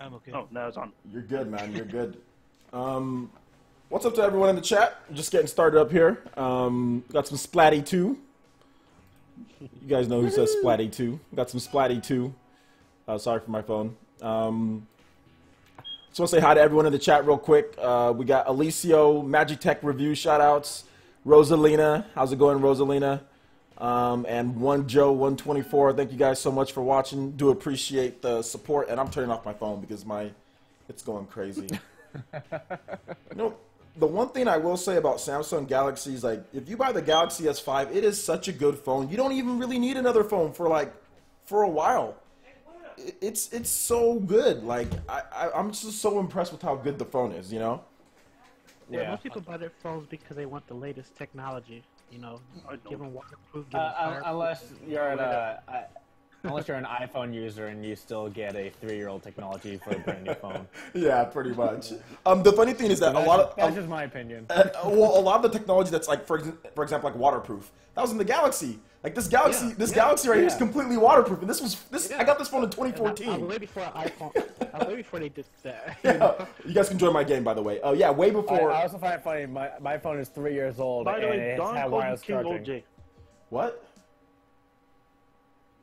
I'm okay. Oh, now it's on. You're good, man. You're good. What's up to everyone in the chat? Just getting started up here. Got some Splatty 2. You guys know who says Splatty 2. Got some Splatty 2. Sorry for my phone. Just want to say hi to everyone in the chat real quick. We got Alicio, Magitech Review shoutouts, Rosalina. How's it going, Rosalina? And One Joe 124. Thank you guys so much for watching. Do appreciate the support. And I'm turning off my phone because it's going crazy. You know, the one thing I will say about Samsung Galaxy is, like, if you buy the Galaxy S5, it is such a good phone. You don't even really need another phone for a while. It's so good. Like, I'm just so impressed with how good the phone is, you know? Yeah, most people buy their phones because they want the latest technology. You know, give them waterproof. Unless you're an iPhone user and you still get a 3-year-old technology for a brand new phone. Yeah, pretty much. The funny thing is that that's just my opinion. Well, a lot of the technology that's, like, for example, like waterproof, that was in the Galaxy. Like, this Galaxy right here is completely waterproof, and I got this phone in 2014. I was way before iPhone. I was way before they did that. Yeah, you guys can join my game, by the way. Oh yeah, way before. I also find it funny. My phone is 3 years old By the way, and it Don has called wireless King charging. OJ. What?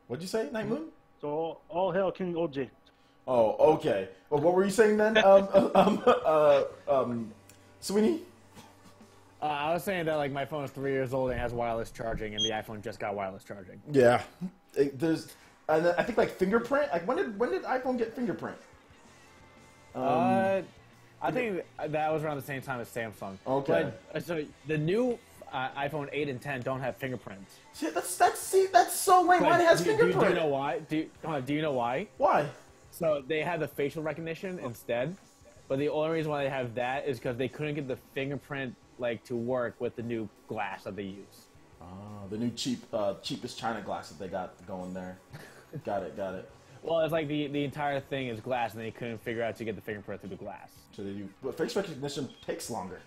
What'd you say, Night Moon? So all hail King OJ. Oh, okay. Well, what were you saying then, Sweeney? I was saying that, like, my phone is 3 years old and it has wireless charging, and the iPhone just got wireless charging. Yeah, and I think, like, fingerprint. Like, when did iPhone get fingerprint? I think that was around the same time as Samsung. Okay. But, so the new iPhone 8 and 10 don't have fingerprints. See, that's so lame. Mine has fingerprint. Do you know why? Do you know why? Why? So they have the facial recognition instead, but the only reason why they have that is because they couldn't get the fingerprint, like, to work with the new glass that they use. The new cheapest China glass that they got going there. Got it. Well, it's like the entire thing is glass, and they couldn't figure out to get the fingerprint through the glass. So they do, but face recognition takes longer.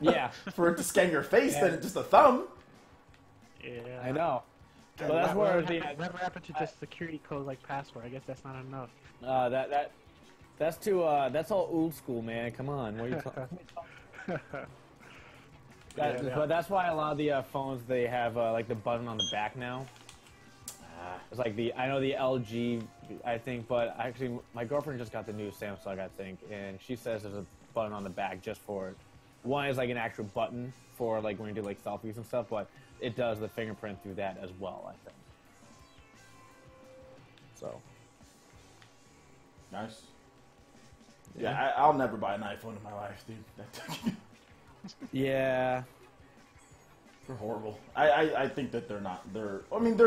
Yeah. For it to scan your face than just a thumb. Yeah, I know. But But that's where whatever happened to just security codes like password? I guess that's not enough. that's all old school, man. Come on, what are you talking? But that's why a lot of the phones, they have like the button on the back now. It's like I know the LG, I think, but actually my girlfriend just got the new Samsung, I think, and she says there's a button on the back just for, one is like an actual button for, like, when you do, like, selfies and stuff, but it does the fingerprint through that as well, I think. So. Nice. Yeah, I'll never buy an iPhone in my life, dude. Yeah. They're horrible. I think that they're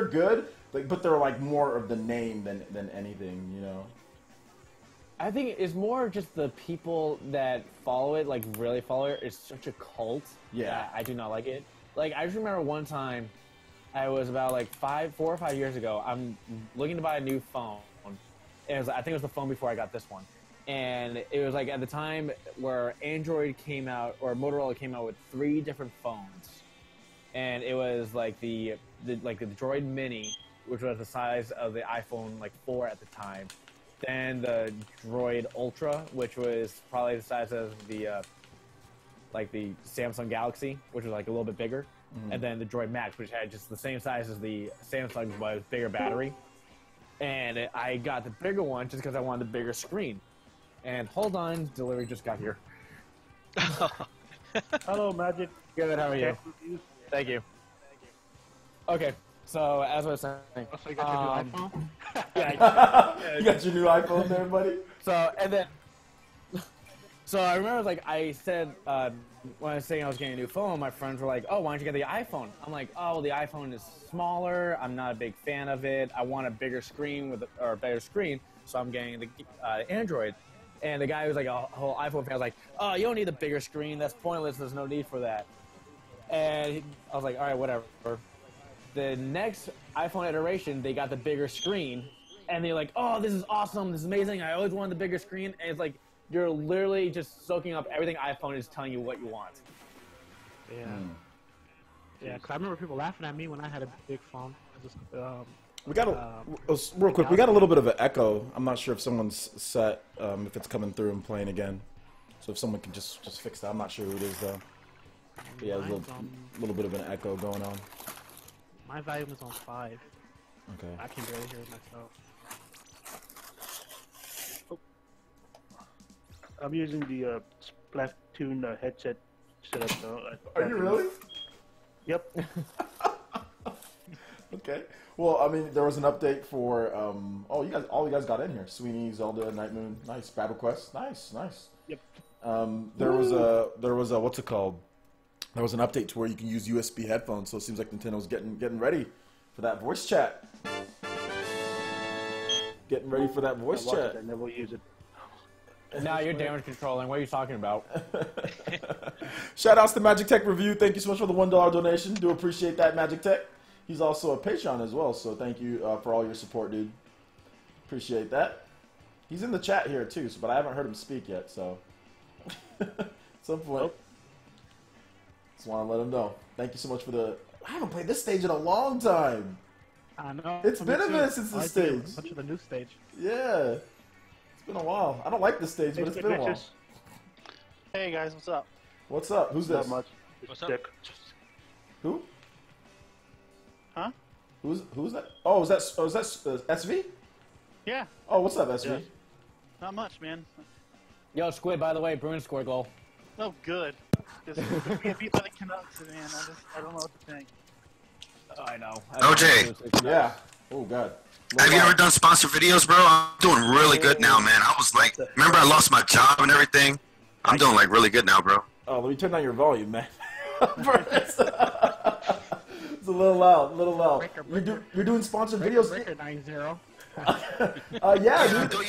good, but they're, like, more of the name than anything, you know? I think it's more just the people that follow it, like, really follow it. It's such a cult. Yeah. I do not like it. Like, I just remember one time, I was about, like, 4 or 5 years ago, I'm looking to buy a new phone. And I think it was the phone before I got this one. And it was, like, at the time where Android came out, or Motorola came out with 3 different phones. And it was, like, the Droid Mini, which was the size of the iPhone, like, 4 at the time. Then the Droid Ultra, which was probably the size of the Samsung Galaxy, which was, like, a little bit bigger. And then the Droid Max, which had just the same size as the Samsung, but with bigger battery. And I got the bigger one just because I wanted the bigger screen. And hold on, delivery just got here. Hello, Magic. Good, how are you? Thank you. Okay, so as I was saying, So you got your new iPhone? yeah, You got your new iPhone there, buddy? So I remember, like, I said, when I was saying I was getting a new phone, my friends were like, oh, why don't you get the iPhone? I'm like, oh, well, the iPhone is smaller. I'm not a big fan of it. I want a bigger screen or a better screen, so I'm getting the Android. And the guy who was like a whole iPhone fan was like, oh, you don't need a bigger screen. That's pointless. There's no need for that. And I was like, all right, whatever. The next iPhone iteration, they got the bigger screen. And they're like, oh, this is awesome. This is amazing. I always wanted the bigger screen. And it's like, you're literally just soaking up everything iPhone is telling you what you want. Yeah. Yeah, because I remember people laughing at me when I had a big phone. We got real quick. We got a little bit of an echo. I'm not sure if someone's set, if it's coming through and playing again. So if someone can just fix that. I'm not sure who it is though. But yeah, there's a little bit of an echo going on. My volume is on 5. Okay. I can barely hear it myself. I'm using the Splatoon headset setup. Are you really? Yep. Okay. Well, I mean, there was an update for all you guys got in here. Sweeney, Zelda, Night Moon, nice. Battle Quest, nice. Yep. There was a what's it called? There was an update to where you can use USB headphones. So it seems like Nintendo's getting ready for that voice chat. Getting ready for that voice chat. I never use it. Now you're damage controlling. What are you talking about? Shout outs to Magic Tech Review. Thank you so much for the $1 donation. Do appreciate that, Magic Tech. He's also a Patreon as well, so thank you for all your support, dude. Appreciate that. He's in the chat here too, but I haven't heard him speak yet, so at some point. Just want to let him know. Thank you so much for the. I haven't played this stage in a long time. I know. It's been a minute since this stage. Much of the new stage. Yeah. It's been a while. I don't like this stage, but it's been a while. Hey guys, what's up? What's up? Who's this? Not much. What's up? Who? Huh? Who's that? Oh, is that SV? Yeah, Oh, what's up, SV? Yes. not much, man. Yo, Squid, by the way, Bruins scored goal. Oh, good. Just we get beat by the Canucks, man. I don't know what to think. Oh, I know. OJ. Yeah. Oh God. Have you ever done sponsored videos, bro? I'm doing really good now, man. I was like, remember I lost my job and everything? I'm doing like really good now, bro. Oh, let me turn down your volume, man. It's a little loud, You're doing sponsored videos. Breaker 9-0. Yeah, dude.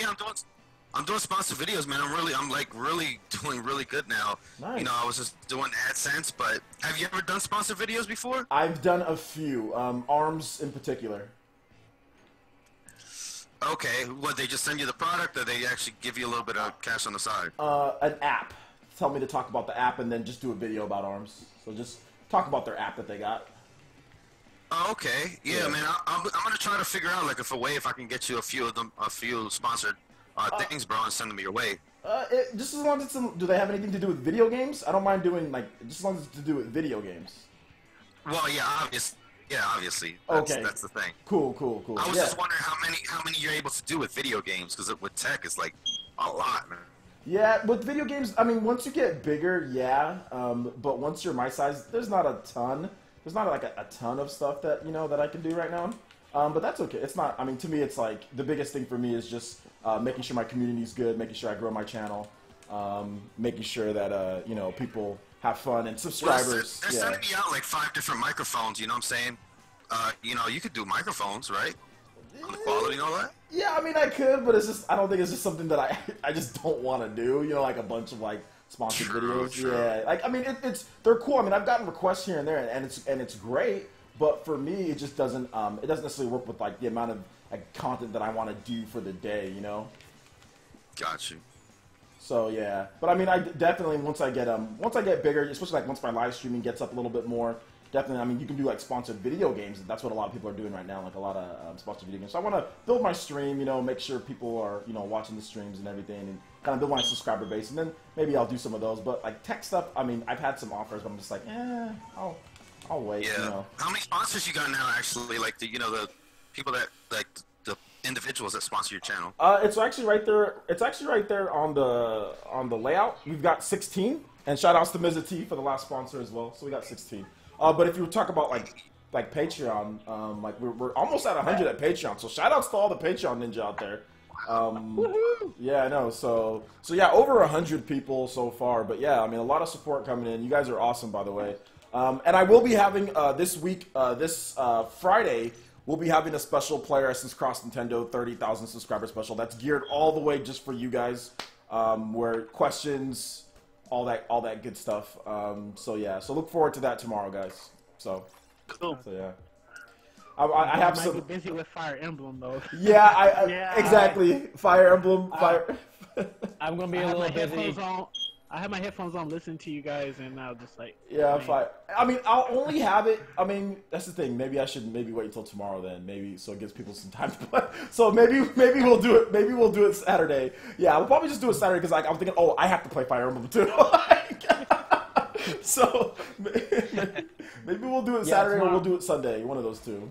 I'm doing sponsored videos, man. I'm like really doing really good now. Nice. You know, I was just doing AdSense, but have you ever done sponsored videos before? I've done a few, ARMS in particular. Okay, what, they just send you the product, or they actually give you a little bit of cash on the side? An app. Tell me to talk about the app and then just do a video about ARMS. So just talk about their app that they got. Oh, okay. Yeah, man. I'm gonna try to figure out like if I can get you a few sponsored things, bro, and send them your way. Just as long as it's do they have anything to do with video games? I don't mind doing just as long as it's to do with video games. Well, yeah, obviously. Yeah, obviously. Okay. That's the thing. Cool. I was just wondering how many you're able to do with video games, because with tech it's like a lot, man. Yeah, with video games, I mean, once you get bigger, yeah. But once you're my size, there's not a ton. There's not like a ton of stuff that that I can do right now. But that's okay. It's not. I mean, to me, it's like the biggest thing for me is just making sure my community's good, making sure I grow my channel, making sure that people have fun and subscribers. They're sending me out like 5 different microphones. You know what I'm saying? You could do microphones, right? On the quality and all that. Yeah, I mean, I could, but it's just I don't think it's just something that I just don't want to do. Like a bunch of like sponsored videos. True. Yeah, like I mean, they're cool. I mean, I've gotten requests here and there, and it's great. But for me, it just doesn't necessarily work with like the amount of like content that I want to do for the day. Got you. So yeah, but I mean, I definitely once I get bigger, especially like once my live streaming gets up a little bit more, definitely. I mean, you can do like sponsored video games. That's what a lot of people are doing right now, like a lot of sponsored video games. So I want to build my stream, make sure people are watching the streams and everything, and kind of build my subscriber base, and then maybe I'll do some of those. But like tech stuff, I mean, I've had some offers, but I'm just like, I'll wait. Yeah. How many sponsors you got now? Actually, like the people that like the individuals that sponsor your channel. It's actually right there. It's actually right there on the layout. We've got 16, and shout outs to Mizza T for the last sponsor as well. So we got 16. But if you talk about like Patreon, like we're almost at 100 at Patreon. So shout outs to all the Patreon ninja out there. Yeah, I know. So yeah, over 100 people so far. But yeah, I mean, a lot of support coming in. You guys are awesome, by the way. And I will be having this week, this Friday, we'll be having a special PlayerEssence Cross Nintendo 30,000 subscriber special. That's geared all the way just for you guys, where questions, all that good stuff. So yeah, so look forward to that tomorrow, guys. So Cool. So yeah. I have might some. be busy with Fire Emblem though. Yeah, Yeah. exactly. Fire Emblem. Fire. I'm gonna be I a have my little busy. headphones on. I had my headphones on listening to you guys, and now just like. Yeah, fine. I mean, I'll only have it. I mean, that's the thing. Maybe I should wait until tomorrow then. Maybe so it gives people some time to play. So maybe we'll do it. Maybe we'll do it Saturday. Yeah, we'll probably just do it Saturday because like I'm thinking, oh, I have to play Fire Emblem too. So maybe we'll do it Saturday or we'll do it Sunday. One of those two.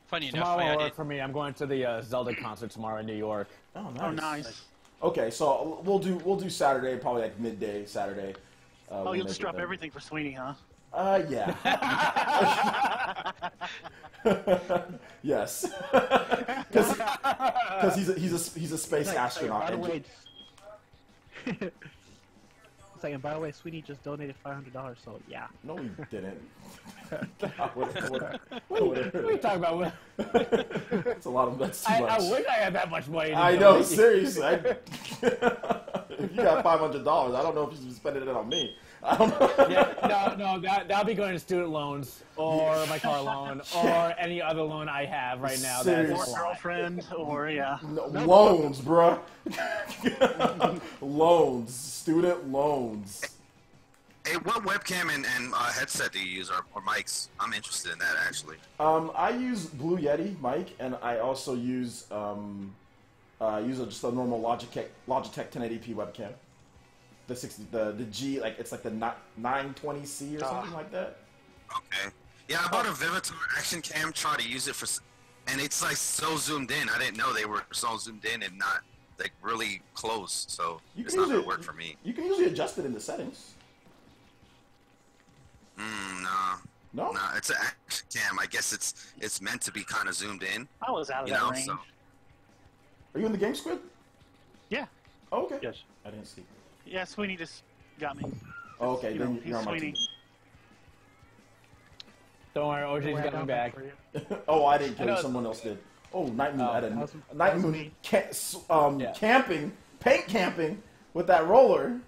Funny enough, Tomorrow I won't did. work for me. I'm going to the Zelda concert tomorrow in New York. Oh, nice. Oh, nice. Okay, so we'll do Saturday, probably like midday Saturday. Oh, we'll you'll make just it drop then. everything for Sweeney, huh? Yeah. Yes. Because he's a space astronaut. By the and way, it's like, and by the way, Sweetie just donated $500, so yeah. no, he didn't. God, what What are you talking about? That's a lot of. That's too much. I wish I had that much money. I know, seriously. If you got $500, I don't know if you should be spending it on me. I don't know. Yeah, no, that'll be going to student loans or my car loan or any other loan I have right now. Seriously. That's Or a lot. girlfriend, or yeah. No, loans, bruh. Loans. Student loans. Hey, what webcam and headset do you use, or mics? I'm interested in that actually. I use Blue Yeti mic, and I also use just a normal Logitech 1080p webcam. The G, like it's like the 920C or something like that. Okay. Yeah, I bought a Vivitar Action Cam. Try to use it and it's like so zoomed in. I didn't know they were so zoomed in and not like really close. So it's not gonna work for me. You can usually adjust it in the settings. No, No? it's an Action Cam. I guess it's meant to be kind of zoomed in. I was out of You that know, range. so Are you in the game, Squid? Yeah. Oh, okay. Yes. I didn't see. Yeah, Sweeney just got me. Oh, okay, You then know, you're on he's my Sweeney. team. Don't worry, OJ's got me back. Oh, I didn't kill I you. know. Someone else did. Oh, Night Moon Oh, had that was Night Moon me. Yeah. camping, paint camping with that roller.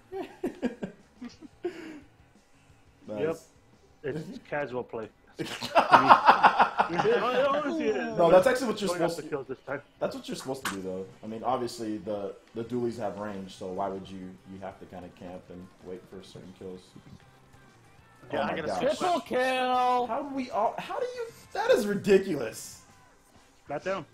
Nice. Yep. It's casual play. No, that's actually what you're Going supposed after to. kills this time. That's what you're supposed to do, though. I mean, obviously the dualies have range, so why would you have to kind of camp and wait for certain kills? Yeah, Oh I my gotta gosh. switch. Triple kill! How do we all? How do you? That is ridiculous. Flat down.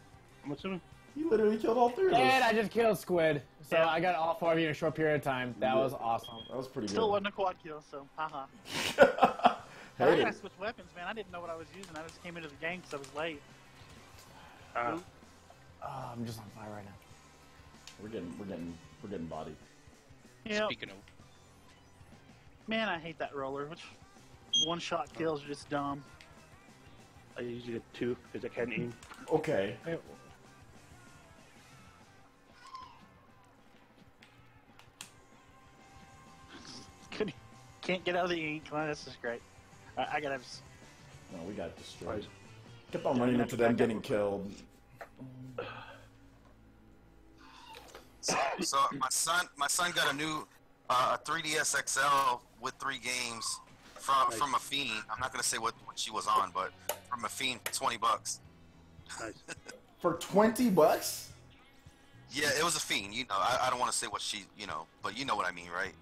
I'm assuming. You literally killed all three of And us. I just killed Squid. So Yeah. I got all four of you in a short period of time. That Yeah. was awesome. That was pretty Still good. wasn't a quad kill, so haha. I Hey, gotta switch weapons, man. I didn't know what I was using. I just came into the game because I was late. Oh, I'm just on fire right now. we're getting bodied. Yeah. Speaking of, Man, I hate that roller. Which one-shot kills are just dumb. I usually get 2 because I can't aim. Okay. Can't get out of the ink. Well, this is great. I gotta. No, we got destroyed. Right. Kept on running into them getting killed. So my son got a new 3DS XL with 3 games from a fiend. I'm not gonna say what she was on, but from a fiend, $20. Nice. For $20? Yeah, it was a fiend. You know, I don't want to say what she, but you know what I mean, right?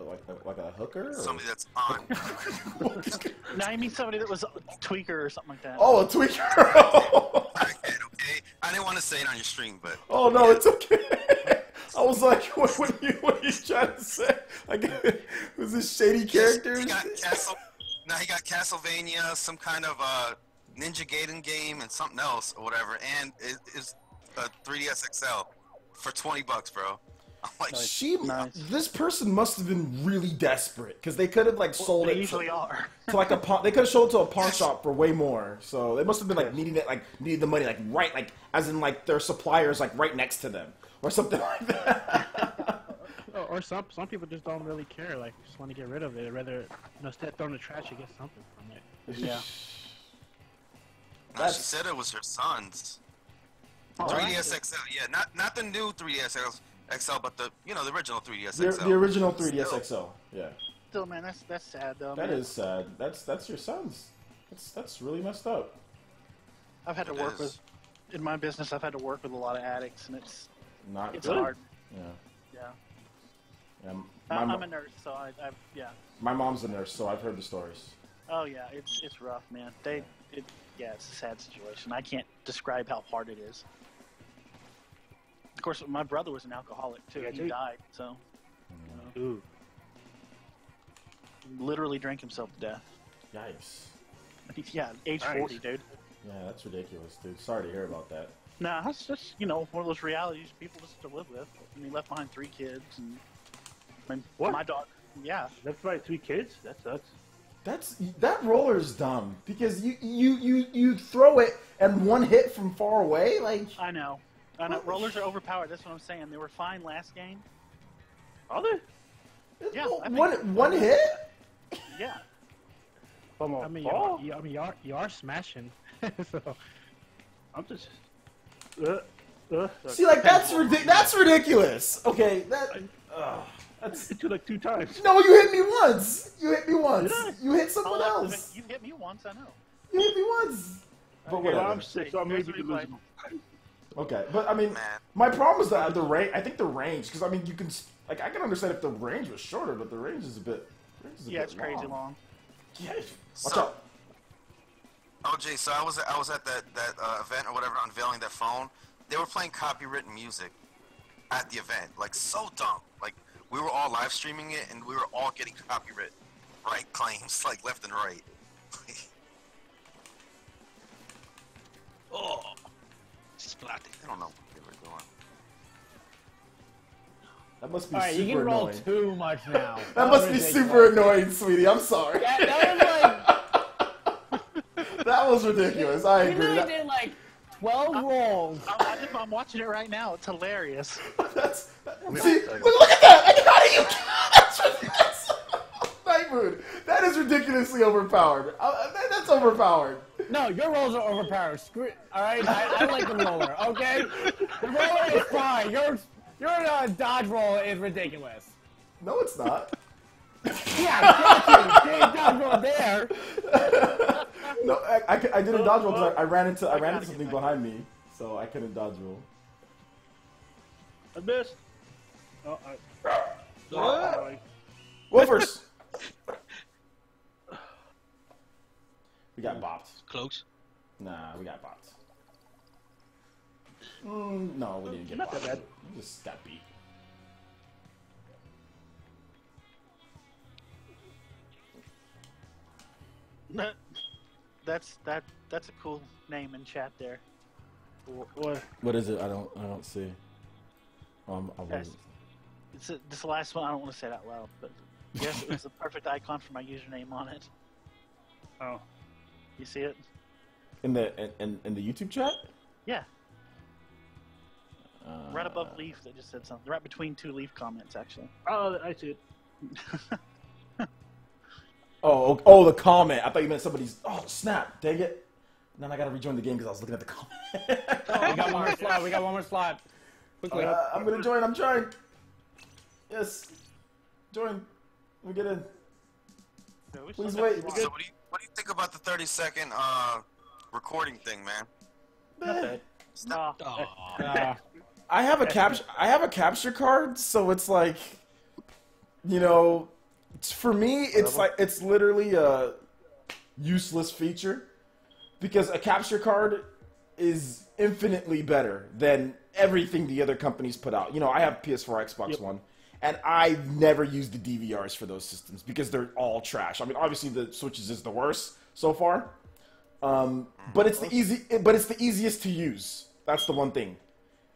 Like a hooker? Or? Somebody that's on. No, I mean somebody that was a tweaker or something like that. Oh, a tweaker! Okay. I didn't want to say it on your stream, but Oh no, it's okay. I was like, what are you trying to say? Like, was this shady characters? He got he got Castlevania, some kind of Ninja Gaiden game, and something else or whatever, and it's a 3DS XL for $20, bro. I'm like, Nice. This person must have been really desperate because they could have like sold They it usually are. to like a pawn. They could have sold it to a pawn shop for way more. So they must have been like needed the money right as in like their suppliers like right next to them or something like that. Or some people just don't really care. Like, just want to get rid of it. I'd rather, instead of throwing the trash, you get something from it. Yeah. no, she said it was her son's 3DS XL. Yeah, not the new 3DS XL, but the the original 3DS XL. The original 3DS XL. Yeah, Still, man, that's sad though. that man. is sad. That's your son's. That's really messed up. I've had to It work is. with in my business. I've had to work with a lot of addicts, and it's Not it's good. hard. Yeah. Yeah. I'm a nurse, so yeah. My mom's a nurse, so I've heard the stories. Oh yeah, it's rough, man. Yeah, it's a sad situation. I can't describe how hard it is. Of course, my brother was an alcoholic too. Yeah, He dude. died, so Ooh. literally drank himself to death. Yikes. Yeah, age Nice. 40, dude. Yeah, that's ridiculous, dude. Sorry to hear about that. Nah, that's just one of those realities people just have to live with. And he left behind 3 kids, and I mean, What? my dog. Yeah, Left by 3 kids? That sucks. That roller's dumb because you throw it and one hit from far away, like I know. Rollers are overpowered. That's what I'm saying. They were fine last game. Are they? Yeah, I think- one hit. Yeah. From a I mean, fall? you are smashing. So, I'm just. See, like that's ridiculous. Okay, that's It took like 2 times. no. You hit me once. You hit me once. Did I? You hit someone Oh, else. you hit me once, I know. You hit me once. But Well, whatever. I'm sick, so I'm There's maybe the replay. losing. Okay, but I mean, Man. my problem is that the range. I think the range, because I mean, you can like I can understand if the range was shorter, but the range is a bit. Yeah, it's crazy long. Yeah. Watch So- out. OJ, so I was at that event or whatever, unveiling that phone. They were playing copywritten music at the event, like so dumb. Like we were all live streaming it, and we were all getting copyright claims, like left and right. Oh, Splattin. I don't know what they were doing. That must be All right, you super can roll annoying. too much now. That must be was super ridiculous. annoying, sweetie. I'm sorry. That was like That was ridiculous. I you agree. literally did like 12 rolls. I'm watching it right now. It's hilarious. That's see, look at that! Like, how do you? That's ridiculous. Night mood. That is ridiculously overpowered. That's overpowered. No, your rolls are overpowered. Screw it. All right, I like the roller. Okay, the roller is fine. Your dodge roll is ridiculous. No, it's not. Yeah, thank you. Dodge roll there. No, I didn't dodge roll because I ran into something behind me, so I couldn't dodge roll. I missed. Oh, Wolfers. We got bopped. Close. Nah, we got bopped. No, we didn't get Not bopped. that bad. We just got beat. That's a cool name in chat there. What? What is it? I don't see. I Yes. This last one I don't want to say it out loud, but yes, it was the perfect icon for my username on it. Oh. You see it? in the YouTube chat. Yeah. Right above Leaf, they just said something. Right between 2 Leaf comments, actually. Oh, I see it. Oh, the comment. I thought you meant somebody's. Oh, snap! Dang it! And then I gotta rejoin the game because I was looking at the comment. We got one more slot. We got one more slot. Quickly. I'm gonna join. I'm trying. Yes, join. Let me get in. Please wait. So what do you think about the 30-second recording thing, man? No. I have a capture card, so it's like, you know, for me, it's literally a useless feature because a capture card is infinitely better than everything the other companies put out. You know, I have PS4, Xbox One, and I've never used the DVRs for those systems because they're all trash. I mean, obviously the Switches is the worst so far, but it's the easiest to use. That's the one thing.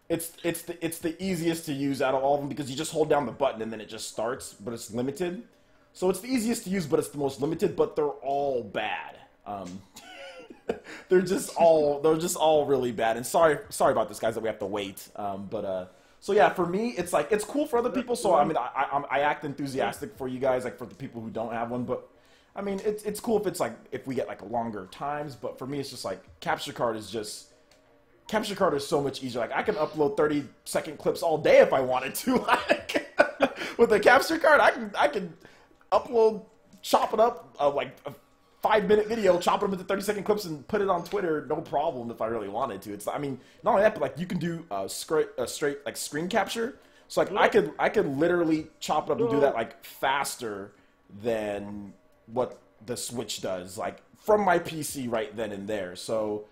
It's the easiest to use out of all of them because you just hold down the button and then it just starts, but it's limited. So it's the easiest to use, but it's the most limited. But they're all bad. They're just all really bad. And sorry about this, guys, that we have to wait. So yeah, for me, it's like it's cool for other people. So I mean, I act enthusiastic for you guys, like for the people who don't have one. But I mean, it's cool if it's like if we get like longer times. But for me, it's just like capture card is so much easier. Like I can upload 30-second clips all day if I wanted to. Like with a capture card, I can upload, chop it up like a 5-minute video, chop it up into 30-second clips, and put it on Twitter, no problem if I really wanted to. I mean, not only that, but like you can do straight like screen capture. So like I could literally chop it up and do that like faster than what the Switch does, like from my PC right then and there. So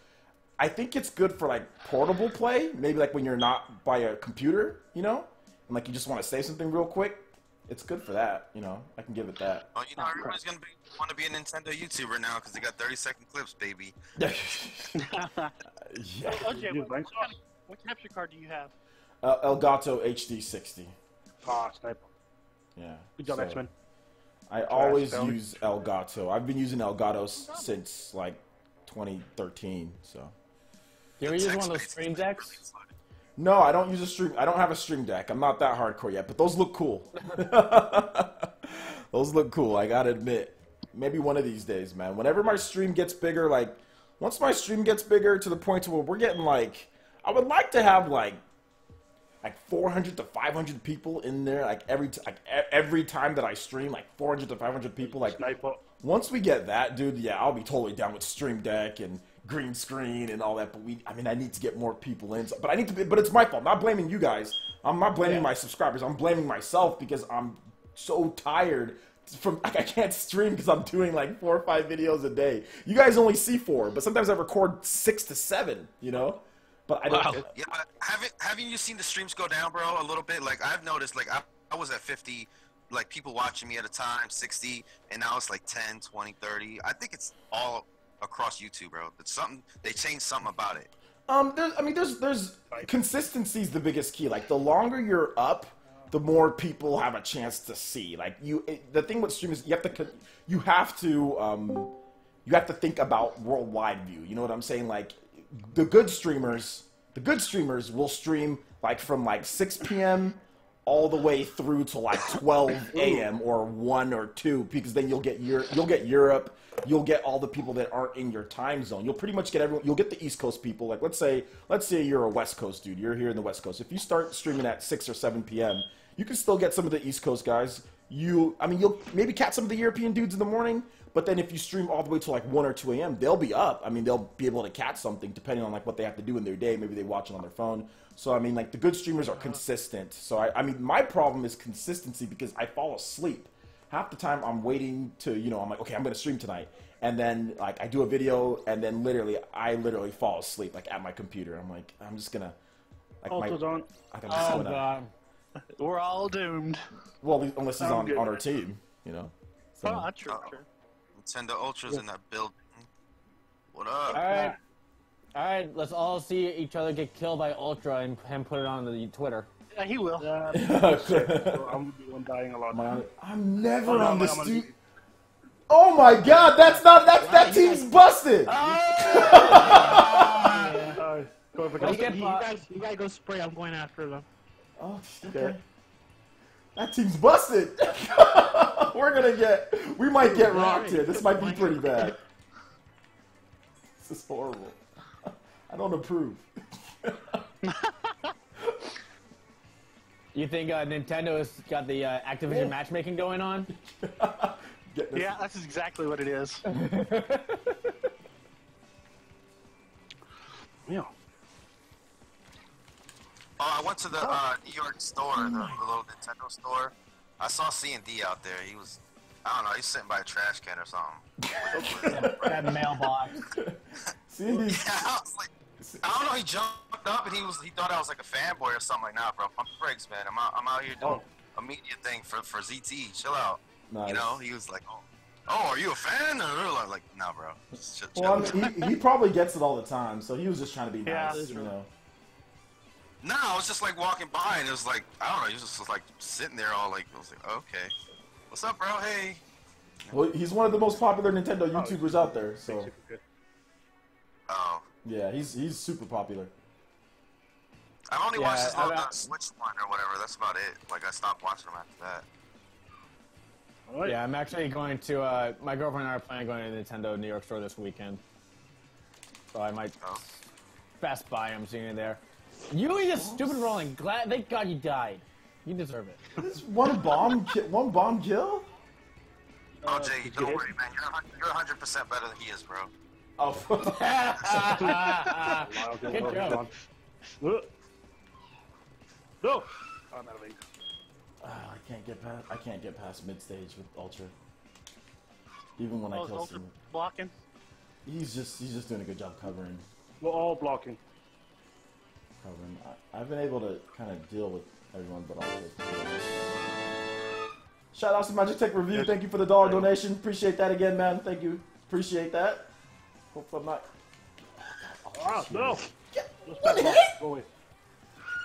I think it's good for like portable play, maybe like when you're not by a computer, you know, and like you just want to say something real quick. It's good for that, you know. I can give it that. Oh, you know, everybody's gonna want to be a Nintendo YouTuber now because they got 30-second clips, baby. Yeah. OJ, what capture card do you have? Elgato HD60. Ah, sniper. Yeah. Good job, so X-Men. I always use Elgato. I've been using Elgatos since like 2013. So. Do we use one of those stream decks? No, I don't use a stream. I don't have a stream deck. I'm not that hardcore yet, but those look cool. Those look cool. I gotta admit. Maybe one of these days, man. Whenever my stream gets bigger, like once my stream gets bigger to the point where we're getting like, I would like to have like 400 to 500 people in there, like every time that I stream, like 400 to 500 people. Like Sniper. once we get that, dude, yeah, I'll be totally down with stream deck and green screen and all that. But I need to get more people in. But but it's my fault. I'm not blaming you guys. I'm not blaming my subscribers. I'm blaming myself because I'm so tired from I can't stream because I'm doing like 4 or 5 videos a day. You guys only see 4, but sometimes I record 6 to 7. You know. But I don't. Wow. Yeah, but haven't you seen the streams go down, bro? A little bit. Like I've noticed, like I was at 50, like people watching me at a time, 60, and now it's like 10, 20, 30. I think it's all across YouTube, bro. It's something they changed something about it. There's consistency is the biggest key. Like the longer you're up, the more people have a chance to see. Like the thing with stream is you have to think about worldwide view. You know what I'm saying? Like the good streamers will stream like from like 6 p.m. all the way through to like 12 a.m. or 1 or 2, because then you'll get Europe, you'll get all the people that aren't in your time zone. You'll pretty much get everyone. You'll get the East Coast people. Like let's say you're a West Coast dude. You're here in the West Coast. If you start streaming at 6 or 7 p.m., you can still get some of the East Coast guys. You'll maybe catch some of the European dudes in the morning. But then if you stream all the way to like 1 or 2 a.m., they'll be up. I mean, they'll be able to catch something depending on like what they have to do in their day. Maybe they watch it on their phone. So I mean, like the good streamers are consistent. So I mean, my problem is consistency because I fall asleep. Half the time I'm waiting to, I'm like, okay, I'm going to stream tonight. And then like I do a video and then I literally fall asleep like at my computer. I'm like, I'm just going to. Like, on. God. We're all doomed. Well, unless he's on our team, So. Oh, true. Nintendo Ultra's in that building. What up? All right. Let's all see each other get killed by Ultra and him put it on the Twitter. Yeah, he will. So I'm gonna be one dying a lot. I'm never on this dude. Oh my God, that team's busted. You guys go spray. I'm going after them. Oh, okay. That team's busted. We might get rocked here. This might be pretty bad. This is horrible. I don't approve. You think Nintendo has got the Activision matchmaking going on? Yeah, that's exactly what it is. Yeah. Oh, I went to the New York store, the little Nintendo store. I saw C&D out there. He was, I don't know, he's sitting by a trash can or something. That mailbox. C&D's. Yeah, I was like, I don't know, he jumped up and he thought I was like a fanboy or something like that, bro. I'm Briggs, man. I'm out here doing a media thing for ZT. Chill out. Nice. He was like, oh, are you a fan? Or like, nah, bro. Just chill. Well, I mean, he probably gets it all the time, so he was just trying to be nice, No, I was just like walking by and it was like, I don't know, he was just like sitting there all like, I was like, okay. What's up, bro? Hey. Well, he's one of the most popular Nintendo YouTubers out there, so. Oh. Yeah, he's super popular. I've only watched his little Switch one or whatever. That's about it. Like, I stopped watching him after that. Yeah, I'm actually going to, my girlfriend and I are planning on going to Nintendo New York store this weekend. So I might Best Buy, I'm seeing it there. You and your stupid rolling. Thank God you died. You deserve it. This one bomb kill? Oh, Jay, don't worry, man. You're 100% better than he is, bro. Oh. Good joke. No. I'm out of ink. I can't get past mid stage with Ultra. Even when I Oh, is kill Ultra him, blocking? he's just doing a good job covering. We're all blocking. I've been able to kind of deal with everyone, but Ultra. Shout out to Magic Tech Review. Thank you for the $1 donation. Appreciate that again, man. Thank you. Appreciate that. Hope I'm not. Ah, no! What the heck? Go away.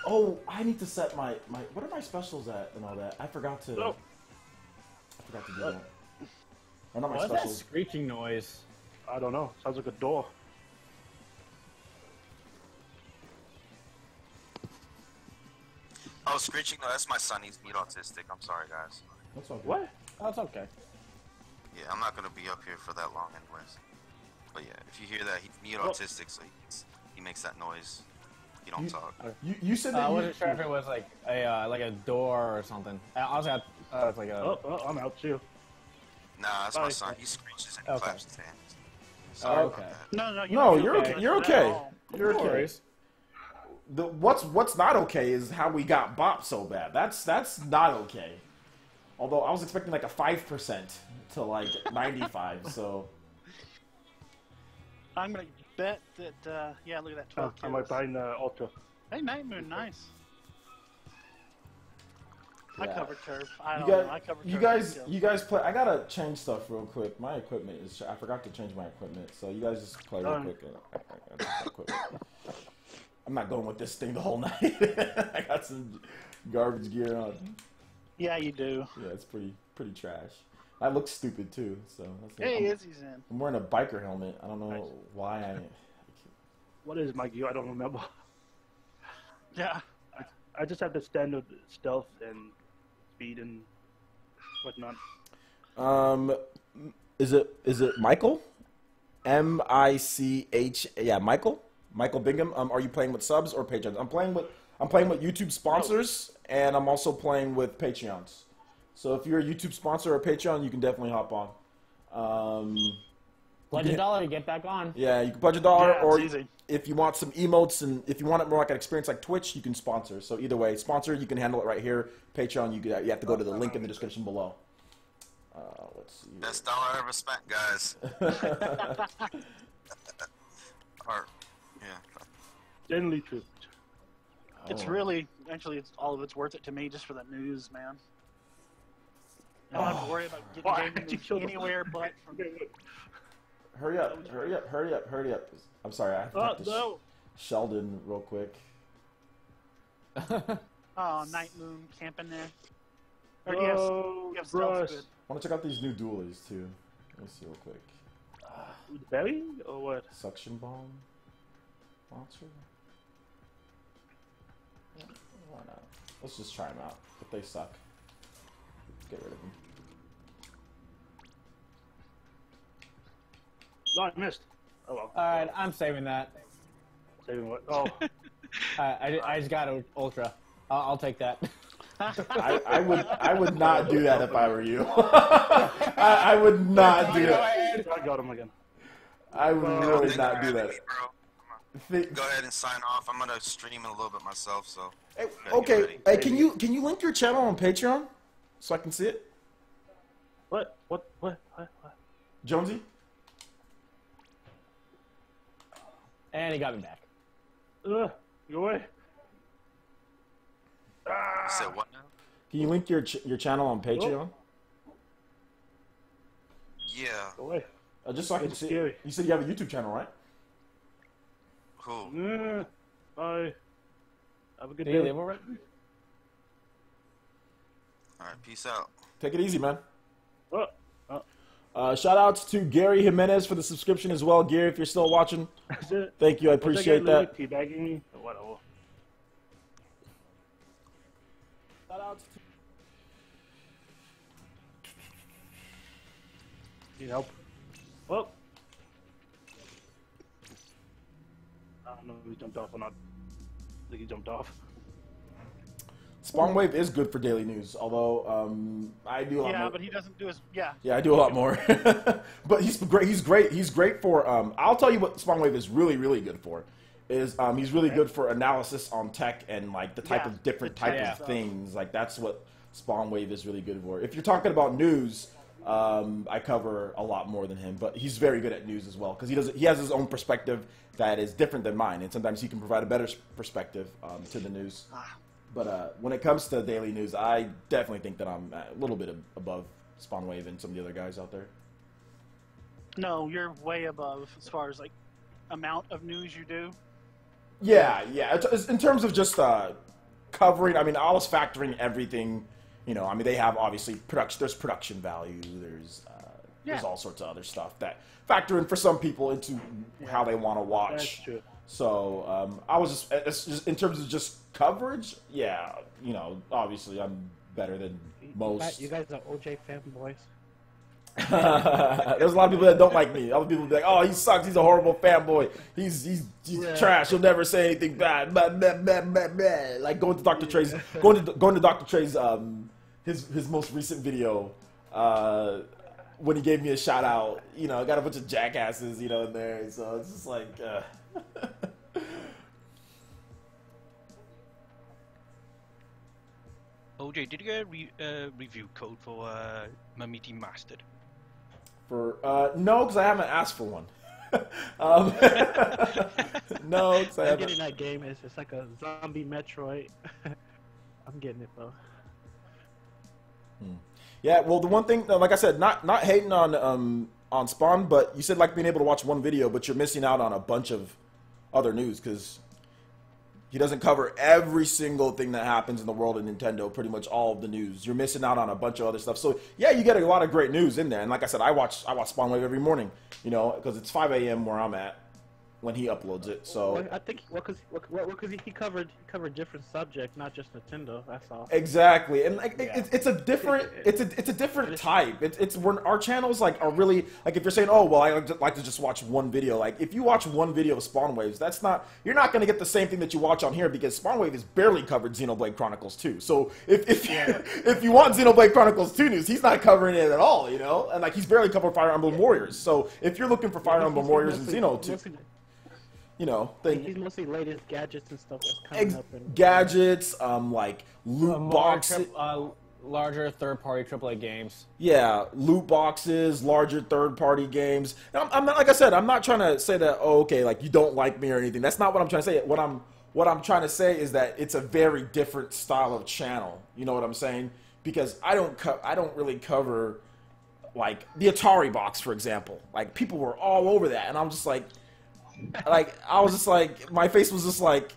Oh, I need to set my what are my specials at and all that? I forgot to. No. I forgot to do that. Or not my What's that specials. screeching noise? I don't know. Sounds like a door. Oh, screeching. No, that's my son. He's mute autistic. I'm sorry, guys. That's all good. What? That's okay. Yeah, I'm not gonna be up here for that long, anyways. But yeah, if you hear that, he's mute Oh. autistic, so he makes that noise. He don't talk. You said that I you. wasn't sure if it was like a door or something. I also had it's like a. Oh, I'm out too. Nah, that's my Sorry. son. He screeches and he Okay. claps his hands. Oh, Sorry okay. about that. No, No, you're you're okay. You're Not okay. at all. You're No okay. worries. What's not okay is how we got bopped so bad. That's not okay. Although I was expecting like a 5% to like 95. So I'm gonna bet that. Yeah, look at that 12 I kills. might buy Ultra. Hey, Night Moon, nice. I Yeah. covered turf. I you don't know. I guys, covered you turf. guys, kills. you guys play. I gotta change stuff real quick. My equipment is. I forgot to change my equipment. So you guys just play real Alright. quick. I got my equipment. I'm not going with this thing the whole night. I got some garbage gear on. Yeah, you do. Yeah, it's pretty trash. I look stupid too. So that's Hey, Izzy's in. I'm wearing a biker helmet. I don't know Nice. why I. What is my gear? I don't remember. Yeah. I just have the standard stealth and speed and whatnot. Is it Michael? M-I-C-H. Yeah, Michael. Michael Bingham. Are you playing with subs or patrons? I'm playing with YouTube sponsors, and I'm also playing with Patreons. So if you're a YouTube sponsor or Patreon, you can definitely hop on. Pledge $1 to get back on. Yeah, you can pledge $1, Yeah, or it's easy. if you want some emotes and if you want it more like an experience like Twitch, you can sponsor. So either way, sponsor, you can handle it right here. Patreon, you have to go to the link in the description below. Let's see. here. Best dollar I ever spent, guys. Or, yeah. Generally true. It's Oh. really, actually, it's all of it's worth it to me just for the news, man. I don't have to worry about Why? getting gaming You news killed him. anywhere but from. Hurry up. I'm sorry, I have to Oh, talk to no. Sheldon real quick. Oh, Night Moon camping there. Or do you have, Oh, you have stealth brush. good? I want to check out these new dualies too. Let me see real quick. With berry or what? Suction bomb monster. Yeah, why not? Let's just try them out. If they suck, get rid of them. No, I missed. Oh well. All right, I'm saving that. Saving what? Oh, I just got Ultra. I'll take that. I would not do that if I were you. I would not do that. I got him again. I would really Thank not you do for that. having me, bro. Go ahead and sign off. I'm gonna stream in a little bit myself, so. Hey, Gotta get okay, ready. hey, can you link your channel on Patreon so I can see it, What? Jonesy? And he got me back. Go away. You said what now? Can you link your channel on Patreon? Yeah. Go away. Just so I can It's see. scary. You said you have a YouTube channel, right? Who? Bye. Have a good Did he day. leave already? All right. Peace out. Take it easy, man. Oh, Shout outs to Gary Jimenez for the subscription as well. Gary, if you're still watching, that's it. thank you. I appreciate that. Teabagging me or whatever. Shout outs to Need help? Oh. I don't know if he jumped off or not. I think he jumped off. Spawn Wave is good for daily news, although I do a lot Yeah, more. but he doesn't do his. Yeah. Yeah, I do a lot more. But he's great. He's great for. I'll tell you what Spawn Wave is really, really good for. is he's really good for analysis on tech and like the type of different type Yeah. of things. Like that's what Spawn Wave is really good for. If you're talking about news, I cover a lot more than him, but he's very good at news as well because he has his own perspective that is different than mine, and sometimes he can provide a better perspective to the news. But when it comes to daily news, I definitely think that I'm a little bit above Spawn Wave and some of the other guys out there. No, you're way above as far as like amount of news you do. Yeah. It's in terms of just covering, I mean, I was factoring everything. You know, I mean, they have obviously production. There's production value. There's all sorts of other stuff that factor in for some people into how they want to watch. That's true. So I was just, it's just in terms of just coverage. Yeah, you know, obviously I'm better than most. You guys are OJ fanboys. There's a lot of people that don't like me. Other people be like, "Oh, he sucks. He's a horrible fanboy. He's trash. He'll never say anything bad." Blah, blah, blah, blah, blah. Like going to Dr. Trey's, going to Dr. Trey's his most recent video when he gave me a shout out. You know, got a bunch of jackasses, you know, in there. So it's just like. OJ, did you get a review code for Mummy Demastered? For no, because I haven't asked for one. No, because I I'm haven't. getting that game. It's like a zombie Metroid. I'm getting it though. Yeah, well, the one thing, like I said, not hating on Spawn, but you said like being able to watch one video, but you're missing out on a bunch of other news because he doesn't cover every single thing that happens in the world of Nintendo, pretty much all of the news. You're missing out on a bunch of other stuff. So, yeah, you get a lot of great news in there. And like I said, I watch Spawn Wave every morning, you know, because it's 5 a.m. where I'm at when he uploads it. So Well, I think because he covered different subjects, not just Nintendo. That's all. exactly, and like it's a different type. It's when our channels like are really like if you're saying, oh well, I like to just watch one video. Like if you watch one video of Spawn Waves, you're not going to get the same thing that you watch on here because Spawn Wave has barely covered Xenoblade Chronicles 2. So if you want Xenoblade Chronicles 2 news, he's not covering it at all, you know, and like he's barely covered Fire Emblem Warriors. So if you're looking for Fire Emblem Warriors and Xeno 2. You know, he's mostly latest gadgets and stuff that's coming up. And gadgets, like loot boxes, larger third-party AAA games. Yeah, loot boxes, larger third-party games. And I'm not, like I said, I'm not trying to say that. Oh, okay, like you don't like me or anything. That's not what I'm trying to say. What I'm trying to say is that it's a very different style of channel. You know what I'm saying? Because I don't really cover like the Atari box, for example. Like people were all over that, and I'm just like. I was just like, my face was just like,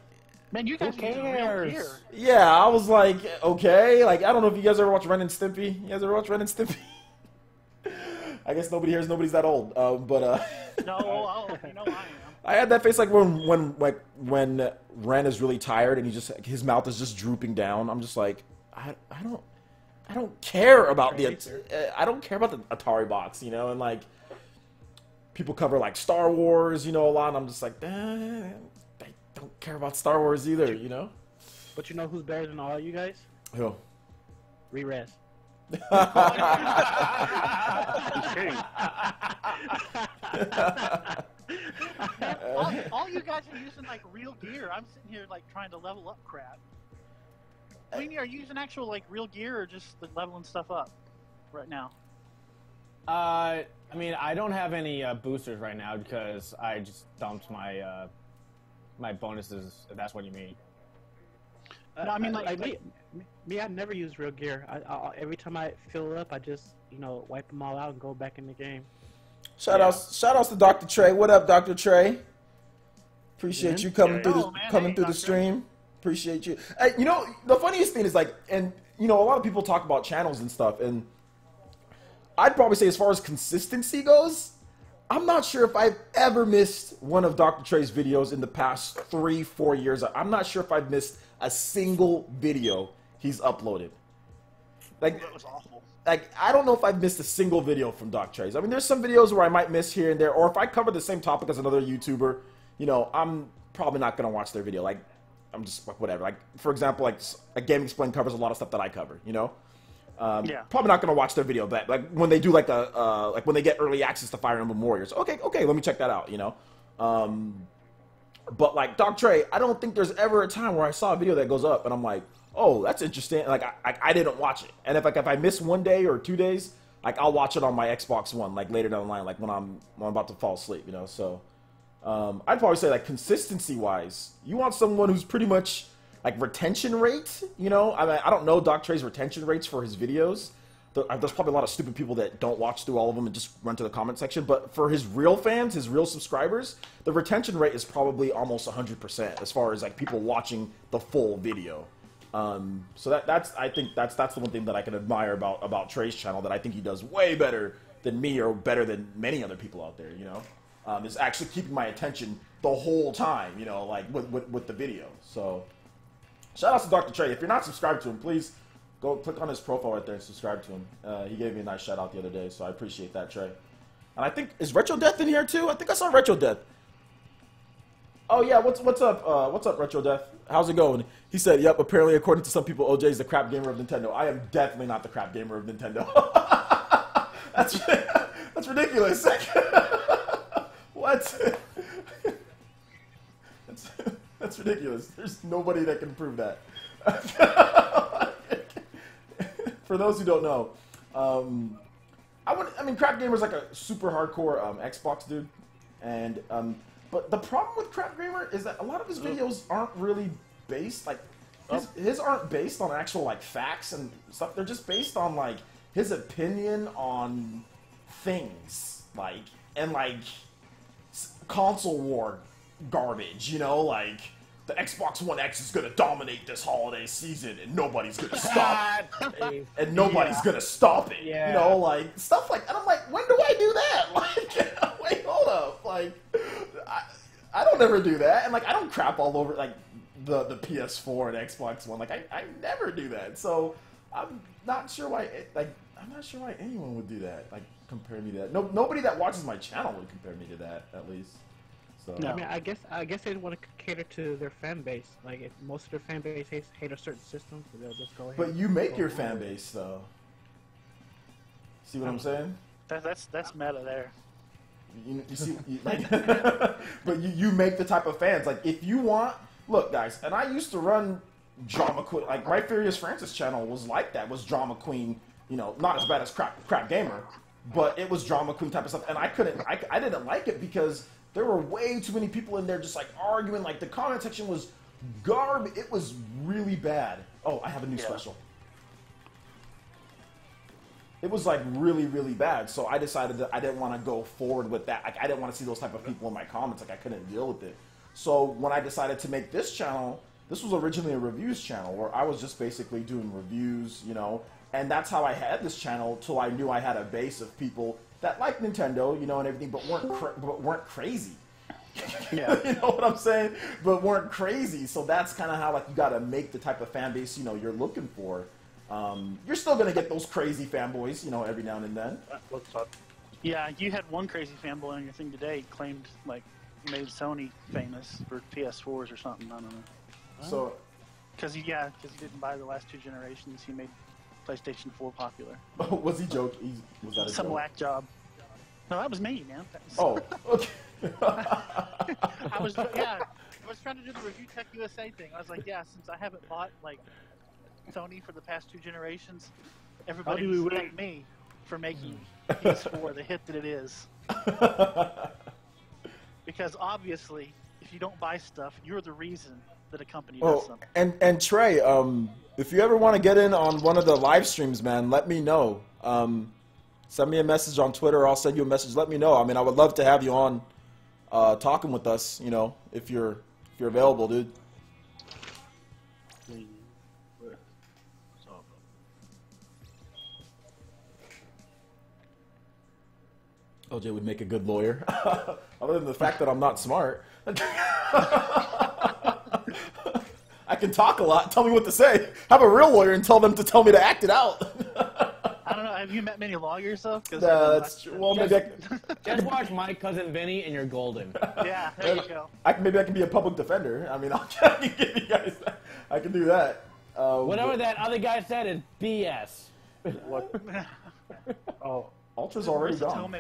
man, you guys are using real gear. Yeah, I was like, okay, like I don't know if you guys ever watch Ren and Stimpy. You guys ever watch Ren and Stimpy? I guess nobody's that old, but No, you know I am. I had that face like when Ren is really tired and his mouth is just drooping down. I'm just like, I don't care about the Atari box, you know, and like. People cover like Star Wars, you know, a lot, and I'm just like, I don't care about Star Wars either, you know? But you know who's better than all you guys? Who? Re-Res. all you guys are using like real gear. I'm sitting here like trying to level up crap. I mean, are you using actual like real gear or just like, leveling stuff up right now? I mean, I don't have any boosters right now because I just dumped my my bonuses. If that's what you mean. No, I mean me. I never use real gear. I every time I fill it up, I just wipe them all out and go back in the game. Shout outs to Dr. Trey. What up, Dr. Trey? Appreciate you coming through the stream. Appreciate you. Hey, you know, the funniest thing is like, and you know, a lot of people talk about channels and stuff, and I'd probably say as far as consistency goes, I'm not sure if I've ever missed one of Dr. Trey's videos in the past 3-4 years. I'm not sure if I've missed a single video he's uploaded. Like, that was awful. Like, I don't know if I've missed a single video from Dr. Trey's. I mean, there's some videos where I might miss here and there, or if I cover the same topic as another YouTuber, you know, I'm probably not going to watch their video. Like, I'm just, like, whatever. Like, for example, like, a Game Explained covers a lot of stuff that I cover, you know? Probably not gonna watch their video, but like when they do like when they get early access to Fire Emblem Warriors, okay, let me check that out, you know, But like Doc Trey, I don't think there's ever a time where I saw a video that goes up and I'm like, oh, that's interesting. Like I didn't watch it. And if I miss 1 day or 2 days, like I'll watch it on my Xbox One, like later down the line, like when I'm about to fall asleep, you know. So I'd probably say like consistency wise, you want someone who's pretty much like retention rate, you know. I mean, I don't know Doc Trey's retention rates for his videos. There's probably a lot of stupid people that don't watch through all of them and just run to the comment section. But for his real fans, his real subscribers, the retention rate is probably almost 100% as far as like people watching the full video. So that's I think that's the one thing that I can admire about Trey's channel, that I think he does way better than me or better than many other people out there. You know, is actually keeping my attention the whole time. You know, like with the video. So shout out to Dr. Trey. If you're not subscribed to him, please go click on his profile right there and subscribe to him. He gave me a nice shout out the other day, so I appreciate that, Trey. And I think, is Retro Death in here too? I think I saw Retro Death. Oh yeah, what's up? What's up, Retro Death? How's it going? He said, "Yep. Apparently, according to some people, OJ is the crap gamer of Nintendo. I am definitely not the crap gamer of Nintendo. that's ridiculous. What? That's ridiculous. There's nobody that can prove that." For those who don't know, I mean, Crap Gamer's like a super hardcore Xbox dude, and but the problem with Crap Gamer is that a lot of his videos aren't really based like his aren't based on actual like facts and stuff. They're just based on like his opinion on things, like and like console war garbage, you know, like. The Xbox One X is gonna dominate this holiday season, and nobody's gonna stop it. And nobody's gonna stop it. Yeah. You know, like stuff like. And I'm like, when do I do that? Like, wait, hold up. Like, I don't ever do that, and like, I don't crap all over like the PS4 and Xbox One. Like, I never do that. So I'm not sure why. I'm not sure why anyone would do that. Like, compare me to that. Nobody that watches my channel would compare me to that, at least. So. No. I mean, I guess they want to cater to their fan base. Like, if most of their fan base hate a certain system, so they'll just go ahead. But you make your fan base, though. See what I'm saying? That's meta there. You see, like, but you make the type of fans. Like, if you want, look, guys, and I used to run Drama Queen. Like, my Furious Francis channel was like that. Was Drama Queen? You know, not as bad as Crap Gamer, but it was Drama Queen type of stuff. And I didn't like it because there were way too many people in there just like arguing. Like the comment section was garbage. It was really bad. Oh, I have a new special. It was like really, really bad. So I decided that I didn't want to go forward with that. Like I didn't want to see those type of people in my comments. Like I couldn't deal with it. So when I decided to make this channel, this was originally a reviews channel where I was just basically doing reviews, you know, and that's how I had this channel till I knew I had a base of people that like Nintendo, you know, and everything, but weren't crazy. Yeah. You know what I'm saying? But weren't crazy. So that's kind of how like you got to make the type of fan base, you know, you're looking for. You're still gonna get those crazy fanboys, you know, every now and then. Yeah, you had one crazy fanboy on your thing today claimed like made Sony famous for PS4s or something. I don't know. So, because he didn't buy the last 2 generations, he made PlayStation 4 popular. Was he joking? Was that a some joke? whack job? No, that was me, man. Oh, okay. I was trying to do the Review Tech USA thing. I was like, yeah, since I haven't bought like Sony for the past 2 generations, everybody respect me for making PS4 the hit that it is. Because obviously, if you don't buy stuff, you're the reason that a company does something. And Trey, if you ever want to get in on one of the live streams, man, let me know. Send me a message on Twitter, or I'll send you a message. Let me know. I mean, I would love to have you on talking with us, you know, if you're available, dude. OJ would make a good lawyer, other than the fact that I'm not smart. I can talk a lot. Tell me what to say. Have a real lawyer and tell them to tell me to act it out. I don't know. Have you met many lawyers though? That's true. Well, maybe just watch My Cousin Vinny and you're golden. Yeah, there you go. Maybe I can be a public defender. I mean, I can give you guys that. I can do that. Whatever that other guy said is BS. What? Oh, Ultra's already gone.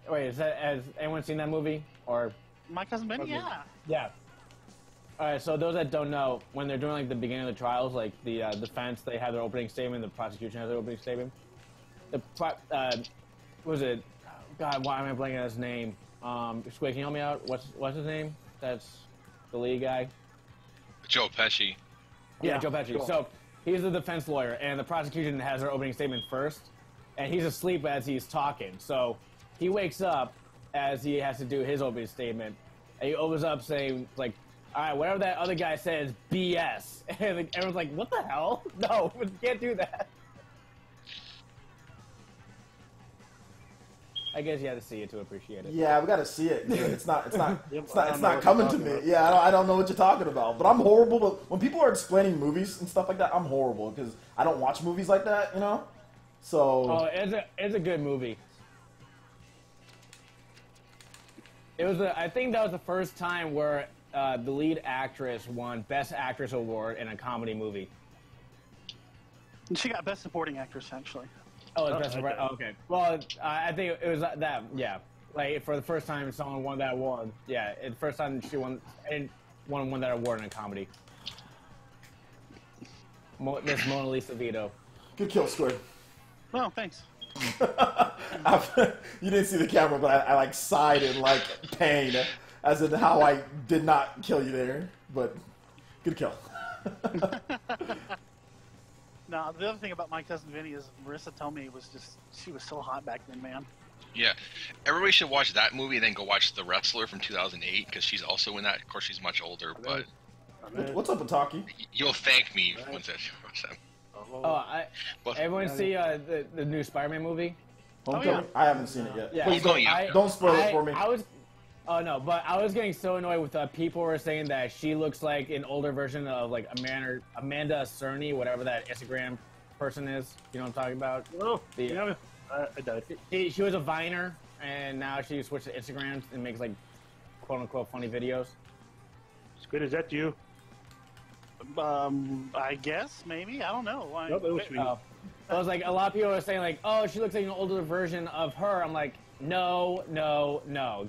Wait, has anyone seen that movie? Or My Cousin Benny, Okay. yeah. Yeah. All right. So those that don't know, when they're doing like the beginning of the trials, like the defense, they have their opening statement. The prosecution has their opening statement. What was it? God, why am I blanking on his name? Squid, can you help me out? What's his name? That's the lead guy. Joe Pesci. Yeah, Joe Pesci. Joe. So he's the defense lawyer, and the prosecution has their opening statement first, and he's asleep as he's talking. So he wakes up as he has to do his opening statement, and he opens up saying, like, all right, whatever that other guy says, BS. And like, everyone's like, what the hell? No, we can't do that. I guess you had to see it to appreciate it. Yeah, we got to see it. It's not Yeah, it's I not don't know what coming you're to talking me. about. Yeah, I don't know what you're talking about. But I'm horrible. But when people are explaining movies and stuff like that, I'm horrible because I don't watch movies like that. You know. So. Oh, it's a good movie. It was I think that was the first time where the lead actress won Best Actress award in a comedy movie. And she got Best Supporting Actress, actually. Oh, it's Oh, Best okay. Supporting. Oh, okay. Well, I think it was that. Yeah, like for the first time someone won that award. Yeah, it's the first time she won that award in a comedy. Miss Mona Lisa Vito. Good kill, Squid. Oh, thanks. You didn't see the camera, but I like sighed in like pain, as in how I did not kill you there. But good kill. No, the other thing about My Cousin Vinny is Marissa Tomei she was so hot back then, man. Yeah, everybody should watch that movie and then go watch The Wrestler from 2008 because she's also in that. Of course, she's much older, but What's up, Ataki? you'll thank me once I watch that. Oh, But everyone see the new Spider-Man movie? Homecoming? I haven't seen it yet. Yeah. Please Homecoming, don't, yeah. don't spoil it for me. Oh no, but I was getting so annoyed with people were saying that she looks like an older version of like Amanda Cerny, whatever that Instagram person is. You know what I'm talking about? Oh, The- yeah. I died. She was a Viner, and now she switched to Instagram and makes like quote unquote funny videos. Squid, is that you? I guess, maybe. I don't know. Why? Nope, it was me. I was like, a lot of people were saying like, oh, she looks like an older version of her. I'm like, no.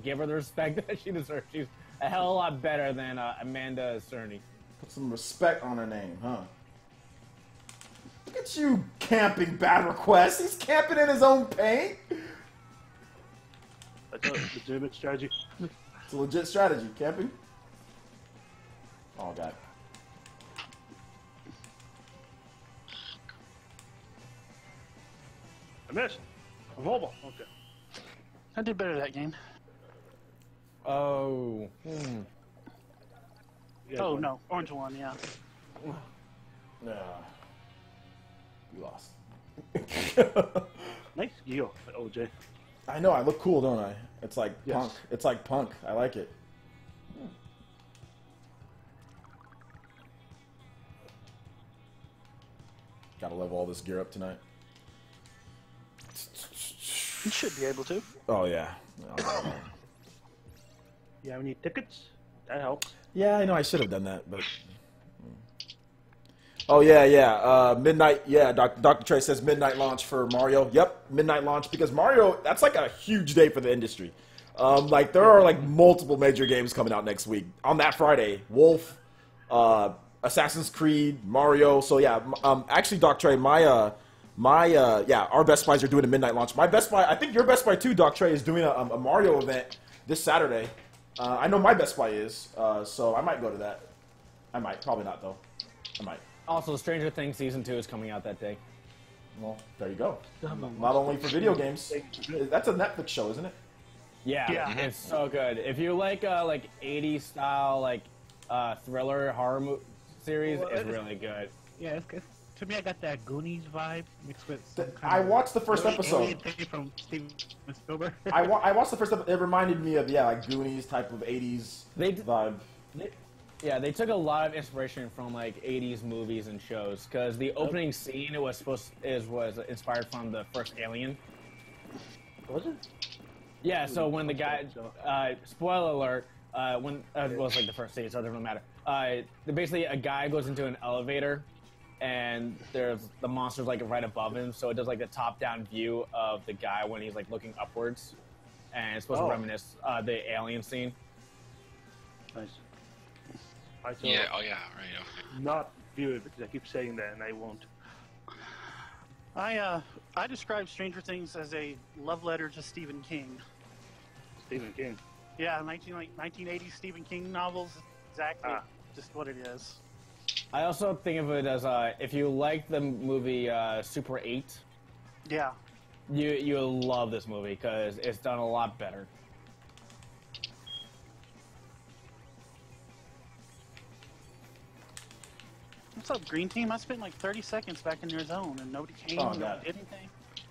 Give her the respect that she deserves. She's a hell of a lot better than Amanda Cerny. Put some respect on her name, huh? Look at you camping Bad Request. He's camping in his own paint. That's a legitimate strategy. It's a legit strategy, camping. Oh, God. I missed. A Volvo. Okay. I did better that game. Oh. You guys Oh, won. no. Orange one, yeah. Nah. You lost. Nice skill, OJ. I know, I look cool, don't I? It's like Yes. punk. It's like punk. I like it. Gotta level all this gear up tonight. You should be able to. Oh, yeah. You have any tickets? That helps. Yeah, I know I should have done that, but... Oh, yeah. Midnight, yeah, Dr. Trey says midnight launch for Mario. Yep, midnight launch, because Mario, that's like a huge day for the industry. Like, there are, like, multiple major games coming out next week. On that Friday, Wolf, Assassin's Creed, Mario. So, yeah, actually, Dr. Trey, our Best Buys are doing a midnight launch. My Best Buy, I think your Best Buy, too, Dr. Trey, is doing a Mario event this Saturday. I know my Best Buy is, so I might go to that. I might. Probably not, though. I might. Also, Stranger Things Season 2 is coming out that day. Well, there you go. Not only for video games. That's a Netflix show, isn't it? Yeah, Yeah. it's so good. If you like 80s style like thriller horror series, Well, it's really good. Yeah, it's to me, I got that Goonies vibe mixed with some I watched the first alien episode. thing from Steven Spielberg. I watched the first episode. It reminded me of, like Goonies type of 80s They- vibe. They took a lot of inspiration from like 80s movies and shows because the opening scene was inspired from the first Alien. Was it? Yeah, so when the guy, spoiler alert, when it was like the first scene, so it doesn't matter. Basically, a guy goes into an elevator, and there's the monster's like right above him, so it does like the top-down view of the guy when he's like looking upwards, and it's supposed to reminisce the Alien scene. Nice. I shall Yeah. Oh yeah. Right. Okay. not view it because I keep saying that and I won't. I describe Stranger Things as a love letter to Stephen King. Stephen King. Yeah, 1980s Stephen King novels. Exactly, just what it is. I also think of it as if you like the movie Super 8, Yeah. you'll love this movie because it's done a lot better. What's up, Green Team? I spent like 30 seconds back in your zone and nobody came Oh, and God. did anything.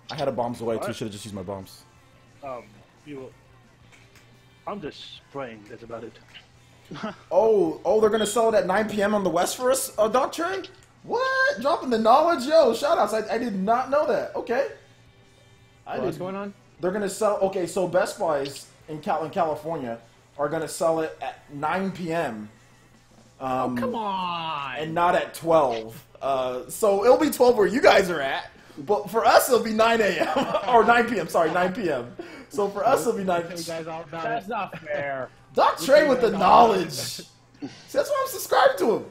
I had a bombs away too. What? Should have just used my bombs. I'm just spraying. That's about it. Oh, they're gonna sell it at 9 p.m. on the West for us, Doc Trey? What? Dropping the knowledge, yo! Shoutouts. I did not know that. Okay. What's going on? They're gonna sell. Okay, so Best Buys in California are gonna sell it at 9 p.m. Come on! And not at 12. So it'll be 12 where you guys are at, but for us it'll be 9 a.m. or 9 p.m. Sorry, 9 p.m. So for us it'll be 9 p.m. You guys all about That's it. not fair. Doc Trey with the knowledge. See, that's why I'm subscribed to him.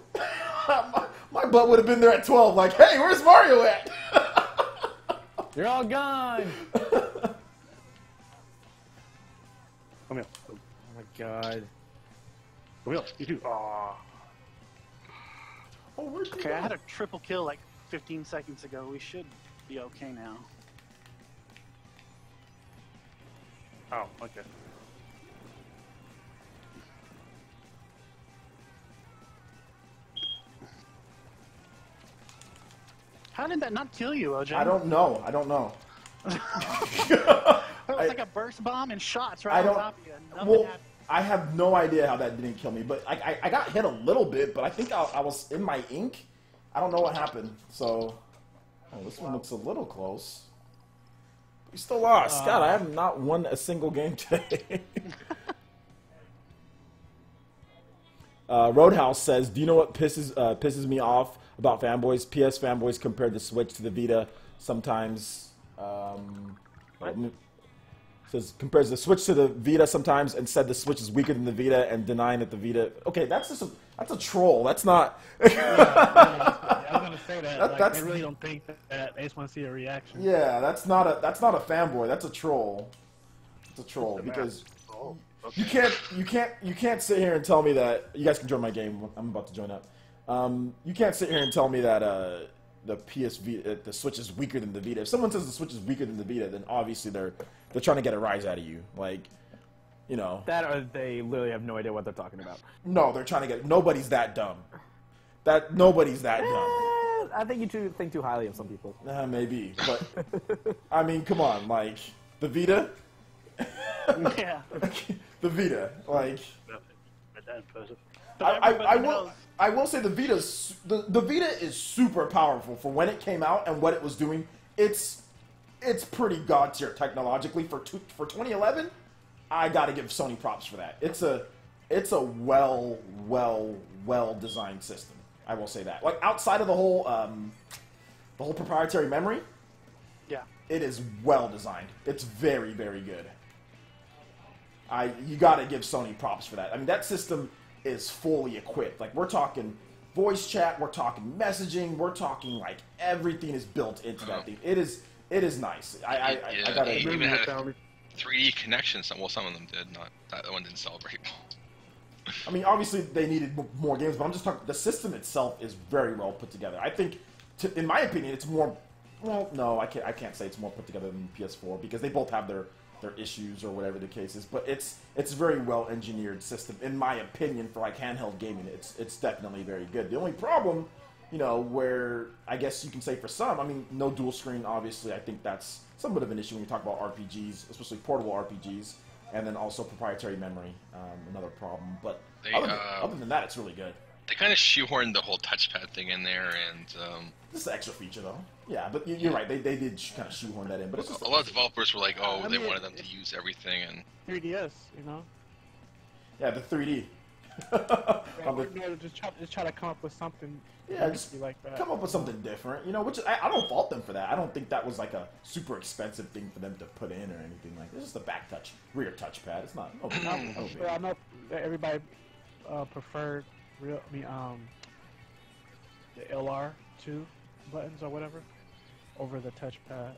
my butt would have been there at 12. Like, hey, where's Mario at? You're all gone. Come here. Oh my god. Come here. You too. Oh, where'd you Okay, go? I had a triple kill like 15 seconds ago. We should be okay now. Oh, okay. How did that not kill you, OJ? I don't know. It was like a burst bomb and shots right I on don't. top of you. Nothing Well, happened. I have no idea how that didn't kill me, but I got hit a little bit, but I think I was in my ink. I don't know what happened. So, this one looks a little close. We still lost. God, I have not won a single game today. Roadhouse says, "Do you know what pisses me off about fanboys? PS fanboys compared the Switch to the Vita sometimes." Says compares the Switch to the Vita sometimes and said the Switch is weaker than the Vita and denying that the Vita. Okay, that's a troll. That's not. I was gonna say that. Like, That's- I really don't think that. I just want to see a reaction. Yeah, that's not a fanboy. That's a troll. It's a troll because Oh, okay. you can't sit here and tell me that you guys can join my game. I'm about to join up. You can't sit here and tell me that the the Switch is weaker than the Vita. If someone says the Switch is weaker than the Vita, then obviously they're trying to get a rise out of you. Like, you know. That or they literally have no idea what they're talking about. No, they're trying to get. Nobody's that dumb. Nobody's that dumb. I think you two think too highly of some people. Maybe, but I mean, come on, like the Vita, Yeah. the Vita, like. Not that impressive. But everybody knows. I will say the Vita is super powerful for when it came out and what it was doing. It's pretty god tier technologically for 2011. I got to give Sony props for that. It's a well designed system. I will say that. Like outside of the whole proprietary memory, Yeah. it is well designed. It's very, very good. You got to give Sony props for that. I mean, that system is fully equipped. Like, we're talking voice chat, we're talking messaging, we're talking, like, everything is built into that thing. It is nice. I gotta it agree. even had a 3D connection. Some of them did. Not that one didn't celebrate. I mean, obviously, they needed more games, but I'm just talking, the system itself is very well put together. I think, in my opinion, it's more, well, no, I can't say it's more put together than PS4, because they both have their issues or whatever the case is, but it's a very well engineered system in my opinion for like handheld gaming. It's definitely very good. The only problem, you know, where I guess you can say for some, I mean, no dual screen, obviously. I think that's somewhat of an issue when you talk about RPGs, especially portable RPGs, and then also proprietary memory, another problem. But other than that, it's really good. They kind of shoehorned the whole touchpad thing in there, and This is an extra feature, though. Yeah, but you're right. They did kind of shoehorn that in, but it's just a lot of developers were like, "Oh, I they mean, wanted them to use everything." And 3DS, you know. yeah, the 3D. Just try to come up with something. Yeah, just like that. come up with something different, you know. Which I don't fault them for that. I don't think that was like a super expensive thing for them to put in or anything like. It's just a back touch, rear touchpad. It's not. I know everybody prefer the LR2 buttons or whatever over the touchpad.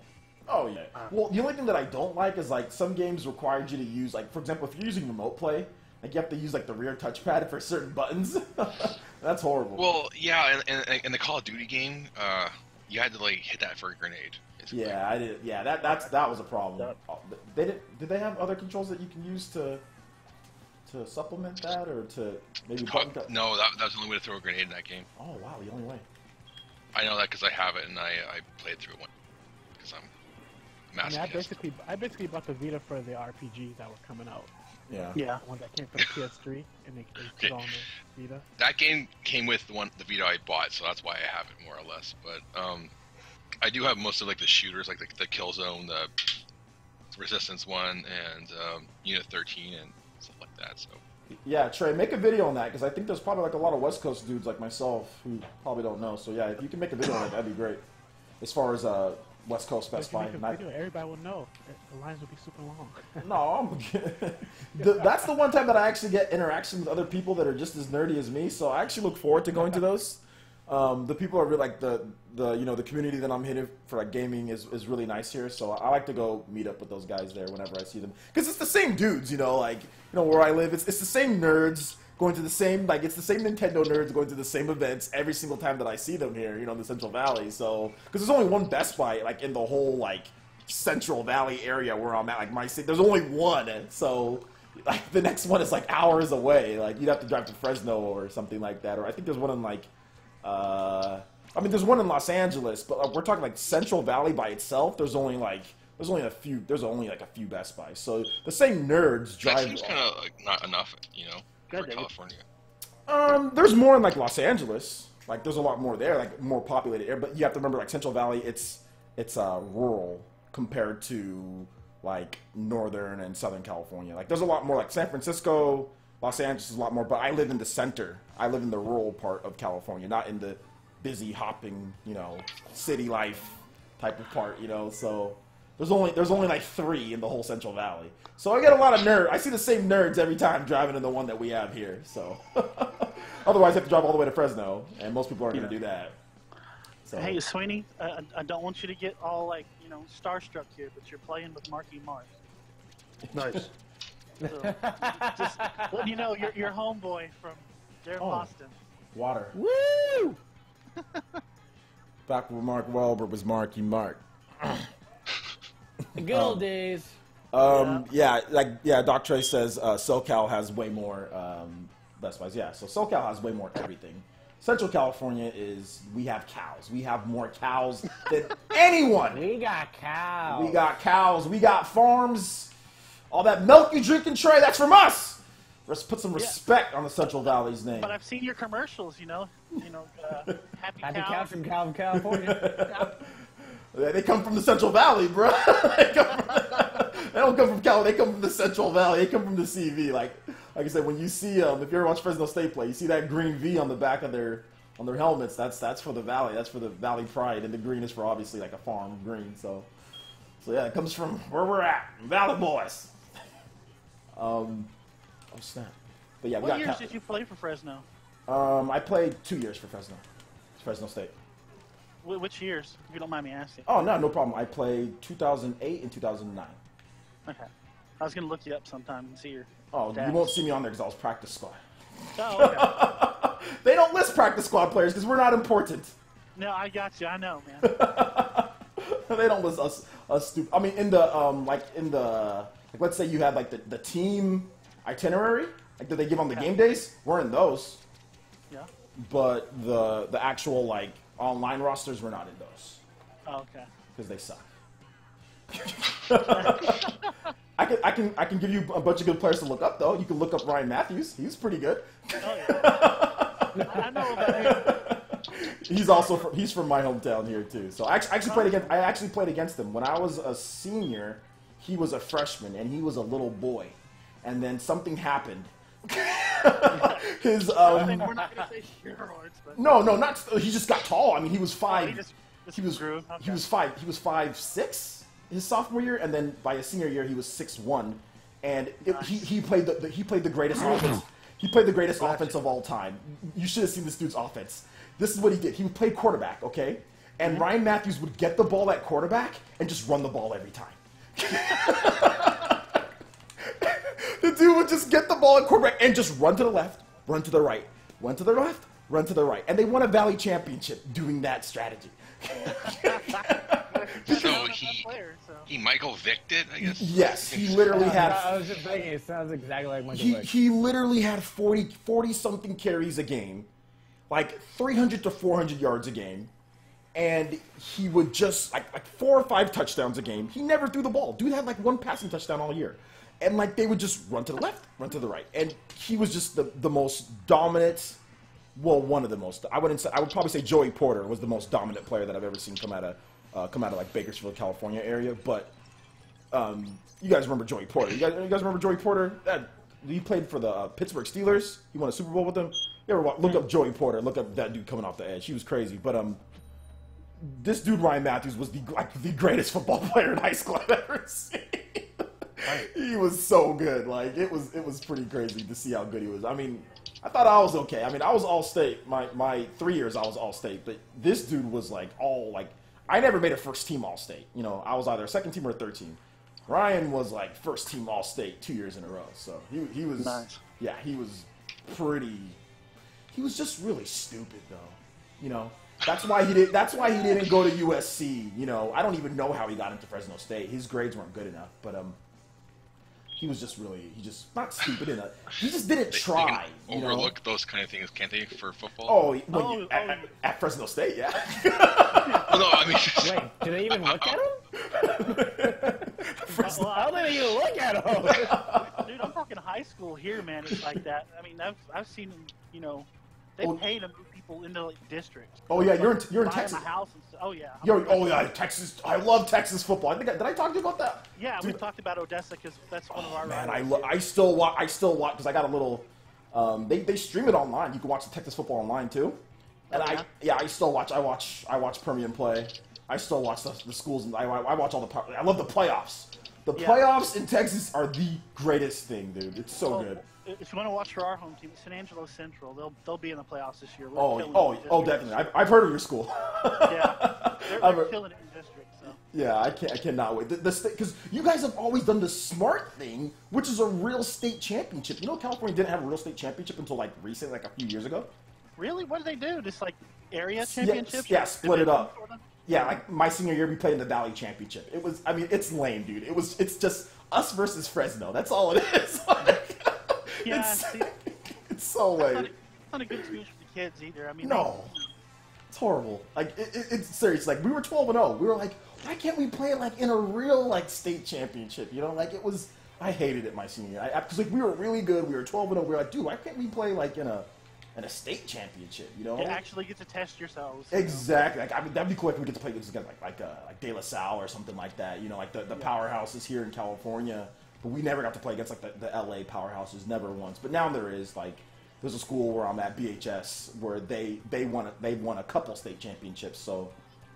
Oh yeah. Well, the only thing that I don't like is like some games required you to use like, for example, if you're using remote play, like you have to use like the rear touchpad for certain buttons. That's horrible. Well, yeah, and in the Call of Duty game, you had to like hit that for a grenade. Basically. Yeah, I did. Yeah, that was a problem. Did they have other controls that you can use to supplement that or to maybe button cut? No, that was the only way to throw a grenade in that game. Oh wow, the only way. I know that because I have it and I played through it because I'm I masochist. I basically bought the Vita for the RPGs that were coming out. Yeah. Yeah. The one that came from PS3 and they put on the Vita. That game came with the Vita I bought, so that's why I have it more or less. But I do have most of like the shooters, like the Killzone, the Resistance one, and Unit 13 and stuff like that. So. Yeah, Trey, make a video on that because I think there's probably like a lot of West Coast dudes like myself who probably don't know. So yeah, if you can make a video on it, that'd be great. As far as West Coast Best Buy, everybody will know. The lines will be super long. No, that's the one time that I actually get interaction with other people that are just as nerdy as me. So I actually look forward to going to those. The people are really like the community that I'm hitting for like gaming is really nice here. So I like to go meet up with those guys there whenever I see them because it's the same dudes, where I live. It's the same nerds going to the same it's the same Nintendo nerds going to the same events every single time that I see them here, in the Central Valley. So because there's only one Best Buy like in the whole like Central Valley area where I'm at, like my city. There's only one, so like the next one is like hours away. Like you'd have to drive to Fresno or something like that. Or I think there's one in like. There's one in Los Angeles, but we're talking like Central Valley by itself. There's only a few Best Buys. So the same nerds drive. That seems kind of like not enough, for California. There's more in like Los Angeles. Like there's a lot more there, like more populated area. But you have to remember, like Central Valley, it's rural compared to like Northern and Southern California. Like there's a lot more. Like San Francisco, Los Angeles is a lot more. But I live in the center. I live in the rural part of California, not in the busy hopping, city life type of part, So there's only like 3 in the whole Central Valley. So I get a lot of nerds. I see the same nerds every time driving in the one that we have here. So otherwise, I have to drive all the way to Fresno, and most people aren't going to do that. So. Hey, Sweeney, I don't want you to get all like starstruck here, but you're playing with Marky Mark. Nice. So, just letting you know, your homeboy from there in Boston. Water. Woo! Back when Mark Wahlberg was Marky Mark. The good old days. Doc Trey says SoCal has way more Best Buys. Yeah, so SoCal has way more everything. Central California we have cows. We have more cows than anyone. We got cows. We got cows. We got farms. All that milk you drinking, Trey, that's from us. Let's put some respect on the Central Valley's name. But I've seen your commercials, Happy Cows from California. They come from the Central Valley, bro. They don't come from Cal. They come from the Central Valley. They come from the CV. Like I said, when you see if you ever watch Fresno State play, you see that green V on the back of their helmets. That's for the Valley. That's for the Valley Pride, and the green is for obviously like a farm green. So yeah, it comes from where we're at, Valley Boys. Oh snap! But yeah, what years did you play for Fresno? I played 2 years for Fresno State. Which years, if you don't mind me asking? Oh no problem. I played 2008 and 2009. Okay, I was gonna look you up sometime and see your. Oh, you won't see me on there because I was practice squad. Oh, okay. They don't list practice squad players because we're not important. No, I got you. I know, man. They don't list us stupid. I mean, in the let's say you had like the team itinerary like that they give on the game days. We're in those. Yeah. But the actual like online rosters, we're not in those. Oh, okay. Because they suck. I can give you a bunch of good players to look up though. You can look up Ryan Matthews. He's pretty good. Oh yeah. I know about him. He's from my hometown here too. So I actually played against him when I was a senior. He was a freshman and he was a little boy, and then something happened. His we're not gonna say steroids, but not. He just got tall. I mean, he was 5. He was 5'6" his sophomore year, and then by his senior year he was 6'1", and he played the greatest offense. He played the greatest offense of all time. You should have seen this dude's offense. This is what he did. He would play quarterback, okay? And Ryan Matthews would get the ball at quarterback and just run the ball every time. The dude would just get the ball at quarterback and just run to the left, run to the right, run to the left, run to the right. And they won a Valley championship doing that strategy. So he Michael Vicked it, I guess? Yes, he literally had... I was just thinking, it sounds exactly like Michael Vick. He literally had 40-something carries a game, like 300 to 400 yards a game, and he would just, like 4 or 5 touchdowns a game. He never threw the ball. Dude had like 1 passing touchdown all year. And like they would just run to the left, run to the right. And he was just the most dominant, well, one of the most. I would probably say Joey Porter was the most dominant player that I've ever seen come out of like Bakersfield, California area. But you guys remember Joey Porter? You guys remember Joey Porter? He played for the Pittsburgh Steelers. He won a Super Bowl with them. You ever look up Joey Porter? Look up that dude coming off the edge. He was crazy. But this dude Ryan Matthews was the greatest football player in high school I've ever seen. He was so good. Like it was pretty crazy to see how good he was. I mean, I thought I was okay. I mean, I was all state. My 3 years I was all state, but this dude was like I never made a first team all state. You know, I was either second team or third team. Ryan was like first team all state 2 years in a row. So he was nice. Yeah, he was pretty. He was just really stupid though. You know. That's why he didn't go to USC. You know, I don't even know how he got into Fresno State. His grades weren't good enough, but he was just not stupid enough. He just didn't try. They can overlook those kind of things, can't they, for football? Oh, at Fresno State, yeah. Well, no, I mean, wait, do they even look at him? How do they even look at him? Dude, I'm talking high school here, man. It's like that. I mean, I've seen them. You know, they pay to move people into like districts. Oh yeah, you're in Buy Texas. them a house and stuff. Oh yeah. Texas. I love Texas football. Did I talk to you about that? Yeah, Dude. we talked about Odessa because that's one of our. Man, rivals. I still watch because I got a little. They stream it online. You can watch the Texas football online too. And I still watch. I watch Permian play. I still watch the schools, and I watch all the. I love the playoffs. The playoffs in Texas are the greatest thing, dude. It's so good. If you want to watch for our home team, San Angelo Central, they'll be in the playoffs this year. Definitely. I've heard of your school. Yeah, they're killing it in district. So. Yeah, I cannot wait. Because you guys have always done the smart thing, which is a real state championship. You know, California didn't have a real state championship until like recently, like a few years ago. Really? What did they do? Just like area championships? Yeah, split it up. Yeah, like my senior year, we played in the Valley Championship. It was, I mean, it's lame, dude. It's just us versus Fresno. That's all it is. Yeah, it's so lame. It's not a good experience for the kids either. I mean, no, it's horrible. Like it's serious. Like we were 12-0. We were like, why can't we play it like in a real like state championship? You know, like it was. I hated it my senior year because like we were really good. We were 12-0. We were like, dude, why can't we play like in a state championship? You know, you actually get to test yourselves. Exactly. Like I mean, that'd be cool if we get to play this again, like De La Salle or something like that. You know, like the powerhouses here in California. But we never got to play against like the LA powerhouses, never once. But now there is like there's a school where I'm at, BHS, where they won a couple state championships. So,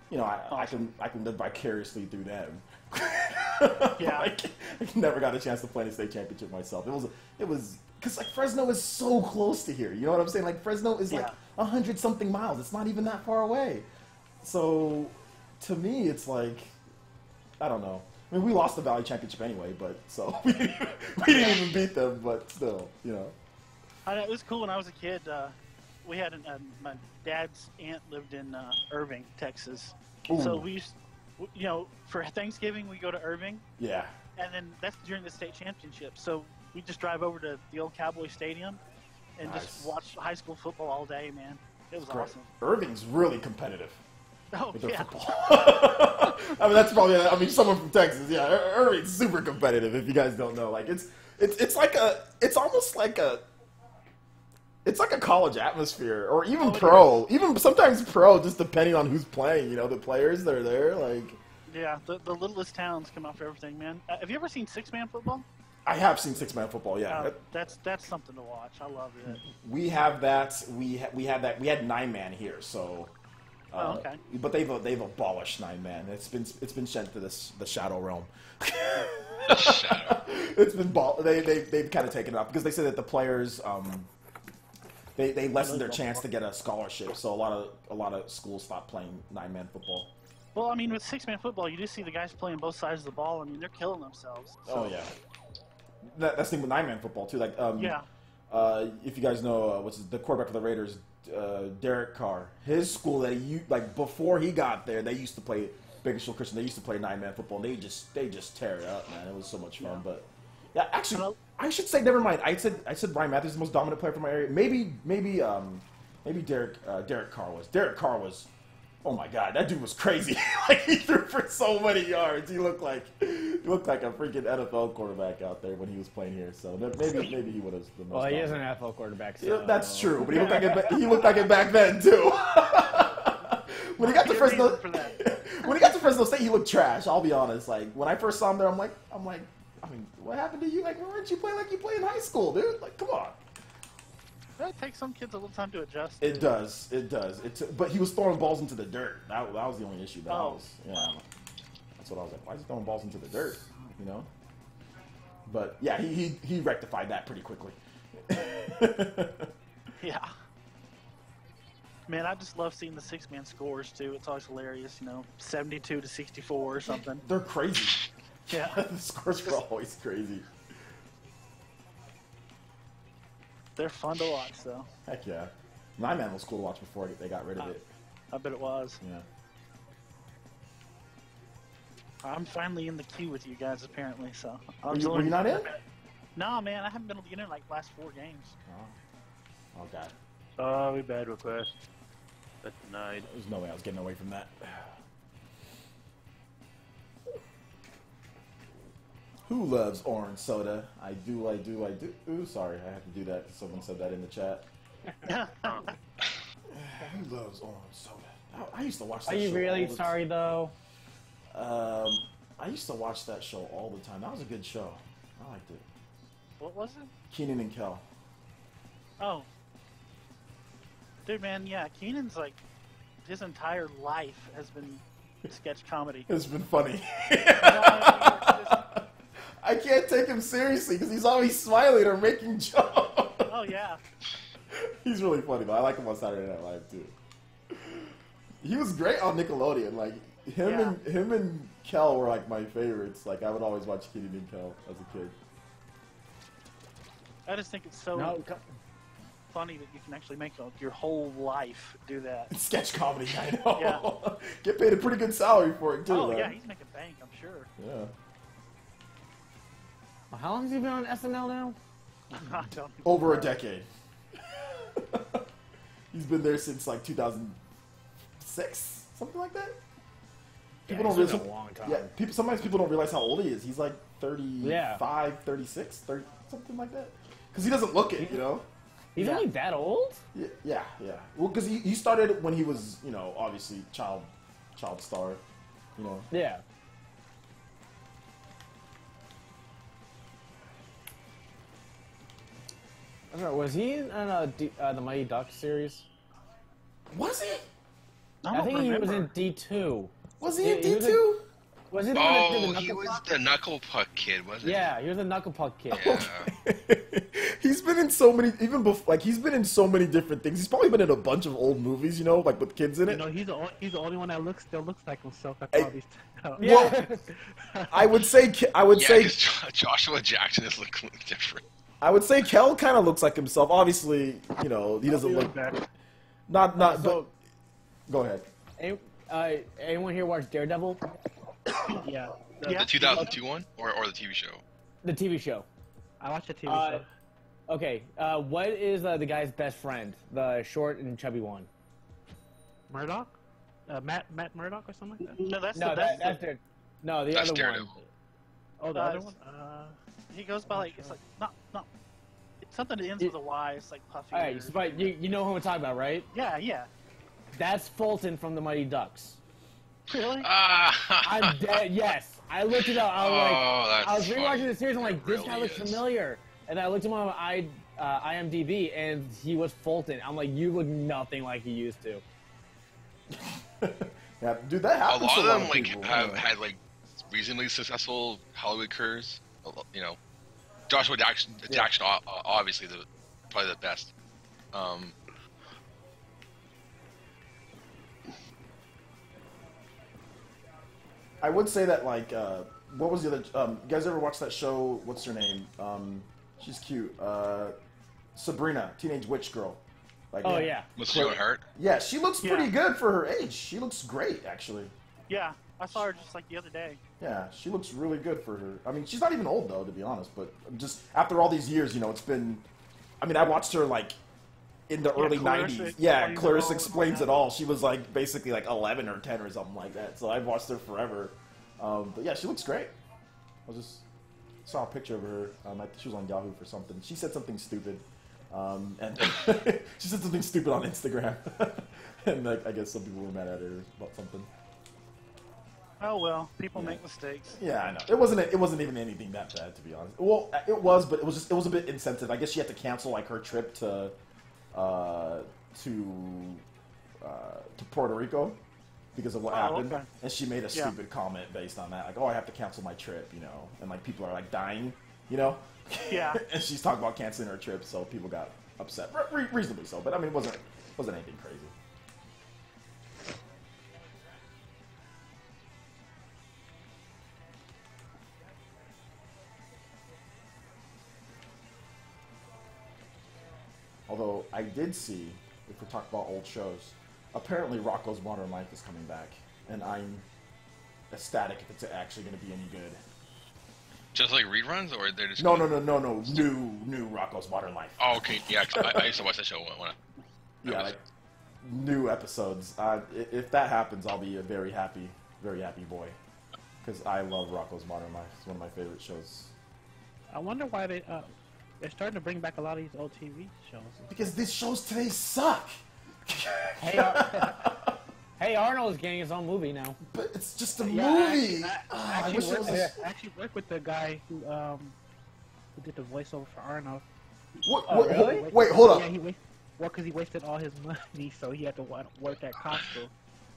you know, I can live vicariously through them. Yeah, I never got a chance to play in a state championship myself. It was because like Fresno is so close to here. You know what I'm saying? Like Fresno is like 100-something miles. It's not even that far away. So, to me, it's like I don't know. I mean, we lost the Valley Championship anyway, but so we didn't even beat them. But still, you know. I know, it was cool when I was a kid. We had my dad's aunt lived in Irving, Texas. Ooh. So we used, you know, for Thanksgiving we go to Irving. Yeah. And then that's during the state championship. So we just drive over to the old Cowboy Stadium and just watch high school football all day, man. It was awesome. Irving's really competitive. Oh, with their yeah. football. I mean, that's probably. I mean, someone from Texas. Yeah, Irving's super competitive. If you guys don't know, like it's almost like a. It's like a college atmosphere, or even pro. Even sometimes pro, just depending on who's playing. You know, the players that are there, like. Yeah, the littlest towns come out for everything, man. Have you ever seen six-man football? I have seen six-man football. Yeah, that's something to watch. I love it. We have that. We had that. We had nine-man here, so. Okay. But they've abolished nine-man. It's been sent to the shadow realm. Shadow. It's been they've kind of taken it up because they said that the players they lessened their chance to get a scholarship. So a lot of schools stopped playing 9-man football. Well, I mean, with 6-man football, you just see the guys playing both sides of the ball. I mean, they're killing themselves. So. Oh yeah, that's the thing with 9-man football too. Like Yeah. If you guys know the quarterback for the Raiders, Derek Carr, his school before he got there, they used to play Bakersfield Christian. They used to play 9-man football, and they just tear it up, man. It was so much fun. But yeah, actually, I should say never mind. I said Ryan Matthews is the most dominant player from my area. Maybe Derek Carr was. Derek Carr was. Oh my God, that dude was crazy! Like he threw for so many yards. He looked like a freaking NFL quarterback out there when he was playing here. So maybe he would have the most. Well, he is an dominant. NFL quarterback. So. Yeah, that's true, but he looked like it back then too. When he got to Fresno State, he looked trash. I'll be honest. Like when I first saw him there, I'm like, I mean, what happened to you? Like, why weren't you playing like you play in high school, dude? Like, come on. It takes some kids a little time to adjust. It does. But he was throwing balls into the dirt. That was the only issue. That's what I was like. Why is he throwing balls into the dirt? You know. But yeah, he rectified that pretty quickly. Yeah. Man, I just love seeing the 6-man scores too. It's always hilarious. 72-64 or something. They're crazy. Yeah. The scores were always crazy. They're fun to watch, though. Heck yeah. 9-man was cool to watch before they got rid of it. I bet it was. Yeah. I'm finally in the queue with you guys, apparently. So. Were you not in? No, man. I haven't been able to get in like last 4 games. Oh God. Sorry, bad request. But denied. There's no way I was getting away from that. Who loves orange soda? I do. Ooh, sorry, I had to do that. Someone said that in the chat. Who loves orange soda? I used to watch that show. Are you really sorry, though? I used to watch that show all the time. That was a good show. I liked it. What was it? Keenan and Kel. Oh. Dude, man, yeah. Keenan's like, his entire life has been sketch comedy. It's been funny. I can't take him seriously because he's always smiling or making jokes. Oh, yeah. He's really funny, though. I like him on Saturday Night Live, too. He was great on Nickelodeon. Like, him and Kel were, like, my favorites. Like, I would always watch Keenan and Kel as a kid. I just think it's so funny that you can actually make your whole life do that. Sketch comedy, I know. Yeah. Get paid a pretty good salary for it, too. Oh, though. yeah, he's making bank, I'm sure. Yeah. How long has he been on SNL now? I don't Over a decade. He's been there since like 2006, something like that. People don't realize a long time. Yeah, sometimes people don't realize how old he is. He's like 35, 36, 30, something like that. Because he doesn't look it, you know. He's only that old? Yeah. Well, because he started when he was, obviously child star, Yeah. I don't know, was he in the Mighty Ducks series? Was he? I think he was in D2. Was he in D2? Was he the he was the Knuckle Puck kid, wasn't he? Yeah, he was the Knuckle Puck kid. Yeah. He's been in so many, he's been in so many different things. He's probably been in a bunch of old movies, like with kids in it. He's the only one that still looks like himself after all these. Well, I would say 'cause Joshua Jackson is looking different. I would say Kel kind of looks like himself. Obviously, he doesn't look not. But go ahead. Anyone here watch Daredevil? Yeah. The 2002 one or the TV show? The TV show. I watched the TV show. Okay. What is the guy's best friend? The short and chubby one. Murdoch? Matt Murdoch or something like that? No, that's the That's other Daredevil. one. Oh, the other one? He goes by like, it's like, not, it's something that ends with a Y, it's like Puffy. Alright, but you know who I'm talking about, right? Yeah. That's Fulton from the Mighty Ducks. Really? I'm dead. Yes, I looked it up. I was rewatching funny. the series. I'm like, this It guy really looks is. familiar. And I looked him on IMDb, and he was Fulton. I'm like, you look nothing like you used to. Yeah, dude, that A happens. lot to of them people, have had reasonably successful Hollywood careers. Joshua Jackson, obviously probably the best. I would say that, like, what was the other? You guys ever watch that show? What's her name? She's cute. Sabrina, Teenage Witch Girl. Like, Oh yeah. Was she on hurt? Yeah, she looks pretty good for her age. She looks great, actually. Yeah, I saw her just like the other day. Yeah, she looks really good for her. I mean, she's not even old, though, to be honest. But just after all these years, you know, it's been... I mean, I watched her, like, in the early Clarissa 90s. Yeah, Explains It Clarissa All. Explains It All. She was, like, basically, like, 11 or 10 or something like that. So I've watched her forever. But, yeah, she looks great. I just saw a picture of her. She was on Yahoo for something. She said something stupid. And she said something stupid on Instagram. And, like, I guess some people were mad at her about something. Oh well, people make mistakes. Yeah, I know. It wasn't even anything that bad, to be honest. Well, it was, but it was a bit insensitive. I guess she had to cancel like her trip to Puerto Rico because of what happened, okay. and she made a stupid comment based on that, like, "Oh, I have to cancel my trip," you know, and like people are like dying, you know. Yeah. And she's talking about canceling her trip, so people got upset, reasonably so. But I mean, it wasn't anything crazy. Although I did see, if we're talking about old shows, apparently Rocko's Modern Life is coming back, and I'm ecstatic if it's actually going to be any good. Just like reruns, or they're just No, new Rocko's Modern Life. Oh, okay, yeah. 'Cause I used to watch that show when Yeah, like new episodes. If that happens, I'll be a very happy boy, because I love Rocko's Modern Life. It's one of my favorite shows. I wonder why they're starting to bring back a lot of these old TV shows. Because these shows today suck. Hey, Arnold's getting his own movie now. But it's just a Yeah, movie. I wish it actually, was. I actually worked with the guy who did the voiceover for Arnold. really? Wait, hold up. Yeah, because he wasted all his money, so he had to work at Costco.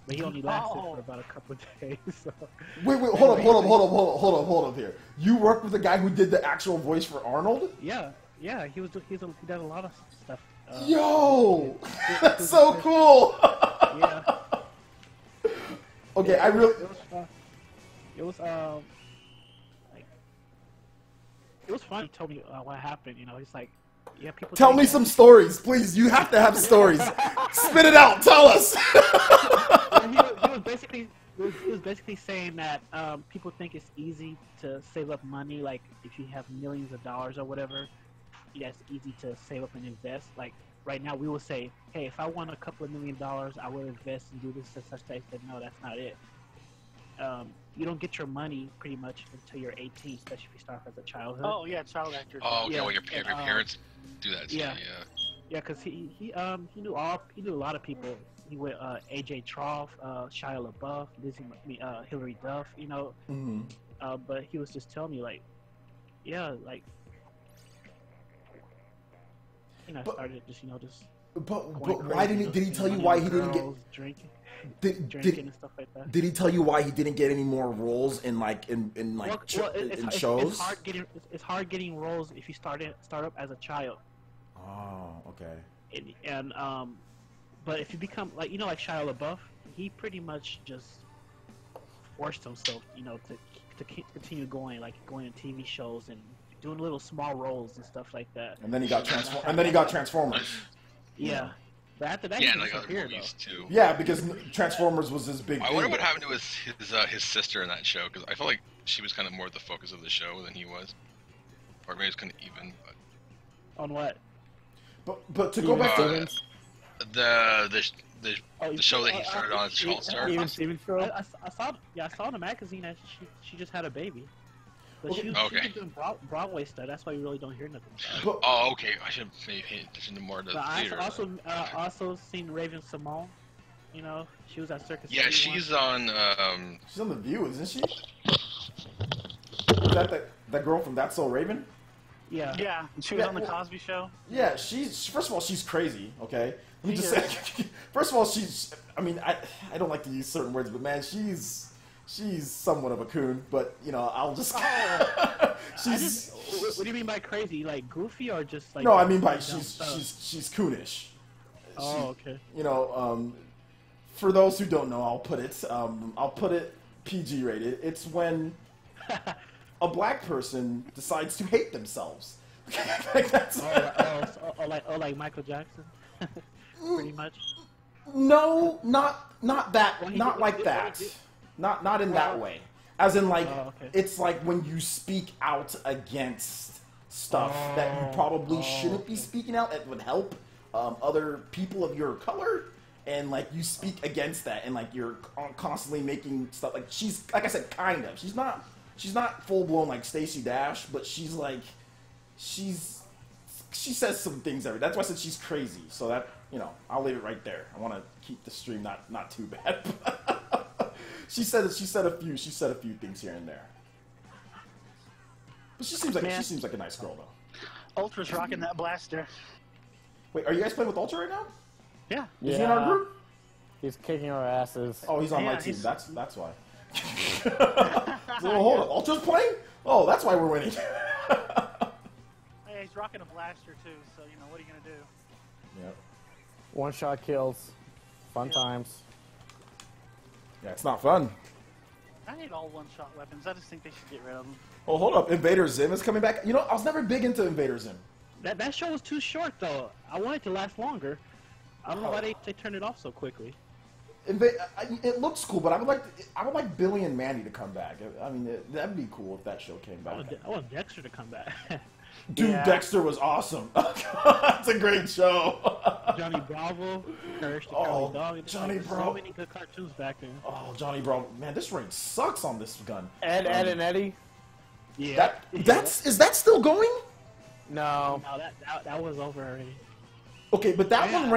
But he only lasted for about a couple of days. So. Wait, hold up here. You worked with the guy who did the actual voice for Arnold? Yeah, he does a lot of stuff. Yo, that's so cool. Yeah. Okay, Yeah, I really. It was fun. He told me what happened. You know, he's like, yeah, people. Tell me some stories, please. You have to have stories. Spit it out. Tell us. He was basically saying that people think it's easy to save up money. Like if you have millions of dollars or whatever, yeah, it's easy to save up and invest. Like right now, we will say, hey, if I won a couple of $1 million, I will invest and do this and such. They said, no, that's not it. You don't get your money pretty much until you're 18, especially if you start as a childhood. Oh yeah, child actors. Oh, okay. Yeah, Well, your parents do that. yeah. Yeah. Yeah, because he knew a lot of people. He went AJ Trough, Shia LaBeouf, Hillary Duff, you know. Mhm. But he was just telling me like, yeah, like, you know, I started just But going why crazy, did he tell you money why on he didn't get? girls, drinking Did and stuff like that. he tell you why he didn't get any more roles in in shows? It's hard getting roles if you start up as a child. Oh, okay. And but if you become like like Shia LaBeouf, he pretty much just forced himself, to continue going in TV shows and doing little small roles and stuff like that. And then he got Transformers. Yeah, but after that, Yeah, he and like other disappeared, movies too. Yeah, because Transformers was his big. I wonder thing. what happened to his sister in that show, because I felt like she was kind of more the focus of the show than he was, or maybe it's kind of even. But... On what? But to go back to the show that he started on as a child star. I saw in the magazine that she just had a baby. But she's been doing Broadway stuff. That's why you really don't hear nothing about it. Oh, okay. I should maybe pay attention to more to the theater. I also seen Raven Simone. You know, she was at Circus. Yeah, she's on. She's on The View, isn't she? Is that girl from That's So Raven? Yeah. Yeah, she was on the Cosby Show. Yeah, first of all, she's crazy. Okay, let me just say. First of all, I mean, I don't like to use certain words, but man, she's somewhat of a coon. But I'll just. she's. What do you mean by crazy? Like goofy or just like? No, I mean by dumb stuff? she's coonish. Oh, okay. You know, for those who don't know, I'll put it PG rated. It's when a black person decides to hate themselves. Like that's like Michael Jackson, pretty much. No, not that, Well, not like that, not in that way. As in, like, it's like when you speak out against stuff that you probably shouldn't be speaking out. It would help other people of your color, and like you speak against that, and like you're constantly making stuff. Like she's, like I said, kind of. She's not full blown like Stacey Dash, but she's like, she says some things every. That's why I said she's crazy. So that, you know, I'll leave it right there. I want to keep the stream not too bad. She said a few things here and there. But she seems like a nice girl though. Ultra's rocking that blaster. Wait, are you guys playing with Ultra right now? Yeah. Is he in our group? He's kicking our asses. Oh, he's on my team. That's why. Well, hold on. Ultra's playing? Oh, that's why we're winning. Hey, he's rocking a blaster too, so you know what are you gonna do? Yep. One shot kills. Fun times. Yeah, it's not fun. I hate all one-shot weapons. I just think they should get rid of them. Oh, hold up. Invader Zim is coming back. You know, I was never big into Invader Zim. That show was too short though. I want it to last longer. I don't know why they turned it off so quickly. It looks cool, but I would like Billy and Mandy to come back. I mean, that'd be cool if that show came back. I want Dexter to come back. Dude, yeah. Dexter was awesome. It's a great show. Johnny Bravo, Courage the Cowardly Dog. Johnny Bravo. So many good cartoons back then. Oh, Johnny Bravo. Man, this ring sucks on this gun. Ed and Eddie. Yeah. Is that still going? No. No, that was over already. Okay, but that one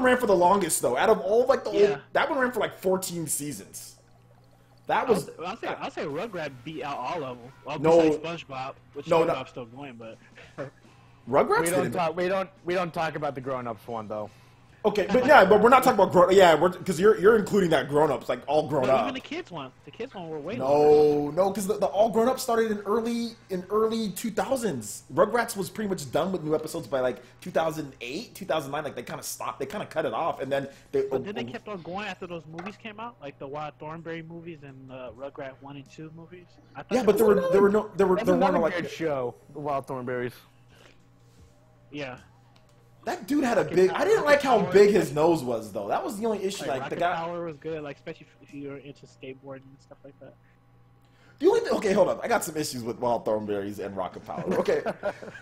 ran for the longest though. Out of all like the old, that one ran for like 14 seasons. That was. I'll say Rugrat beat out all of them. Well, no, besides SpongeBob, which no, SpongeBob's still going, but Rugrats. We don't talk about the grown-ups one though. Okay, but yeah, but we're not talking about grown. Yeah, because you're including that grown-ups, like all grown up. Even the kids one were way longer. No, because the all grown up started in early 2000s. Rugrats was pretty much done with new episodes by like 2008, 2009. Like they kind of stopped, they kind of cut it off, and then they. But then they kept on going after those movies came out, like the Wild Thornberry movies and Rugrat 1 and 2 movies. Yeah, but there weren't like good show, the Wild Thornberries. Yeah. That dude had a big. I didn't like how big his nose was, though. That was the only issue. Like the guy. Power was good, like especially if you were into skateboarding and stuff like that. The only thing, okay, hold up. I got some issues with Wild Thornberries and Rocket Power. Okay,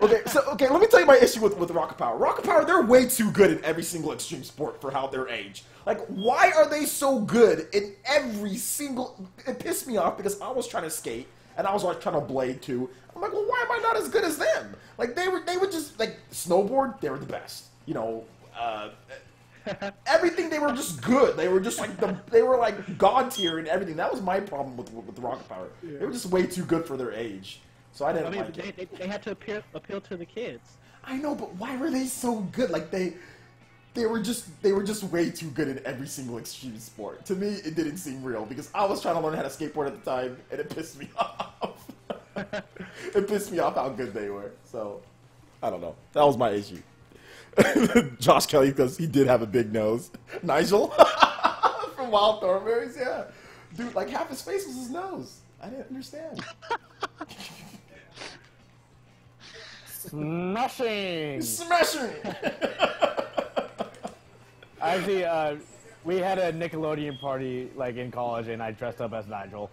let me tell you my issue with Rocket Power. Rocket Power, they're way too good in every single extreme sport for how their age. Like, why are they so good in every single? It pissed me off because I was trying to skate and I was like trying to blade too. I'm like, well, why am I not as good as them? Like they were just like snowboard. They were the best. You know, everything. They were just good. They were just like they were like god tier and everything. That was my problem with the Rocket Power. Yeah. They were just way too good for their age. So I didn't like it. They had to appeal to the kids. I know, but why were they so good? Like they were just way too good in every single extreme sport. To me, it didn't seem real because I was trying to learn how to skateboard at the time, and it pissed me off. It pissed me off how good they were. So, I don't know. That was my issue. Josh Kelly, because he did have a big nose. Nigel from Wild Thornberries, yeah. Dude, like half his face was his nose. I didn't understand. Smashing! Actually, we had a Nickelodeon party like in college, and I dressed up as Nigel.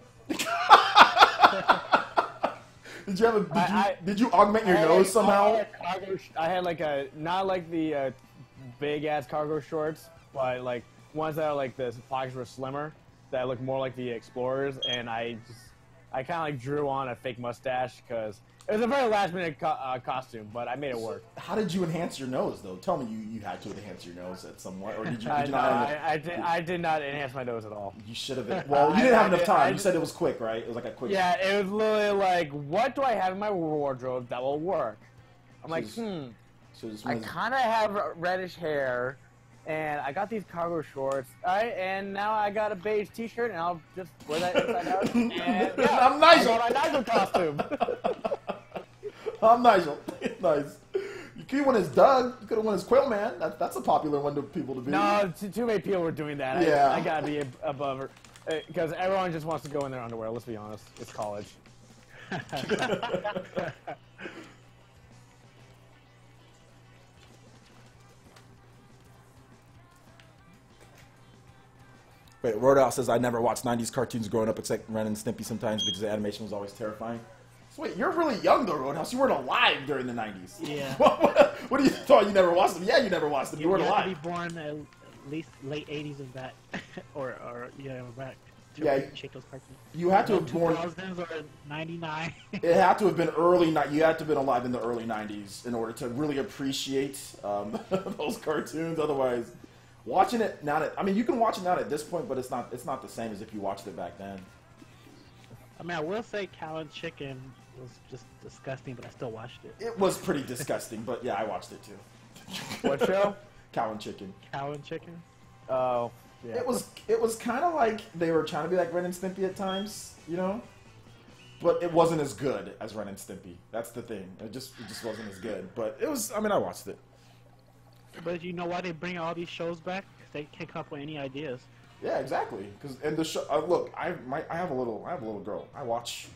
Did you augment your nose somehow? I had like not like the big ass cargo shorts, but like ones that are like the pockets were slimmer, that look more like the Explorers, and I kind of like drew on a fake mustache because it was a very last minute costume, but I made it work. How did you enhance your nose though? Tell me you had to enhance your nose at some point, or did you? I did not enhance my nose at all. You should have been. Well, you didn't have enough time. You said it was quick, right? It was like a quick. Yeah, it was literally like, what do I have in my wardrobe that will work? I'm like, I kind of have reddish hair, and I got these cargo shorts. All right, and now I got a beige T-shirt, and I'll just wear that inside out. And yeah, I'm Nigel. I got my Nigel costume. I'm Nigel. Nice. You could have won as Doug. You could have won as Quailman. That's a popular one to people to be. No, too many people were doing that. Yeah. I gotta be above her. Because everyone just wants to go in their underwear, let's be honest. It's college. Wait, Rodal says, I never watched 90s cartoons growing up except Ren and Stimpy sometimes because the animation was always terrifying. So wait, you're really young though, Roadhouse. You weren't alive during the 90s. Yeah. What do you thought? You never watched them? Yeah, you never watched them. You weren't have alive. to be born at least late 80s of that. or yeah, back. Yeah, Check those cartoons. You had to have born. 2000s or 99. It had to have been early. You had to have been alive in the early 90s in order to really appreciate those cartoons. Otherwise, watching it now. I mean, you can watch it now at this point, but it's not the same as if you watched it back then. I mean, I will say Cow and Chicken was just disgusting, but I still watched it. It was pretty disgusting, but yeah, I watched it too. What show? Cow and Chicken. Cow and Chicken? Oh, yeah. It was kind of like they were trying to be like Ren and Stimpy at times, you know? But it wasn't as good as Ren and Stimpy. That's the thing. It just wasn't as good. But it was, I mean, I watched it. But you know why they bring all these shows back? 'Cause they can't come up with any ideas. Yeah, exactly. And the show, look, I have a little girl. I've watched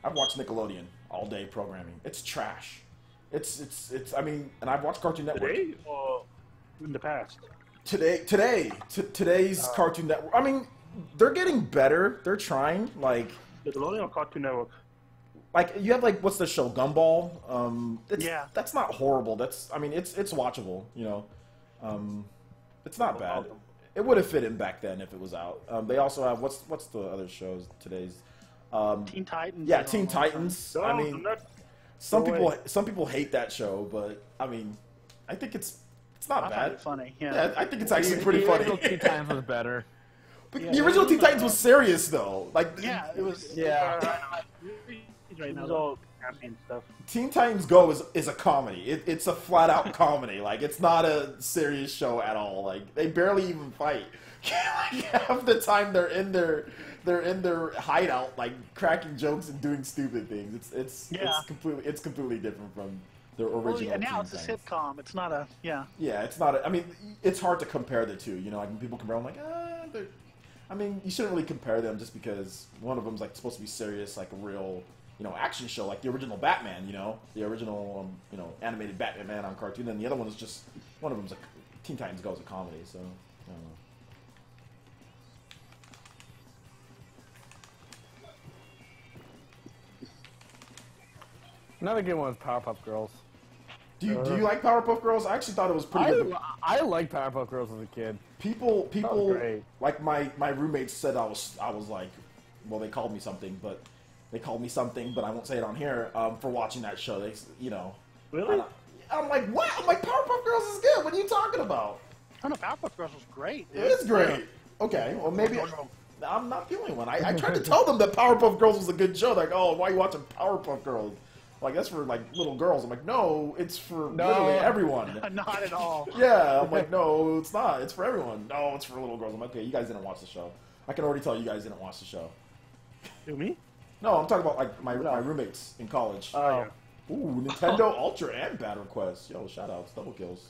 Nickelodeon all day programming. It's trash. It's I mean, and I've watched Cartoon Network. Today or in the past? Today's Cartoon Network. I mean, they're getting better. They're trying. Like Nickelodeon or Cartoon Network? Like you have like what's the show Gumball? Yeah. That's not horrible. That's I mean it's watchable. You know, it's not bad. It would have fit in back then if it was out. They also have what's the other shows today's? Teen Titans. Yeah, Teen Titans. No, I mean, some people hate that show, but I mean, I think it's not I bad. find it funny. Yeah. Yeah, I think it's actually pretty The funny. original Teen Titans was better. But the original Teen Titans was serious though. Like Yeah, it was. Yeah. Right It now, was all campy and stuff. Teen Titans Go is a comedy. It's a flat out comedy. Like it's not a serious show at all. Like they barely even fight. Like, half the time they're in their hideout, like cracking jokes and doing stupid things. It's completely different from the original. Well, yeah, now Teen it's a Titans. sitcom. It's not a Yeah, it's not. I mean, it's hard to compare the two. You know, like when people compare, I'm like, I mean, you shouldn't really compare them just because one of them's like supposed to be serious, like a real, you know, action show, like the original Batman. You know, the original, you know, animated Batman on cartoon, and the other one is just one of them's like Teen Titans Go is a comedy. So I don't know. Another good one was Powerpuff Girls. Do you like Powerpuff Girls? I actually thought it was pretty good. I liked Powerpuff Girls as a kid. People, great. like my roommates said I was like, well, they called me something, but I won't say it on here. For watching that show, they, you know, Really? I'm like, what? I'm like, Powerpuff Girls is good. What are you talking about? I don't know. Powerpuff Girls was great. It is great. Okay, well maybe I'm not the only one. I tried to tell them that Powerpuff Girls was a good show. They're like, oh, why are you watching Powerpuff Girls? Like that's for like little girls. I'm like, no, it's for literally everyone. Not at all. Yeah, I'm like, no, it's not. It's for everyone. No, it's for little girls. I'm like, okay, you guys didn't watch the show. I can already tell you guys didn't watch the show. Who, me? No, I'm talking about like my roommates in college. Oh, yeah. Ooh, Nintendo Ultra and Battle Quest. Yo, shout outs, double kills.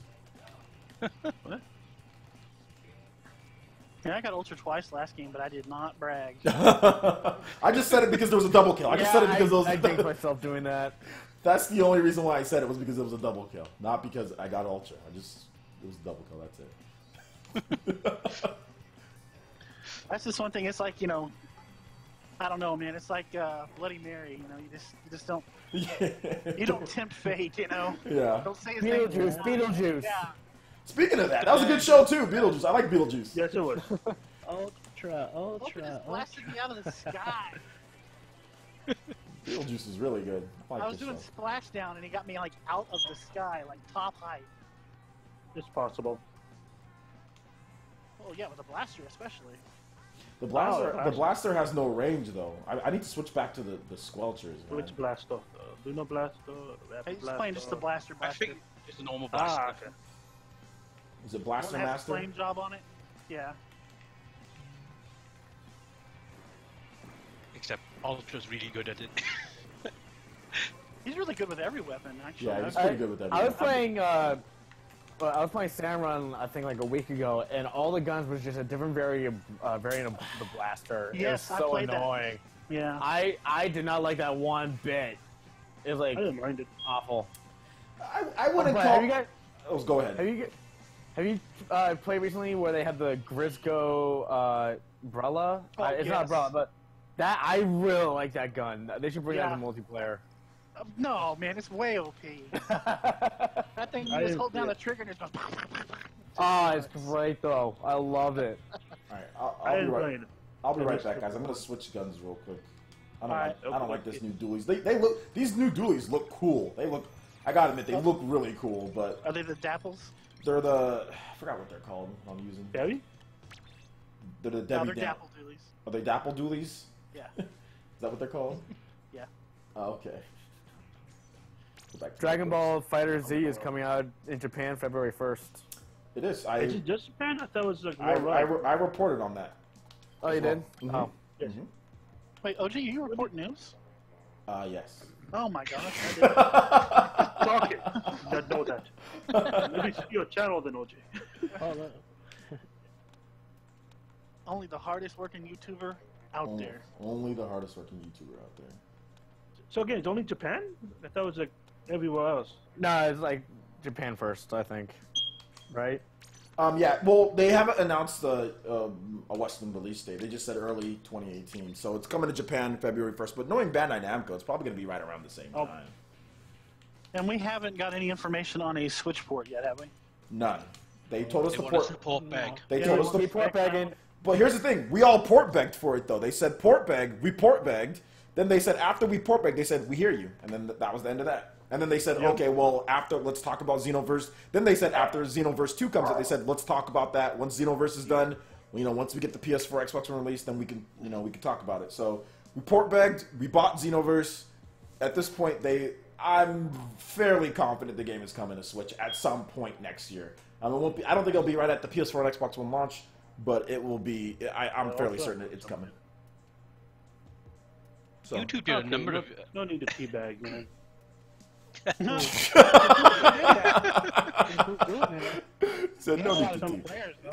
Yeah, I got Ultra twice last game, but I did not brag. I just said it because there was a double kill. I just said it because I think myself doing that. That's the only reason why I said it was because it was a double kill, not because I got Ultra. It was a double kill. That's it. That's just one thing. It's like, you know, I don't know, man. It's like Bloody Mary. You know, you just don't. You don't tempt fate. You know. Yeah. Don't say his name. Beetlejuice. Yeah. Speaking of that was a good show too. Beetlejuice. I like Beetlejuice. Yes, it was. Ultra. Look, it just blasted me out of the sky. Beetlejuice is really good. I was doing splashdown, and he got me like out of the sky, like top height. It's possible. Oh yeah, with a blaster especially. The blaster has no range though. I need to switch back to the squelchers. Man. Which blaster? Lunar blaster? I was playing just the blaster. I think it's a normal blaster. Ah, okay. Is it Blaster One has a Master? flame job on it. Yeah. Except Ultra's really good at it. He's really good with every weapon, actually. Yeah, he's pretty good with everything. I was playing. Well, I was playing Samrun, I think, like a week ago, and all the guns was just a different variant of the blaster. Yes, it was I so played that. annoying. Yeah. I did not like that one bit. It was like I didn't mind it. awful. I wouldn't But call. have you guys Go ahead. have you played recently where they had the Grisco umbrella? Oh, It's not yes. umbrella, but that I really like that gun. They should bring that Yeah. in multiplayer. No, man, it's way OP. That thing, you I just didn't hold down see the it. trigger and it goes. Oh, it's great though. I love it. All right, I I'll be didn't right. mind it. I'll be right back, guys. I'm gonna switch guns real quick. I don't Alright, like. I don't like this new dualies. They look. These new dualies look cool. They look. I gotta admit, they look really cool. But Are they the Dapples? they're the. I forgot what they're called. I'm using. Debbie? They're the No, Debbie they're Dap- Dapple Doolies. Are they Dapple dualies? Yeah. Is that what they're called? Yeah. Oh, okay. Go back to Dragon my Ball books. Fighter Z is coming out in Japan February 1st. It is. Is it just Japan? I thought it was like I worldwide. I reported on that. Oh, you did? Mhm. Oh. Yes. Mhm. Wait, OJ, you report news? Yes. Oh my gosh, I didn't. Talk it. That know that. Maybe it's your channel then, OJ. Only the hardest working YouTuber out there. Only the hardest working YouTuber out there. So again, it's only Japan? I thought it was like everywhere else. No, it's like Japan first, I think. Right? Yeah, well, they haven't announced a Western release date. They just said early 2018. So it's coming to Japan February 1st. But knowing Bandai Namco, it's probably going to be right around the same Oh. time. And we haven't got any information on a Switch port yet, have we? None. They told us They to want us port. to port bag. They Yeah, told we us want to. Keep port bagging. But here's the thing: we all port begged for it, though. They said port bag. We port begged. Then they said after we port begged, they said we hear you, and then that was the end of that. And then they said, okay, well, after let's talk about Xenoverse. Then they said after Xenoverse 2 comes out, they said let's talk about that once Xenoverse is done. Once we get the PS4, Xbox One release, then we can, we can talk about it. So we port begged, we bought Xenoverse. At this point, I'm fairly confident the game is coming to Switch at some point next year. It won't be. I don't think it'll be right at the PS4 and Xbox One launch, but it will be. I'm fairly certain it's coming. So. YouTube did a number of. No need to teabag, man. So no need to Some tease. players, though.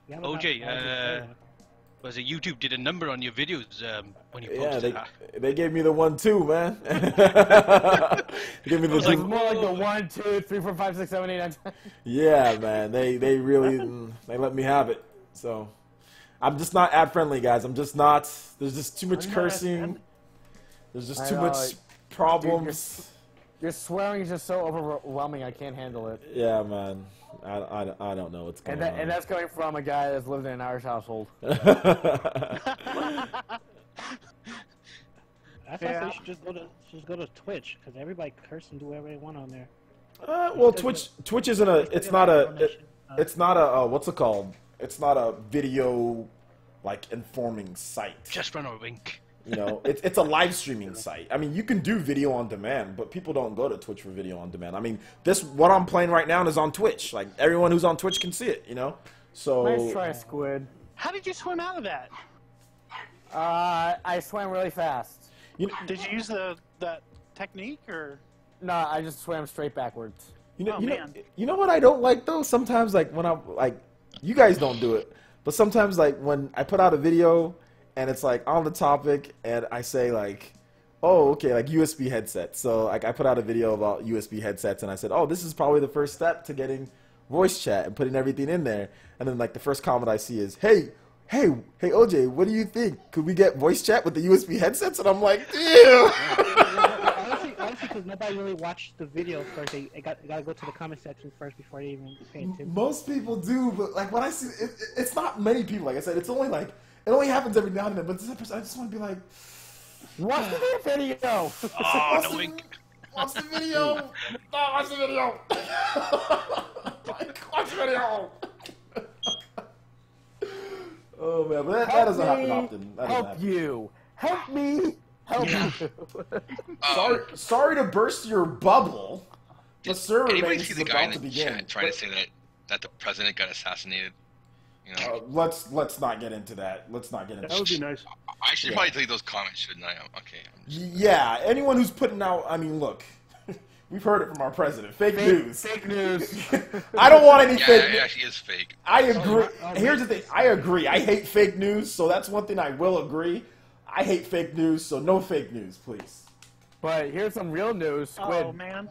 Yeah, OJ, was it YouTube did a number on your videos when you Yeah, posted that? they gave me the 1, 2, man. They gave me the was It's like, two. more like the 1, 2, 3, 4, 5, 6, 7, 8, 9, 10. Yeah, man. They really they let me have it. So I'm just not ad friendly, guys. I'm just not. There's just too much I'm not cursing. ad-friendly. There's just I too know, much like, problems. Your swearing is just so overwhelming. I can't handle it. Yeah, man. I don't know what's going on. And that's coming from a guy that's lived in an Irish household. I thought Yeah. they should just go to Twitch because everybody curse and do whatever they want on there. Well, Twitch isn't a. It's not a. It's not a. What's it called? It's not a video, like informing site. Just run a wink. It's a live streaming site. I mean, you can do video on demand, but people don't go to Twitch for video on demand. I mean, what I'm playing right now is on Twitch. Like everyone who's on Twitch can see it. So. Nice try, Squid. How did you swim out of that? I swam really fast. Did you use that technique or? No, I just swam straight backwards. Man. You know what I don't like though? Sometimes like when I'm like, you guys don't do it, but sometimes like when I put out a video and it's like on the topic and I say like, oh okay, like USB headsets. So like I put out a video about USB headsets and I said, oh, this is probably the first step to getting voice chat and putting everything in there. And then like the first comment I see is, hey OJ, what do you think? Could we get voice chat with the USB headsets? And I'm like, ew. Honestly, because nobody really watched the video first. They got to go to the comment section first before they even pay attention. Most people do, but like when I see it's not many people. Like I said, it's only like it only happens every now and then. But this episode, I just want to be like, Watch the video! Oh, no wink. watch the video. Watch the video. Watch the video. Oh man, but that doesn't happen often. That doesn't Help happen. you! Help me! Help you! Sorry to burst your bubble, the server Anybody maintenance see is the guy about in to the begin. chat trying to say that the president got assassinated? You know, Let's not get into that. Let's not get into That would be nice. I should probably delete those comments, shouldn't I? Okay. Yeah, anyone who's putting out, I mean, look, we've heard it from our president. Fake news. Fake news. I don't want any Yeah, fake it news. actually is fake. I agree. Here's the thing. I agree. I hate fake news, so that's one thing I will agree. I hate fake news, so no fake news, please. But here's some real news. Squid. Oh man.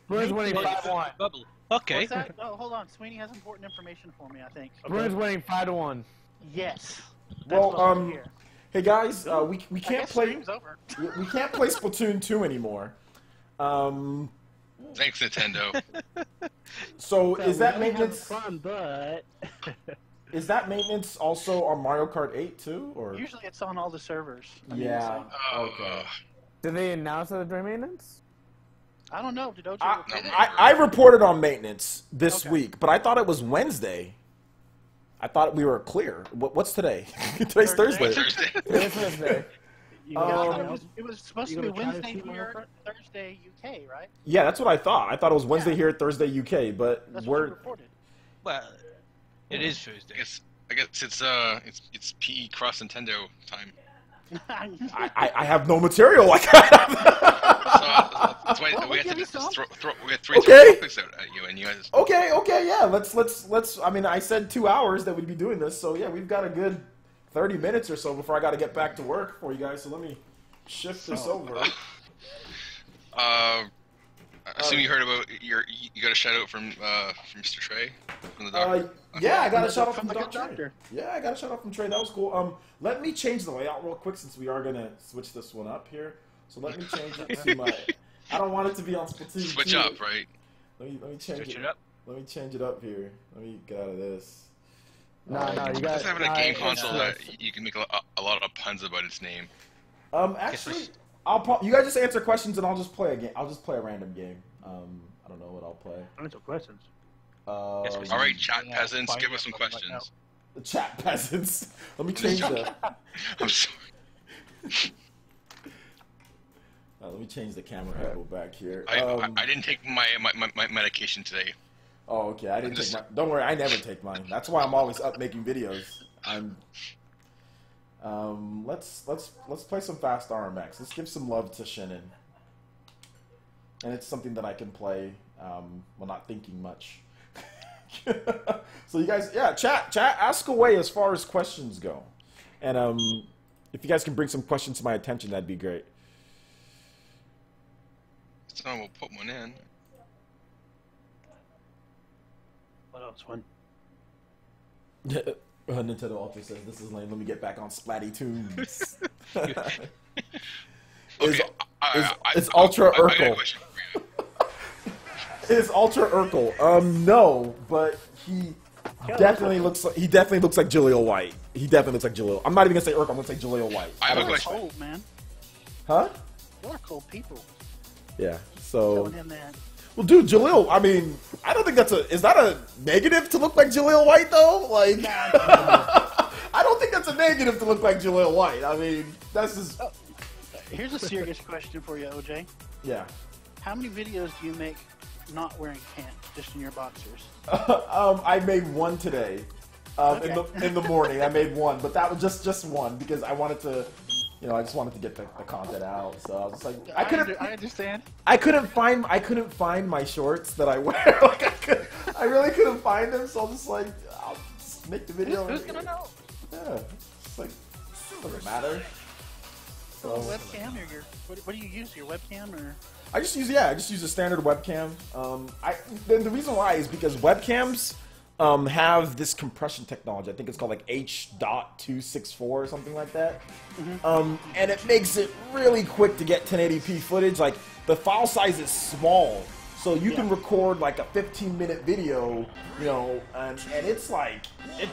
Bruins winning What's 5-1. Bubble. Okay. What's that? Oh, hold on. Sweeney has important information for me, I think. Bruins winning 5-1. Yes. Well, hey guys, we I can't guess play. stream's over. We can't play Splatoon 2 anymore. Thanks, Nintendo. So is that maintenance? Fun, but Is that maintenance also on Mario Kart 8 too, or? Usually it's on all the servers. I mean, Yeah. so- Okay. Did they announce that they're doing maintenance? I don't know. Did OJ I, report it? I reported on maintenance this Okay. week, but I thought it was Wednesday. I thought we were clear. What's today? Today's Thursday. Thursday. Today's Thursday. Yeah, I thought Um, it was supposed you to be gonna try to Wednesday see Mario here, Thursday UK, right? Yeah, that's what I thought. I thought it was Wednesday here, Thursday UK, but That's what you we're reported. Well, it is Thursday. I guess it's PE Cross Nintendo time. I have no material. Like That's why Well, we we'll had to give you just some. we had three Okay. topics out at you, and you guys. okay, yeah. Let's. I mean, I said 2 hours that we'd be doing this, so yeah, we've got a good 30 minutes or so before I got to get back to work for you guys. So let me shift this over. I assume you heard about you got a shout out from Mr. Trey from the doctor. Yeah, I got a shout out from the the good doctor. doctor. Yeah, I got a shout out from Trey. That was cool. Let me change the layout real quick since we are gonna switch this one up here. So let me change it to my. I don't want it to be on Splatoon. Switch 2. up, right? Let me change Switch it up. Let me change it up here. Let me get out of this. No, you got. Just having a game no, console no. that you can make a lot of puns about its name. Actually, you guys just answer questions and I'll just play a game. I'll just play a random game. I don't know what I'll play. Answer questions. All right, chat peasants, give us some Right now. questions. The chat peasants. Let me change the. I'm sorry. Let me change the camera angle back here. I didn't take my medication today. Oh, okay. I didn't take my. Don't worry, I never take mine. That's why I'm always up making videos. I'm. Let's play some fast RMX. Let's give some love to Shannon. And it's something that I can play while not thinking much. So you guys, yeah, chat, ask away as far as questions go. And if you guys can bring some questions to my attention, that'd be great. So we'll put one in. What else? One. Nintendo Ultra says, this is lame. Let me get back on Splatty Tunes. Okay, Is Ultra I got a Urkel. question for you. Is Ultra Urkel? No, but he definitely looks like Jaleel White. He definitely looks like Jaleel. I'm not even gonna say Urkel. I'm gonna say Jaleel White. I have a Y'all are question. cold, man. Huh? Y'all are cold people. Yeah. So, Going in there. well, dude, Jaleel. I mean, I don't think is that a negative to look like Jaleel White though? Like, I don't think that's a negative to look like Jaleel White. I mean, that's just. Here's a serious question for you, OJ. Yeah. How many videos do you make not wearing pants, just in your boxers? I made one today. In the morning, I made one, but that was just one because I wanted to, I just wanted to get the content out. So I was like, I understand. I couldn't find my shorts that I wear. Like I really couldn't find them. So I was just like, I'll just make the video. Who's gonna know? Yeah, it's like doesn't matter. So Webcam or what do you use? Your webcam or? I just use a standard webcam. The reason why is because webcams have this compression technology. I think it's called like H.264 or something like that. And it makes it really quick to get 1080p footage. Like the file size is small, so you can record like a 15-minute video, and it's like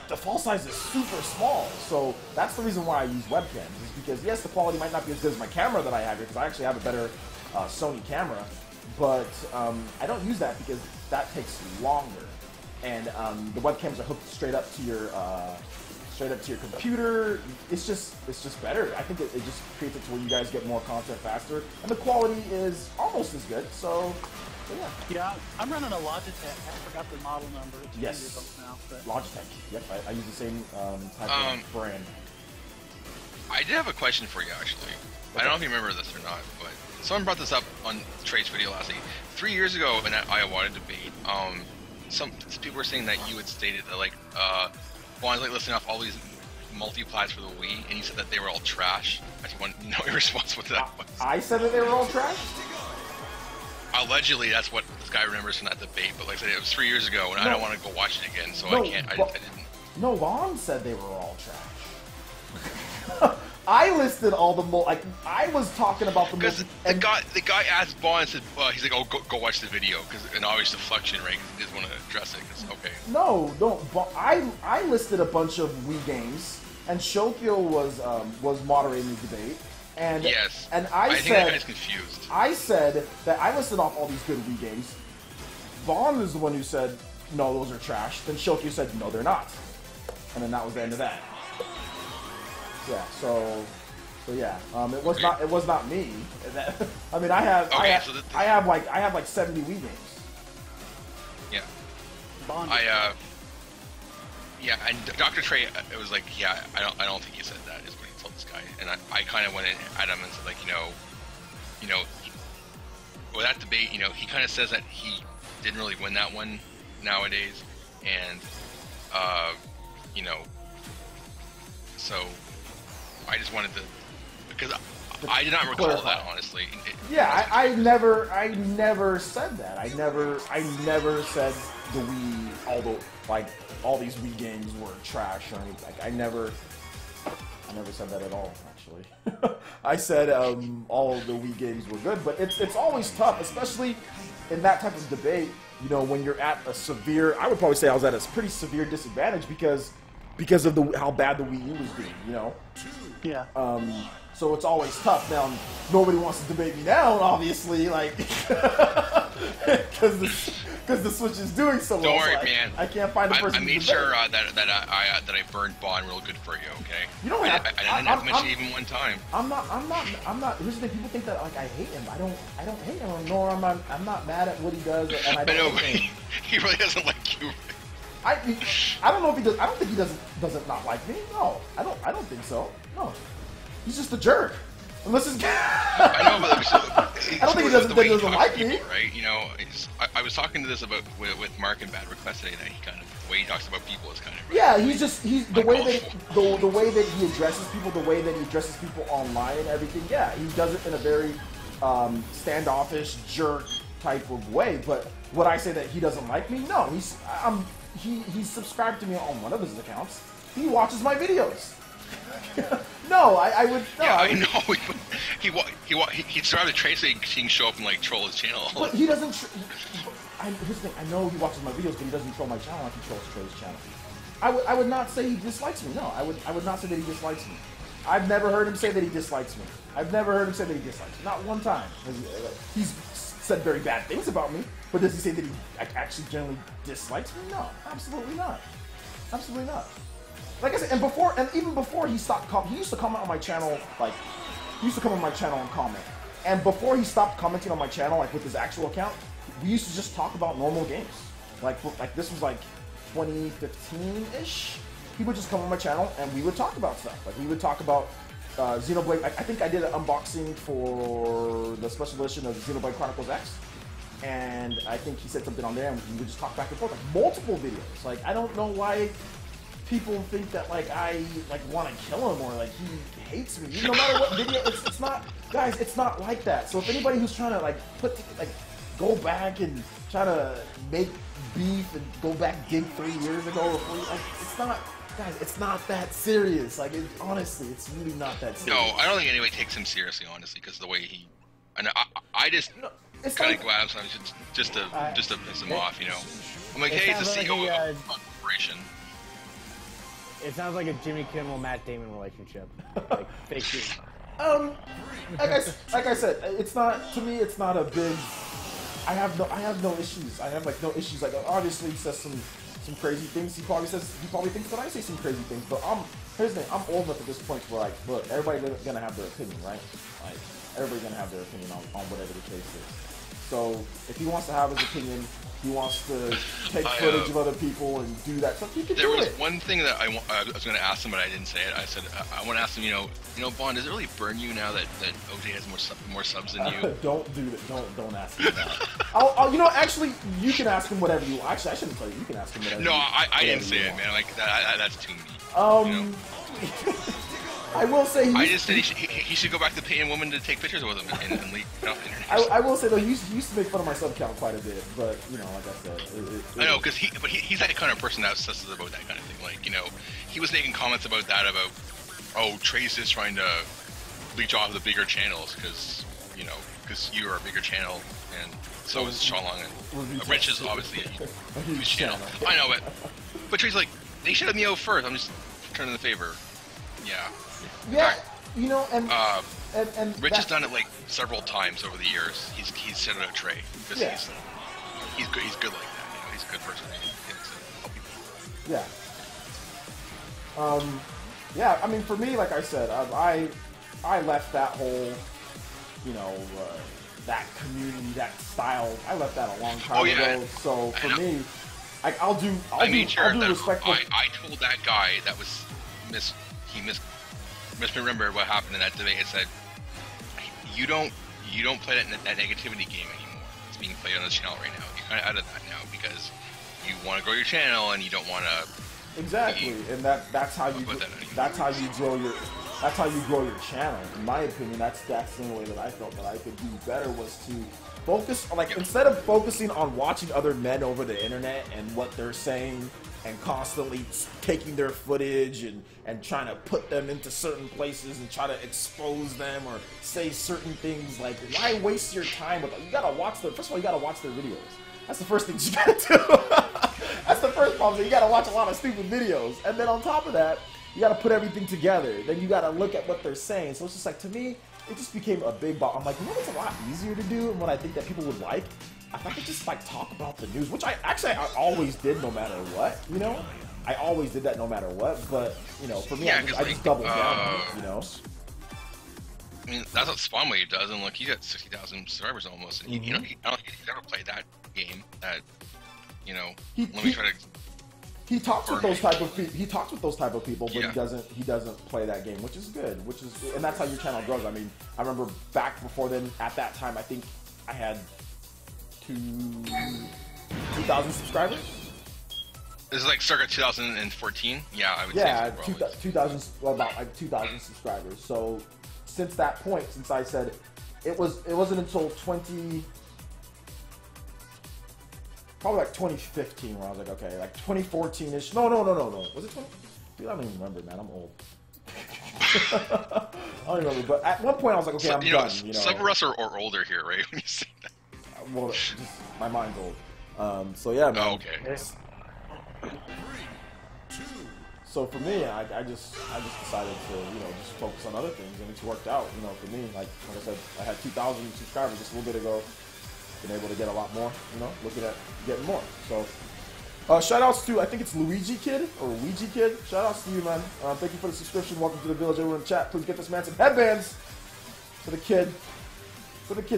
the file size is super small. So that's the reason why I use webcams. Is because yes, the quality might not be as good as my camera that I have here because I actually have a better Sony camera, but I don't use that because that takes longer, and the webcams are hooked straight up to your computer. It's just better. I think it just creates it to where you guys get more content faster, and the quality is almost as good. So So yeah. Yeah, I'm running a Logitech. I forgot the model number. It's Yes. years old now. But Logitech. Yep, I use the same type of brand. I did have a question for you, actually. I don't know if you remember this or not, but someone brought this up on Trey's video last week. 3 years ago in that Iowa debate, some people were saying that you had stated that, like, Juan's like listing off all these multiplies for the Wii, and you said that they were all trash. I just want to know your response to that. I said that they were all trash? Allegedly, that's what this guy remembers from that debate, but like I said, it was 3 years ago, and I don't want to go watch it again, so No, I can't. I but- didn't. No, Vaughn said they were all trash. I listed all the like I was talking about the Because the guy asked Vaughn and said, he's like, oh, go watch the video, because an obvious deflection, right? He doesn't want to address it, because, okay. No, I listed a bunch of Wii games, and Shokyo was moderating the debate, and Yes. and I think that guy's confused. I said that I listed off all these good Wii games. Vaughn is the one who said no, those are trash. Then Shokyo said no, they're not, and then that was the end of that. Yeah, so yeah, it was not me. I mean, I have like 70 Wii games. Yeah. Bond. Yeah, and Dr. Trey, it was like, yeah, I don't think he said that, is what he told this guy. And I kind of went at him and said, like, with that debate, he kind of says that he didn't really win that one nowadays, and so I just wanted to, because I did not recall that, honestly. Yeah, I never said that. I never said the Wii, all these Wii games were trash or anything. Like, I never said that at all, actually. I said all of the Wii games were good, but it's always tough, especially in that type of debate. When you're at a severe, I would probably say I was at a pretty severe disadvantage because of how bad the Wii U was doing. Yeah. So it's always tough. Now, nobody wants to debate me now, obviously, like, because the Switch is doing so well. Don't worry, so man. I can't find a person. I to made debate. sure that I burned Bond real good for you. Okay. You don't have. I didn't have to mention it even one time. I'm not. Here's the thing. People think that like I hate him. I don't hate him. Nor I'm not mad at what he does, and I don't hate him. He really doesn't like you. I don't know if he does. I don't think he doesn't not like me. No, I don't think so. No, he's just a jerk. Unless it's. I know, but I don't think he doesn't like me. People, right? I was talking to this about with Mark and Bad Request today, that the way he talks about people is kind of. Yeah, he's the way that he addresses people, the way that he addresses people online and everything. Yeah, he does it in a very standoffish jerk type of way. But would I say that he doesn't like me? No, he's subscribed to me on one of his accounts. He watches my videos. No, I would. No, yeah, I know. He started to trace so he can show up and like troll his channel. But he doesn't. Here's the thing. I know he watches my videos, but he doesn't troll my channel. Like he trolls Trey's channel. I would not say he dislikes me. No, I would not say that he dislikes me. I've never heard him say that he dislikes me. I've never heard him say that he dislikes me. Not one time. He's said very bad things about me, but does he say that he actually generally dislikes me? No, absolutely not. Absolutely not. Like I said, and even before he stopped, he used to comment on my channel, like, he used to come on my channel and comment. And before he stopped commenting on my channel, like with his actual account, we used to just talk about normal games. Like this was like 2015-ish. He would just come on my channel and we would talk about stuff. Like we would talk about Xenoblade. I think I did an unboxing for the special edition of Xenoblade Chronicles X. And I think he said something on there and we would just talk back and forth, like multiple videos. Like, I don't know why people think that like I want to kill him or like he hates me. No matter what video, it's not, guys. It's not like that. So if anybody who's trying to go back and try to make beef and go back dig 3 years ago or 4 years, it's not, guys. It's not that serious. Like honestly, it's really not that serious. No, I don't think anybody takes him seriously, honestly, because the way he, and I just kind of go at him sometimes just to piss him off. I'm like, hey, it's a CEO of a corporation. It sounds like a Jimmy Kimmel Matt Damon relationship. Like fake news. Like I said, it's not, to me. It's not a big. I have no issues. I have no issues. Like obviously he says some crazy things. He probably thinks that I say some crazy things. But here's the thing. I'm old enough at this point where look, everybody's gonna have their opinion, right? Like everybody's gonna have their opinion on whatever the case is. So if he wants to have his opinion, he wants to take I, footage of other people and do that stuff, he can There do was it. one thing that I was going to ask him, but I didn't say it. I said I want to ask him. You know, Bond, does it really burn you now that OJ has more subs than you? Don't do that. Don't ask him that. I'll, you know, actually, you can ask him whatever you. Actually, I shouldn't tell you. You can ask him whatever. No, you, I didn't say it, man. Like that's too mean. You know? I will say I just said he should go back to paying women to take pictures with him and leak it off the internet. I will say though, he used to make fun of my sub count quite a bit, but you know, like I said, I know, because he's that kind of person that obsesses about that kind of thing. Like, you know, he was making comments about that, about, oh, Trace is trying to leech off the bigger channels because you're a bigger channel, and so is Shalong, and Rich is obviously a huge channel. I know, but Trace's like, they should have me out first. I'm just turning the favor. Yeah. Yeah, you know, and Rich has done it like several times over the years. He's sent out Trey because he's good. He's good like that. You know, he's a good person. He gets to help people. Yeah. Yeah. I mean, for me, like I said, I left that whole, you know, that community, that style. I left that a long time ago. So for me, I'll do respectful. I told that guy that was misremembered what happened in that debate. It said, you don't play that negativity game anymore. It's being played on this channel right now. You're kind of out of that now because you want to grow your channel and you don't want to. Exactly, and that's how you grow your channel. In my opinion, that's the only way that I felt that I could do better was to focus, like, instead of focusing on watching other men over the internet and what they're saying and constantly taking their footage and trying to put them into certain places and try to expose them or say certain things, like, why waste your time with them? You gotta watch first of all, you gotta watch their videos. That's the first thing you gotta do. That's the first problem. You gotta watch a lot of stupid videos. And then on top of that, you gotta put everything together. Then you gotta look at what they're saying. So it's just like, to me, it just became a big ball. I'm like, you know what's a lot easier to do and what I think that people would like? If I could just, like, talk about the news, which I always did no matter what, you know? I always did that no matter what, but, you know, for me, I just doubled down on it, you know? I mean, that's what Spawnwave does, and look, he got 60,000 subscribers almost, and he never played that game, that, you know, let me try to... He talks with those type of people. He talks with those type of people, but he doesn't play that game, which is good. And that's how your channel grows. I mean, I remember back before then. At that time, I think I had 2,000 subscribers. This is like circa 2014. Yeah, I would say. Yeah, 2,000, about like 2,000 subscribers. So since that point, since I said it wasn't until probably like 2015 when I was like, okay, like 2014-ish. No. Was it 20? Dude, I don't even remember, man. I'm old. I don't remember. But at one point, I was like, okay, I'm done. You know, some of us are older here, right? When you say that. Well, just, my mind's old. So yeah, man. Oh, okay. So for me, I just decided to, you know, just focus on other things, and it's worked out. You know, for me, like I said, I had 2,000 subscribers just a little bit ago. Been able to get a lot more, you know, looking at getting more. So, shout outs to, I think it's Luigi Kid or Ouija Kid. Shout outs to you, man. Thank you for the subscription. Welcome to the village. Everyone in the chat, please get this man some headbands for the kid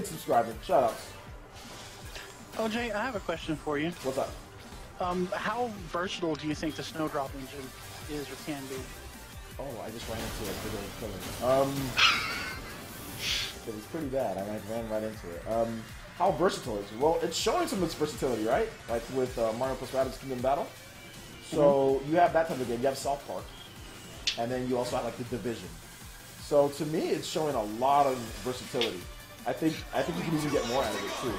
subscribing. Shout outs. OJ, I have a question for you. What's up? How versatile do you think the Snowdrop engine is or can be? Oh, I just ran into a big old killer. It was pretty bad. I ran right into it. How versatile is it? Well, it's showing some of its versatility, right? Like with Mario plus Rabbids Kingdom Battle. So you have that type of game. You have South Park, and then you also have like the Division. So to me, it's showing a lot of versatility. I think you can even get more out of it too,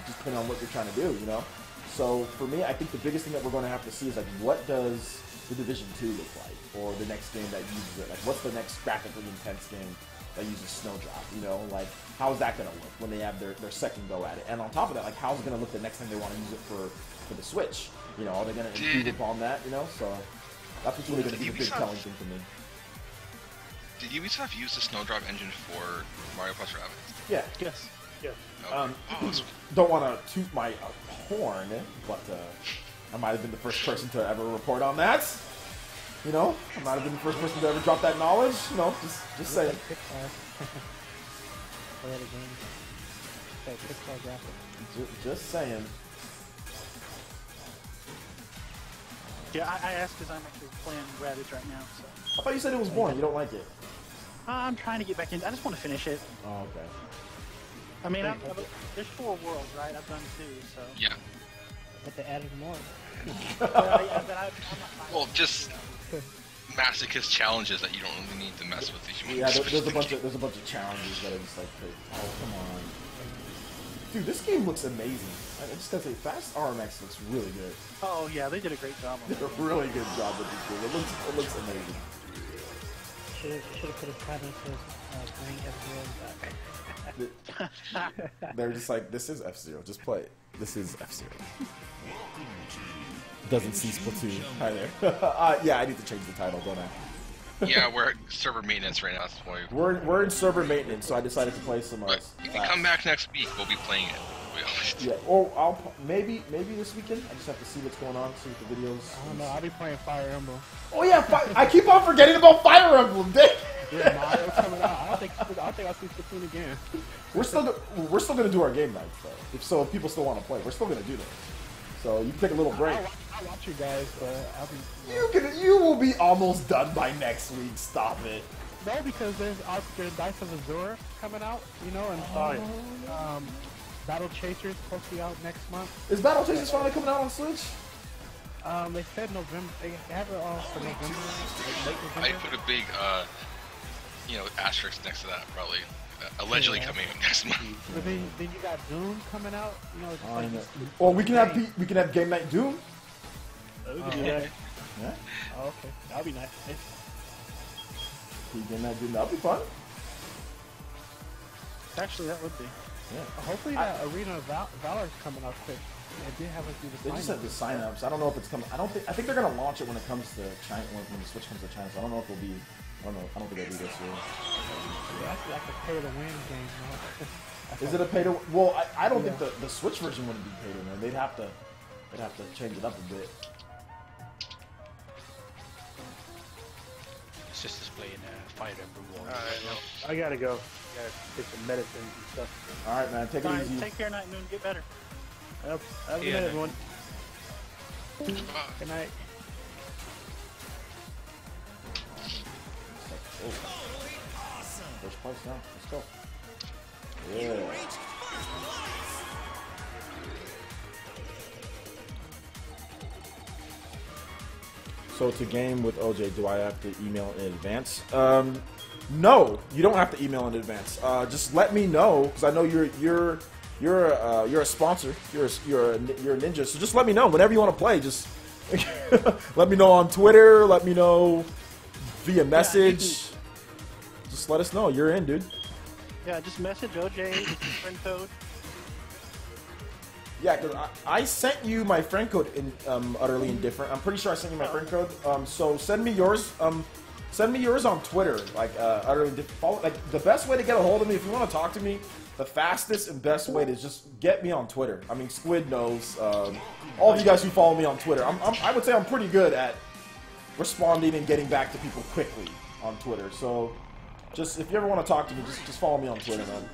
just depending on what you're trying to do, you know. So for me, I think the biggest thing that we're going to have to see is like, what does the Division 2 look like, or the next game that uses it? Like, what's the next graphically intense game that uses Snowdrop, you know? Like, how is that going to look when they have their second go at it? And on top of that, like, how's it going to look the next time they want to use it for the Switch? You know, are they going to improve upon that, you know? So that's what's really going to be the big telling thing for me. Did Ubisoft use the Snowdrop engine for Mario plus Rabbids? Yeah. Yes. Yeah. Okay. Don't want to toot my horn, but I might have been the first person to ever report on that. You know, I might have been the first person to ever drop that knowledge. You know, just saying. that pixel graphic. Just saying. Yeah, I asked because I'm actually playing Ravage right now. So I thought you said it was boring. You don't like it. I'm trying to get back in. I just want to finish it. Oh, okay. I mean, there's 4 worlds, right? I've done 2, so. Yeah. But they added more. Well, just masochist challenges that you don't really need to mess with these. Yeah, there's a bunch of challenges that are just like, oh come on, dude, this game looks amazing. I just gotta say, Fast RMX looks really good. Oh yeah, they did a great job. They did a really good job with this game. It looks amazing. Should have put a title to bring F-Zero back. They're just like, this is F-Zero. Just play it. This is F-Zero. Doesn't see Splatoon. Hi there. Yeah, I need to change the title, don't I? Yeah, we're at server maintenance right now. That's why. We're in server maintenance, so I decided to play some. But you can come back next week. We'll be playing it. Yeah, or I'll maybe this weekend. I just have to see what's going on, see what the videos. I don't know. I'll be playing Fire Emblem. Oh yeah, I keep on forgetting about Fire Emblem. Yeah, Mario coming out. I don't think I'll see Splatoon again. We're still gonna do our game nights though. If people still want to play, we're still gonna do that. So you can take a little break. I'll watch you guys, but I'll be. You will be almost done by next week. Stop it. No, because there's Dice of Azure coming out, you know, and Battle Chasers supposed to be out next month. Is Battle Chasers finally coming out on Switch? They said November. They have it all for November, late November. I put a big, asterisk next to that, probably. Allegedly coming out next month. But then you got Doom coming out. You know, Or we can have Game Night Doom. We can do that. Yeah. Oh, okay. That'll be nice. Game Night Doom. That'll be fun. Actually, that would be. Yeah. Hopefully that Arena of Valor's coming out quick. They did have us do the They just had the sign-ups. I don't know if it's coming. I think they're gonna launch it when it comes to China, when the Switch comes to China. So I don't know if it'll be. I don't think it'll be this year. Yeah, that's like a pay-to-win game. Is it a pay to? Well, I don't think the Switch version wouldn't be pay to win. They'd have to change it up a bit. It's just displaying Fire Emblem Warriors. Alright, I gotta go. I gotta take some medicine and stuff. All right, man. Take it easy. Take care, Night Moon. Get better. Have a good Yeah, night, everyone. Good night. First place now. Let's go. Yeah. So to game with OJ, do I have to email in advance? No, you don't have to email in advance. Just let me know, because I know you're a sponsor. You're a ninja. So just let me know whenever you want to play. Just let me know on Twitter. Let me know via message. Just let us know you're in, dude. Yeah, just message OJ with your friend code. Yeah, because I sent you my friend code in Utterly Indifferent. I'm pretty sure I sent you my friend code. So send me yours. Send me yours on Twitter, like Utterly Indifferent. Like the best way to get a hold of me, if you want to talk to me, the fastest and best way to just get me on Twitter. I mean, Squid knows. All of you guys who follow me on Twitter, I would say I'm pretty good at responding and getting back to people quickly on Twitter. So just if you ever want to talk to me, just follow me on Twitter, man.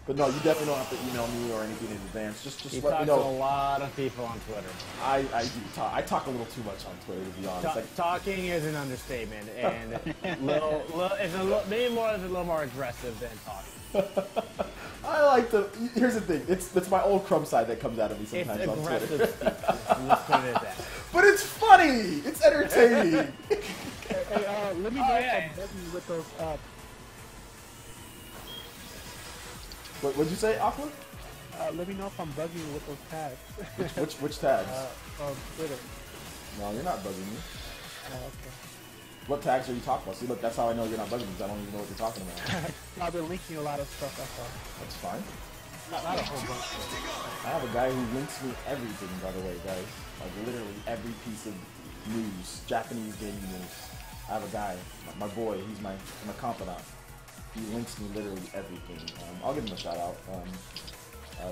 But no, you definitely don't have to email me or anything in advance. Just let me know. You talk to a lot of people on Twitter. I do talk. I talk a little too much on Twitter, to be honest. Talking is an understatement, and it's a little more aggressive than talking. I like to. Here's the thing. It's my old crumb side that comes out of me sometimes on Twitter. Aggressive speech. Let's put it at that. But it's funny. It's entertaining. Hey, let me know if I'm bugging with those. What'd you say, Aqua? Let me know if I'm bugging you with those tags. Which tags? On Twitter. No, you're not bugging me. Oh, okay. What tags are you talking about? See, look, that's how I know you're not bugging me, because I don't even know what you're talking about. I've been linking a lot of stuff, that's all. That's fine. Not a whole bunch. I have a guy who links me everything, by the way, guys. Like, literally every piece of news, Japanese gaming news. I have a guy, my boy, he's my confidant. He links me literally everything. I'll give him a shout out.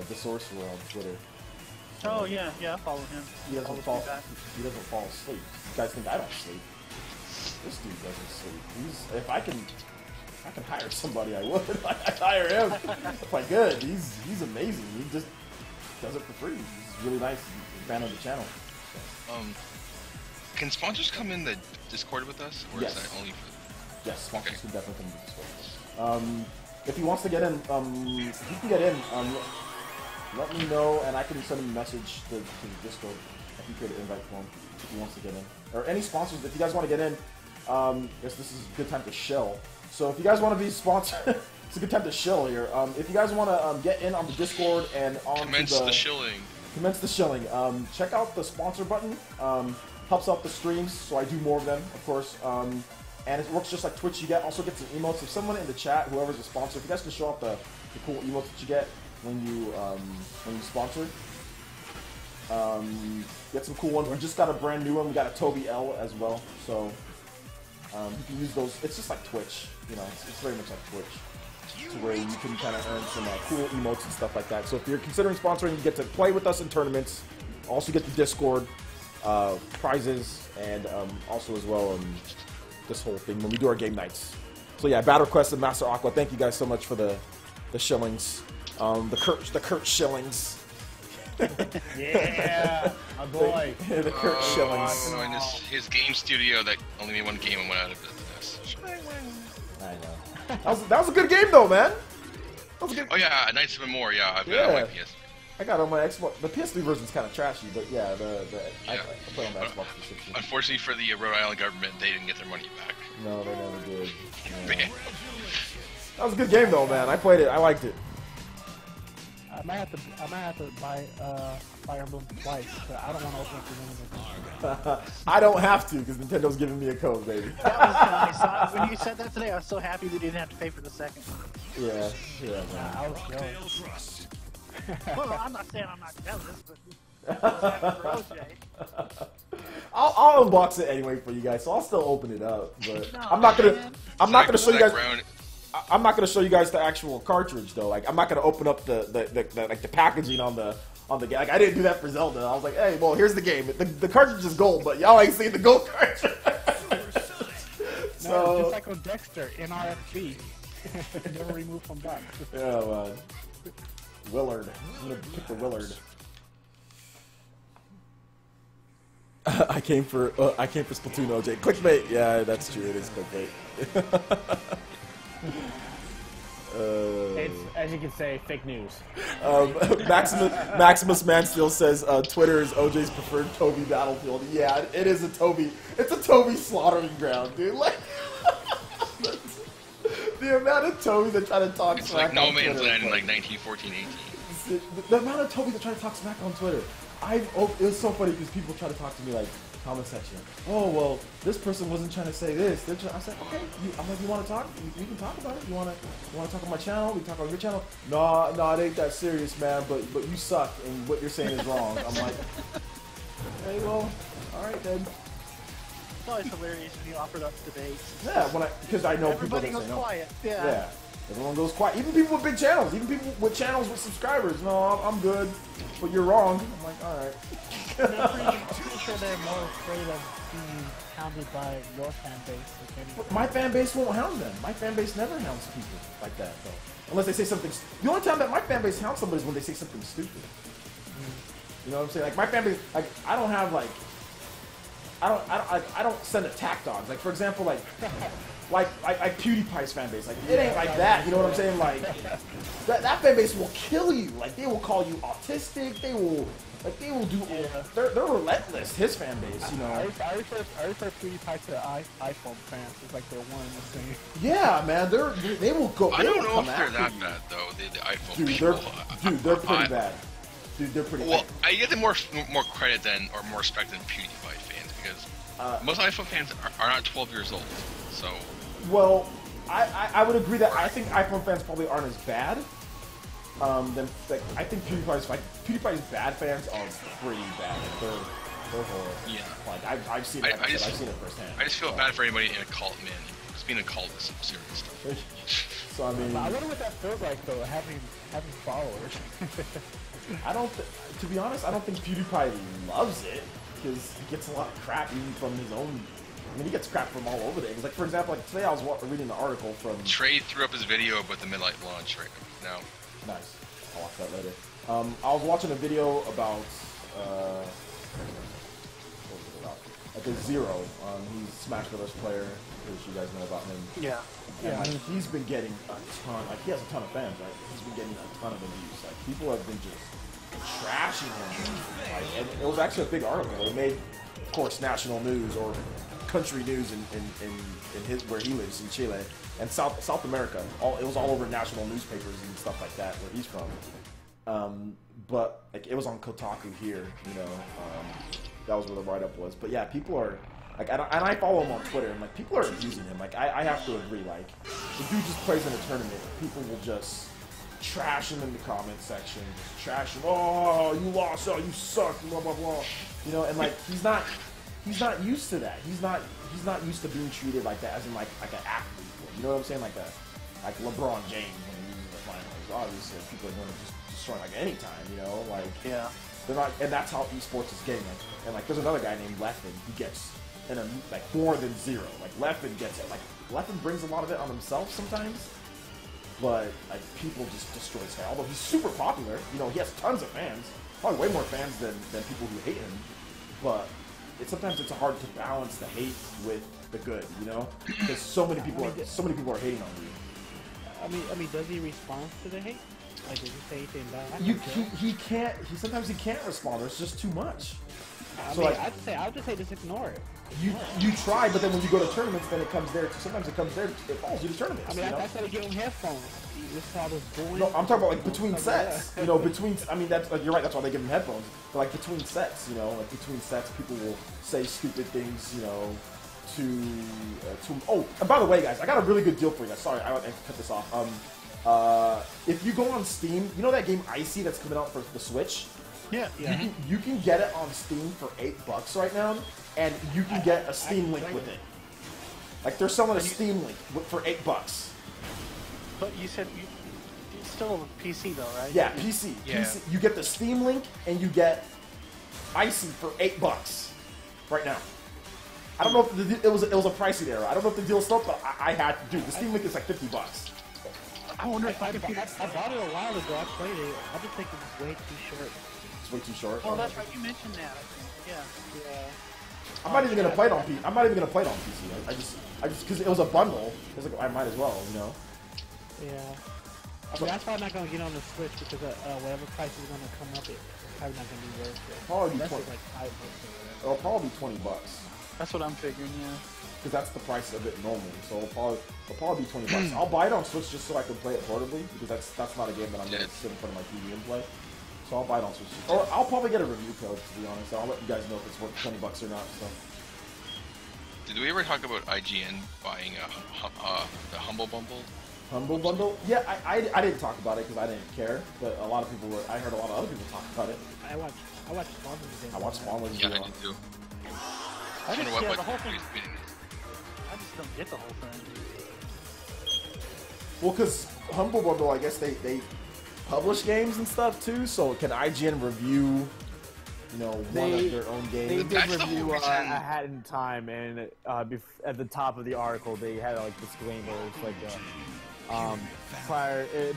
The Sorcerer on Twitter. Oh yeah, I follow him. He doesn't fall asleep. You guys think I don't sleep? This dude doesn't sleep. I can hire somebody, I would. I'd hire him if I could. He's amazing. He just does it for free. He's really nice. He's a fan of the channel. So. Can sponsors come in the Discord with us, or Yes. is that only for? Yes, sponsors Okay. can definitely come to Discord. If he wants to get in, he can get in. Let me know, and I can send him a message to the Discord. I can create an invite for him if he wants to get in. Or any sponsors, if you guys want to get in, guess this is a good time to shill. So if you guys want to be sponsored, it's a good time to shill here. If you guys want to get in on the Discord and on Commence the shilling. Commence the shilling. Check out the sponsor button. Helps out the streams, so I do more of them, of course. And it works just like Twitch. You also get some emotes. If someone in the chat, whoever's a sponsor, if you guys can show off the cool emotes that you get when you sponsor, get some cool ones. We just got a brand new one. We got a Toby L as well, so you can use those. It's just like Twitch, you know. It's very much like Twitch, to where you can kind of earn some cool emotes and stuff like that. So if you're considering sponsoring, you get to play with us in tournaments. Also get the Discord prizes, and also as well this whole thing when we do our game nights. So yeah, Battle Quest and Master Aqua, thank you guys so much for the shillings, the Kurt shillings. Yeah, my boy. The Kurt shillings. Oh, and his game studio that only made one game and went out of business. I know. That was a good game though, man. That was a good. Oh yeah, Knights of More. Yeah, I've got Yeah. on my PS. I got on my Xbox. The PS3 version's kind of trashy, but yeah, I play on the Xbox 360. Unfortunately for the Rhode Island government, they didn't get their money back. No, they never did. Yeah. Man. That was a good game though, man. I played it. I liked it. I might have to buy Fire Emblem twice, but I don't want to open up the menu. I don't have to because Nintendo's giving me a code, baby. That was nice. When you said that today, I was so happy that you didn't have to pay for the second. Yeah, man. I was jealous. Well, I'm not saying I'm not jealous, but I was happy for OJ. I'll unbox it anyway for you guys, so I'll still open it up. But No, I'm not gonna man. show you guys. Round, I'm not gonna show you guys the actual cartridge though. Like I'm not gonna open up the packaging on the game. Like I didn't do that for Zelda. I was like, hey, well, here's the game. The cartridge is gold, but y'all ain't seen the gold cartridge. No, just like on Dexter, NRFB. Never removed from box. Yeah, man. Willard. I'm gonna pick the Willard. I came for Splatoon, OJ. Clickbait. Yeah, that's true. It is clickbait. It's, as you can say, fake news. Maximus Mansteel says Twitter is OJ's preferred Toby battlefield. Yeah, it is a Toby. It's a Toby slaughtering ground, dude. Like the amount of Tobys that try to talk it's smack like No on Man's Twitter, Land in like 1914, 18. the amount of Tobys that try to talk smack on Twitter. It was so funny because people try to talk to me like comment section. Oh well, this person wasn't trying to say this. I said, okay. I'm like, you want to talk? We can talk about it. You want to talk on my channel? We can talk on your channel. No, it ain't that serious, man. But you suck, and what you're saying is wrong. I'm like, hey, well, all right then. It's always hilarious when you offered up debates. Yeah, because I know Everybody people goes that say no. quiet. Yeah. Everyone goes quiet. Even people with big channels. Even people with channels with subscribers. No, I'm good. But you're wrong. I'm like, all right. I'm pretty sure they're more afraid of being hounded by your fan base. But my fan base won't hound them. My fan base never hounds people like that, though. Unless they say something. The only time that my fan base hounds somebody is when they say something stupid. You know what I'm saying? Like my fan base, like I don't have like, I don't send attack dogs. Like for example, like PewDiePie's fan base. Like it ain't like that. You know what I'm saying? Like that fan base will kill you. Like they will call you autistic. They will do. They're relentless. His fan base, you know. I refer PewDiePie to iPhone fans. It's like they're one and the same. Yeah, man. They will go. I don't know if come they're after that you. bad though. The iPhone Dude, people. they're pretty bad. Dude, they're pretty Well, bad. I give them more credit than or more respect than PewDiePie fans because most iPhone fans are not 12 years old. So. Well, I would agree that I think iPhone fans probably aren't as bad. Then like I think PewDiePie's bad fans are pretty bad. They're horrible. Yeah. Like I've seen it. I've seen it firsthand. I just feel bad for anybody in a cult, man. Because being a cult is some serious stuff. So I mean, I wonder what that feels like though, having followers. To be honest, I don't think PewDiePie loves it because he gets a lot of crap even from his own mean, he gets crap from all over the things. Like, for example, like today I was reading an article from... Trey threw up his video about the Midnight launch right now. Nice. I'll watch that later. I was watching a video about... what was it about? Like a Zero. He's Smash Brothers player. Pretty sure you guys know about him. Yeah. And, like, he's been getting a ton... Like, he has a ton of fans, right? He's been getting a ton of abuse. Like, people have been just trashing him. Like, and it was actually a big article. It made, of course, national news or country news in his where he lives in Chile and South America. It was all over national newspapers and stuff like that where he's from. But like it was on Kotaku here, you know. That was where the write-up was. But yeah, people are like, and I follow him on Twitter, and like people are abusing him. Like I have to agree. Like the dude just plays in a tournament, people will just trash him in the comment section, just trash him. Oh, you lost. Oh, you suck. Blah blah blah. You know, and like he's not used to that. He's not used to being treated like that, as in like an athlete. You know what I'm saying? Like LeBron James when he loses the finals. Obviously, people are going to just destroy him like anytime. You know, like yeah. They're not, and that's how esports is getting. Like, and like there's another guy named Leffen who gets like more than zero. Like Leffen gets it. Like Leffen brings a lot of it on himself sometimes. But like people just destroy his hair. Although he's super popular, you know, he has tons of fans, probably way more fans than people who hate him. But sometimes it's hard to balance the hate with the good, you know, because so many people are hating on you. I mean, does he respond to the hate? Like, does he say anything bad? He can't. Sometimes he can't respond. There's just too much. I So mean, like, I'd just say just ignore it. you try, but then when you go to tournaments, then it comes there. Sometimes it comes there. It follows you to tournaments. I mean, you know? I said to give him headphones. This all this boring. No, I'm talking about like between sets. You know, between. I mean, that's you're right. That's why they give them headphones. But like between sets, you know, like between sets, people will say stupid things. You know, to. Oh, and by the way, guys, I got a really good deal for you guys. Sorry, I cut this off. If you go on Steam, you know that game Icy that's coming out for the Switch. Yeah. You can get it on Steam for $8 right now, and you can get a Steam link with it. Like they're selling a Steam link for $8. But you said it's still a PC though, right? Yeah, PC. Yeah. PC. You get the Steam link, and you get Icy for $8 right now. I don't know if it was a pricey error. I don't know if the deal's still, but I had to do. The Steam link is like $50. I wonder if I bought it a while ago. I played it. I just think it was way too short. It's way too short. Oh, that's right. You mentioned that. I think. Yeah. I'm not even gonna play it on PC. I'm not even gonna play it on PC. I just because it was a bundle. It's like I might as well, you know. Yeah. I mean, that's probably not gonna get on the Switch because whatever price is gonna come up, it's probably not gonna be worth it. Probably be Unless 20. it's like $5 or whatever. It'll probably be $20 That's what I'm figuring. Yeah. because that's the price of it normally. So it'll probably be $20. I'll buy it on Switch just so I can play it portably because that's not a game that I'm gonna sit in front of my TV and play. So I'll buy it on Switch. Or I'll probably get a review code, to be honest. I'll let you guys know if it's worth $20 or not. So. Did we ever talk about IGN buying the Humble Bundle? Humble Bundle? Yeah, I didn't talk about it because I didn't care, but a lot of people were. I heard a lot of other people talk about it. I watched Spawnless video. I watched Spawnless Yeah, video. I did too. I wonder just, what the whole thing. meeting. I just don't get the whole thing. Well, because Humble Bundle, I guess they publish games and stuff too. So can IGN review, you know, one of their own They games? did That's the review whole reason. ahead in time, and at the top of the article, they had like disclaimers, like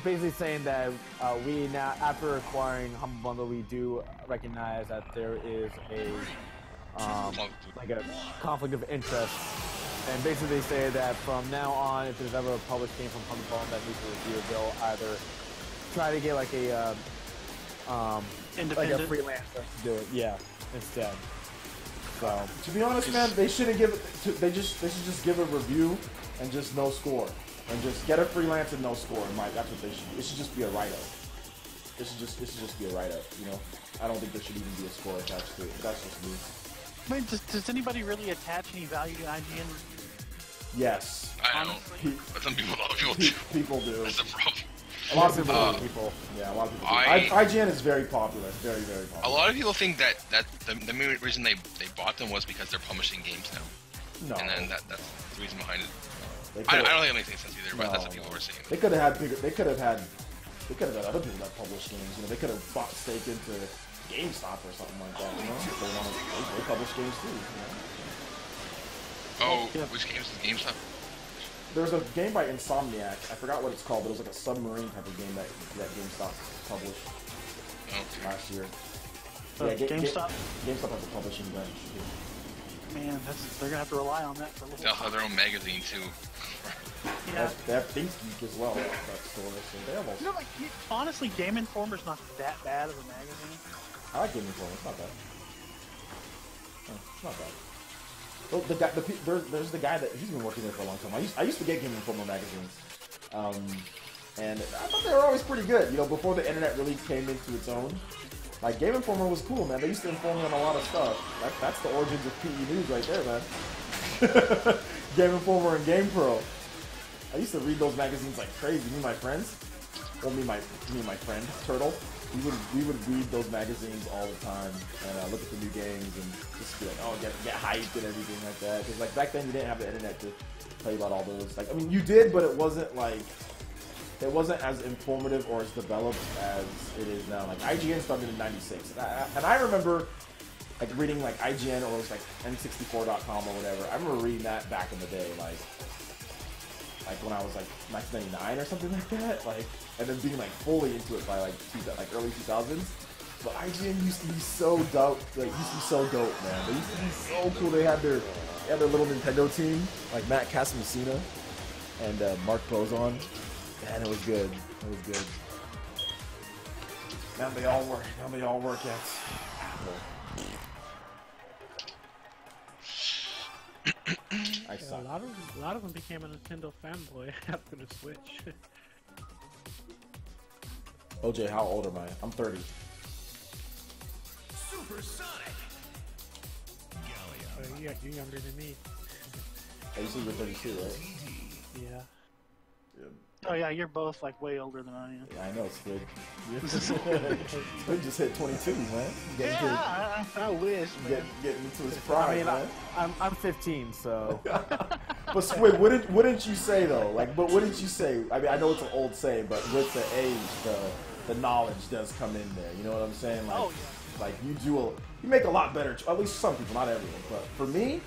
basically saying that we now, after acquiring Humble Bundle, we do recognize that there is a conflict of interest, and basically they say that from now on, if there's ever a published game from Humble Bundle that needs a review, they'll either try to get like a freelancer to do it, instead. So To be honest, man, they shouldn't give it. They should just give a review and just no score, and just get a freelance and no score. That's what they should. It should just be a write-up. It should just be a write-up. You know, I don't think there should even be a score attached to it. But that's just me. I mean, does anybody really attach any value to IGN? Yes, I don't. But some people, a lot of people do. people do. That's the problem. A lot of people. Yeah, a lot of people. IGN is very popular. Very, very popular. A lot of people think that the main reason they bought them was because they're publishing games now. No. And then that's the reason behind it. I I don't think it makes any sense either, but that's what people were saying. They could have had bigger. They could have had other people that publish games. You know, they could have bought stake into GameStop or something like that. You know, they publish games too. You know? Oh, which games is GameStop? There's a game by Insomniac. I forgot what it's called, but it was like a submarine type of game that GameStop published last year. GameStop? GameStop has a publishing branch. Man, they're gonna have to rely on that for a little They'll while. have their own magazine too. Yeah. They have ThinkGeek as well. That store, so they almost. You know, like honestly, Game Informer's not that bad of a magazine. I like Game Informer. It's not bad. No, it's not bad. Well, there's the guy that he's been working there for a long time. I used to get Game Informer magazines, and I thought they were always pretty good. You know, before the internet really came into its own. Like, Game Informer was cool, man. They used to inform me on a lot of stuff. That's the origins of PE News right there, man. Game Informer and Game Pro. I used to read those magazines like crazy. Me and my friends, or me and my friend Turtle, we would read those magazines all the time and look at the new games and just be like, oh, get hyped and everything like that. Because like back then you didn't have the internet to tell you about all those. Like, I mean, you did, but it wasn't like. It wasn't as informative or as developed as it is now. Like, IGN started in '96, and I remember like reading like IGN or it was like N64.com or whatever. I remember reading that back in the day, like when I was like 1999 or something like that. Like, and then being like fully into it by like early 2000s. But IGN used to be so dope. Like, used to be so dope, man. They used to be so cool. They had their little Nintendo team, like Matt Casamassina and Mark Bozon. Man, it was good. It was good. Now they all work. At. I Yeah, suck. a lot of them became a Nintendo fanboy after the Switch. OJ, how old am I? I'm 30. Supersonic. Gallia. You're younger than me. I used to be 32, right? Yeah. Oh yeah, you're both like way older than I am. Yeah, I know, Squid. Squid just hit 22, man. Yeah, I wish, man. Getting into his prime, man. I'm 15, so. But Squid, wouldn't you say though? Like, but wouldn't you say? I mean, I know it's an old saying, but with the age, the knowledge does come in there. You know what I'm saying? Like, Oh yeah. like you make a lot better. At least some people, not everyone. But for me,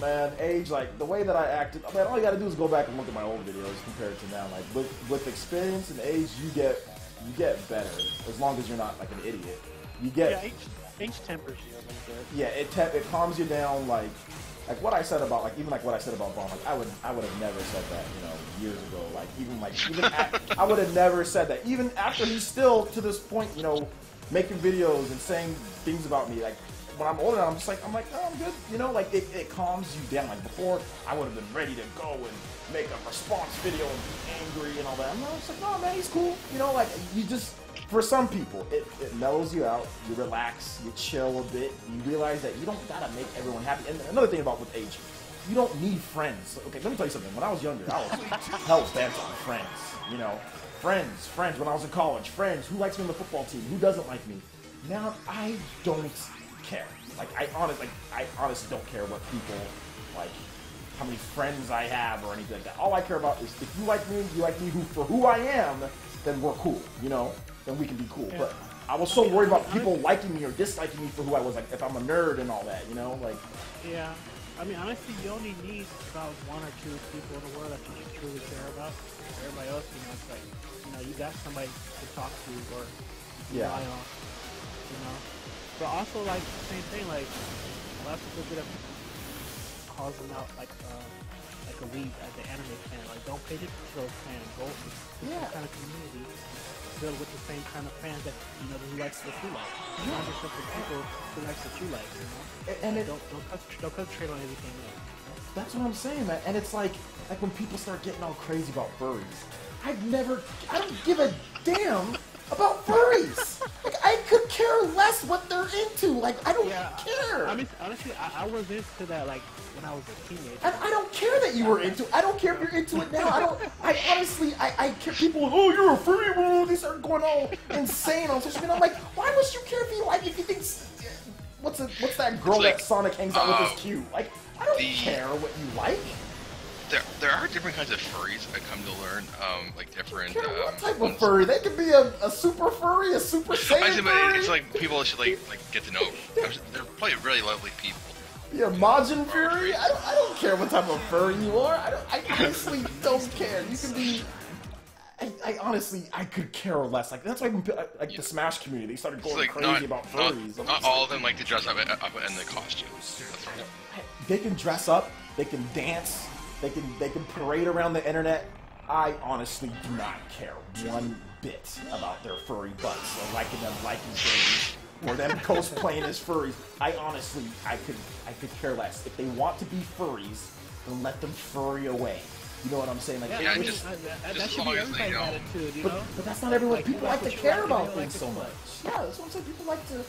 man, age, like the way that I acted, man, all you gotta do is go back and look at my old videos compared to now. Like with experience and age, you get better as long as you're not like an idiot. You get age tempers you a little bit. yeah, it calms you down. Like what I said about what I said about Vaughn, like I would have never said that, you know, years ago. I would have never said that. Even after he's still to this point, you know, making videos and saying things about me, like. When I'm older, I'm like, oh, I'm good. You know, like it calms you down. Like before, I would have been ready to go and make a response video and be angry and all that. I'm just like, no, man, he's cool. You know, like you just, for some people, it mellows you out. You relax, you chill a bit. You realize that you don't gotta make everyone happy. And another thing about with age, you don't need friends. Okay, let me tell you something. When I was younger, I was hell bent on friends. You know, friends. When I was in college, friends. Who likes me on the football team? Who doesn't like me? Now I don't care. Like I honestly don't care what people like, how many friends I have or anything like that. All I care about is if you like me for who I am, then we're cool. You know, then we can be cool. Yeah. But I was so worried about people liking me or disliking me for who I was. Like if I'm a nerd and all that. You know, like. Yeah. I mean, honestly, you only need about one or two people in the world that you truly care about. Everybody else, you know, it's like, you know, you got somebody to talk to or rely on. You know. But also, like, the same thing, like, a lot of people get up causing out, like a weed as an anime fan. Like, don't pay attention to those fans. Go to some kind of community, build with the same kind of fans that, you know, who likes what you like. Not just with the people who likes what you like, you know? And don't concentrate on everything else. That's what I'm saying, man. And it's like when people start getting all crazy about furries. I don't give a damn about furries. Like, I could care less what they're into. Like, I don't care. I mean, honestly, I was into that, like, when I was a teenager. And I don't care that you were into it. I don't care if you're into it now. I honestly care. People, oh, you're a furry, bro. They start going all insane on social media. I'm like, why would you care if you think, what's that girl that Sonic hangs out with is cute? Like, I don't care what you like. There are different kinds of furries I come to learn, like different. What type of furry? They could be a super furry, a super saiyan furry. It's like people should like get to know. They're probably really lovely people. Yeah, Majin Fury? I don't care what type of furry you are. I honestly don't care. You can be... I honestly, I could care less. Like, that's why like the Smash community, they started going like crazy about furries. Not all of them like to dress up in the costumes. They can dress up, they can dance, they can parade around the internet. I honestly do not care one bit about their furry butts or liking furries or them cosplaying as furries. I honestly, I could care less. If they want to be furries, then let them furry away. You know what I'm saying? Like, yeah, that should be everybody's attitude, you know? But that's not everyone. People like to care about things so much. Yeah, that's what I'm saying. People like to,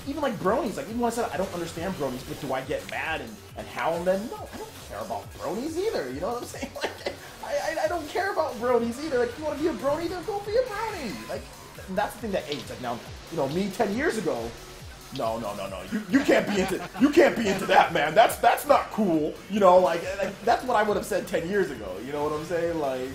even like bronies. Like, even when I said I don't understand bronies, but do I get mad and howl them? No, I don't care about bronies either. You know what I'm saying? Like, I don't care about bronies either. Like, if you want to be a brony, then go be a brony. Like, and that's the thing that aged. Like, now, you know, me 10 years ago. No. You can't be into that, man. That's not cool. You know, like that's what I would have said 10 years ago. You know what I'm saying? Like,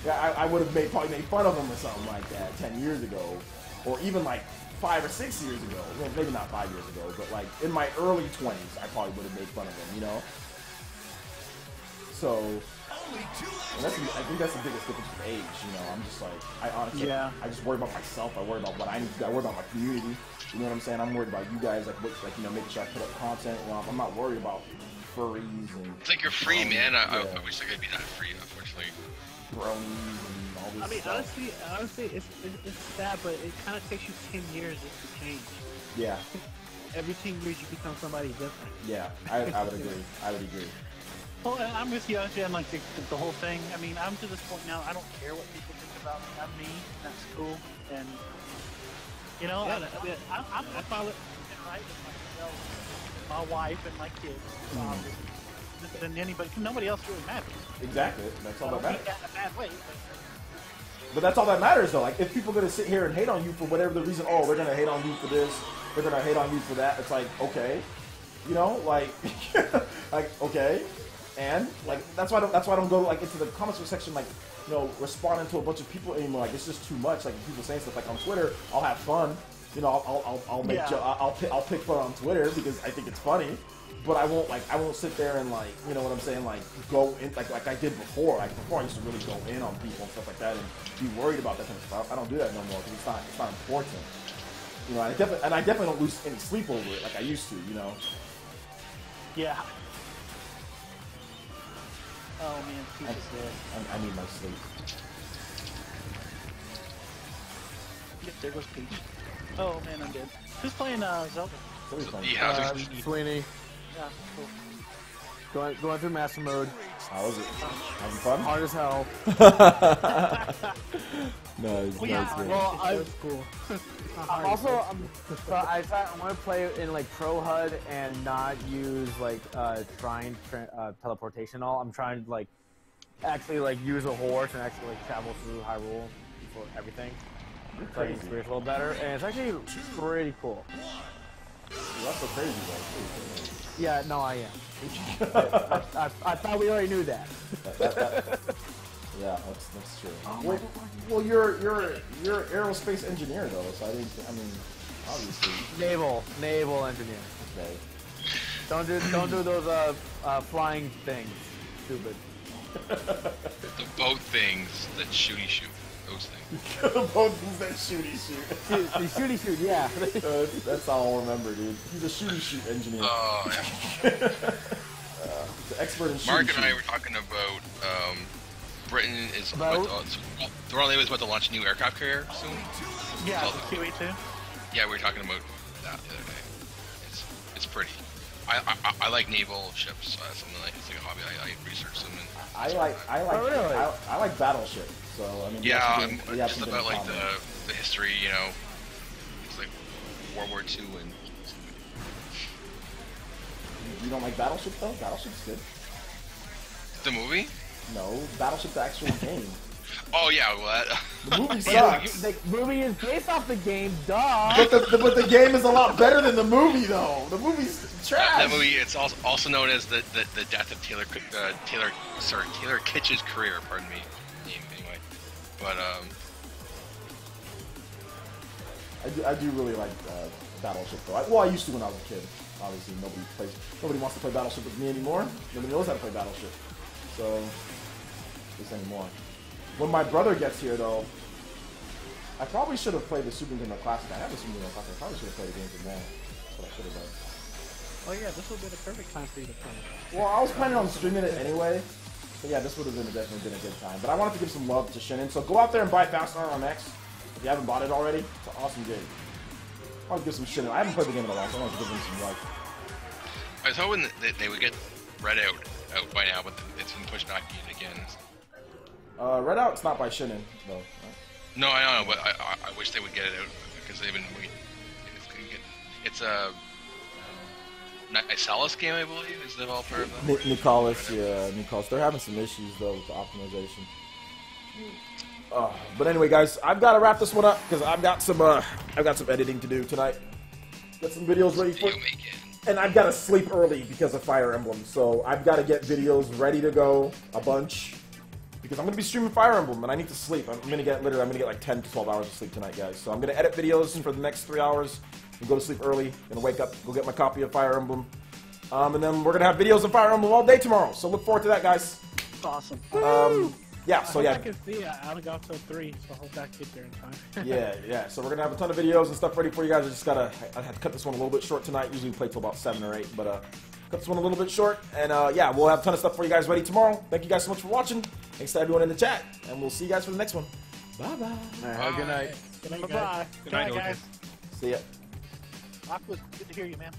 yeah, I would have probably made fun of him or something like that 10 years ago, or even like 5 or 6 years ago. Well, maybe not 5 years ago, but like in my early 20s, I probably would have made fun of him. You know. So. I think that's the biggest difference with age, you know. I'm just like, I honestly, I just worry about myself. I worry about what I need to do. I worry about my community. You know what I'm saying? I'm worried about you guys, like you know, making sure I put up content. Well, I'm not worried about furries and. It's like you're free, man. I wish I could be that free, unfortunately. Bronies and all this. I mean, stuff. honestly, it's sad, but it kind of takes you 10 years just to change. Yeah. Every 10 years, you become somebody different. Yeah, I would agree. I would agree. Well, I'm with you, actually, on like the whole thing. I mean, I'm to this point now. I don't care what people think about me. I'm me. That's cool. And you know, I follow it right with myself, my wife, and my kids. Than anybody. Nobody else really matters. Exactly. That's all that matters. In a bad way. But that's all that matters, though. Like, if people are gonna sit here and hate on you for whatever the reason, oh, they're gonna hate on you for this, they're gonna hate on you for that. It's like, okay, you know, like, like, okay. And like that's why I don't go like into the comments section, like, you know, responding to a bunch of people anymore. Like, it's just too much. Like, people saying stuff like on Twitter, I'll have fun. You know, I'll make I'll pick fun on Twitter because I think it's funny. But I won't sit there and, like, you know what I'm saying, like, go in like I did before. Like, before I used to really go in on people and stuff like that and be worried about that kind of stuff. I don't do that no more because it's not important. You know, I definitely don't lose any sleep over it like I used to. You know. Yeah. Oh man, Peach is dead. I need my sleep. Yep, there goes Peach. Oh man, I'm dead. Who's playing Zelda? Yeah, Sweeney. Yeah, cool. Going through master mode. How was it? Having fun? Hard as hell. Nice, Well, yeah, nice, Well, That's cool. also, I want to play in like Pro HUD and not use like teleportation. I'm trying to like actually like use a horse and actually like travel through Hyrule for everything. So I can experience a little better, and it's actually pretty cool. You're also crazy, though. Yeah, no, I am. I thought we already knew that. Yeah, that's true. Well, you're aerospace engineer though, so I mean, obviously. Naval engineer. Okay. Don't do those flying things. Stupid. The boat things that shooty shoot. Those things. The boat things that shooty shoot. The shooty shoot, yeah. That's all I'll remember, dude. He's a shooty shoot engineer. Oh, yeah. He's an expert in shooty Mark and shoot. I were talking about Britain is Thornley was about to launch a new aircraft carrier soon. Yeah, the QE2. Yeah, we were talking about that the other day. It's pretty. I like naval ships. Something like it's like a hobby. I research them. And I like battleship. So I mean, yeah, I'm just about like the history. You know, it's like World War II and. You don't like Battleship though? Battleship's good. The movie? No, Battleship the actual game. Oh yeah, well the movie sucks. The movie is based off the game, duh. But the game is a lot better than the movie though. The movie's trash. That movie, it's also known as the death of Taylor Kitsch's career. Pardon me. Anyway, but I do really like Battleship though. Well, I used to when I was a kid. Obviously, nobody wants to play Battleship with me anymore. Nobody knows how to play Battleship. So, this anymore. When my brother gets here, though, I probably should have played the Super Nintendo Classic. I have the Super Nintendo Classic. I probably should have played the games in there. That's what I should have done. Oh yeah, this would be the perfect time for you to play. Well, I was planning on streaming it anyway. So yeah, this would have definitely been a good time. But I wanted to give some love to Shinin. So go out there and buy Fast RMX. If you haven't bought it already, it's an awesome game. I want to give some Shinin. I haven't played the game in a while, so I want to give them some love. I was hoping that they would get Red out by now, but it's been pushed back again. Red Out's not by Shinin, though. Right? No, I know, but I wish they would get it out because they've been waiting. It's a Isalus game, I believe, is the developer of that. Nicholas, yeah, Nicholas. They're having some issues though with the optimization. But anyway, guys, I've got to wrap this one up because I've got some editing to do tonight. Got some videos ready for. And I've got to sleep early because of Fire Emblem, so I've got to get videos ready to go, a bunch, because I'm going to be streaming Fire Emblem, and I need to sleep. I'm going to get like 10 to 12 hours of sleep tonight, guys. So I'm going to edit videos for the next 3 hours, and go to sleep early, going to wake up, go get my copy of Fire Emblem, and then we're going to have videos of Fire Emblem all day tomorrow, so look forward to that, guys. Awesome. Yeah, so yeah. I can see I only got till 3, so I hope that gets there in time. yeah. So we're gonna have a ton of videos and stuff ready for you guys. I had to cut this one a little bit short tonight. Usually we play till about 7 or 8, but cut this one a little bit short. And yeah, we'll have a ton of stuff for you guys ready tomorrow. Thank you guys so much for watching. Thanks to everyone in the chat, and we'll see you guys for the next one. Bye bye. Have a good night. Good night, Bye guys. bye. Good night, guys. See ya. Aqua's good to hear you, man.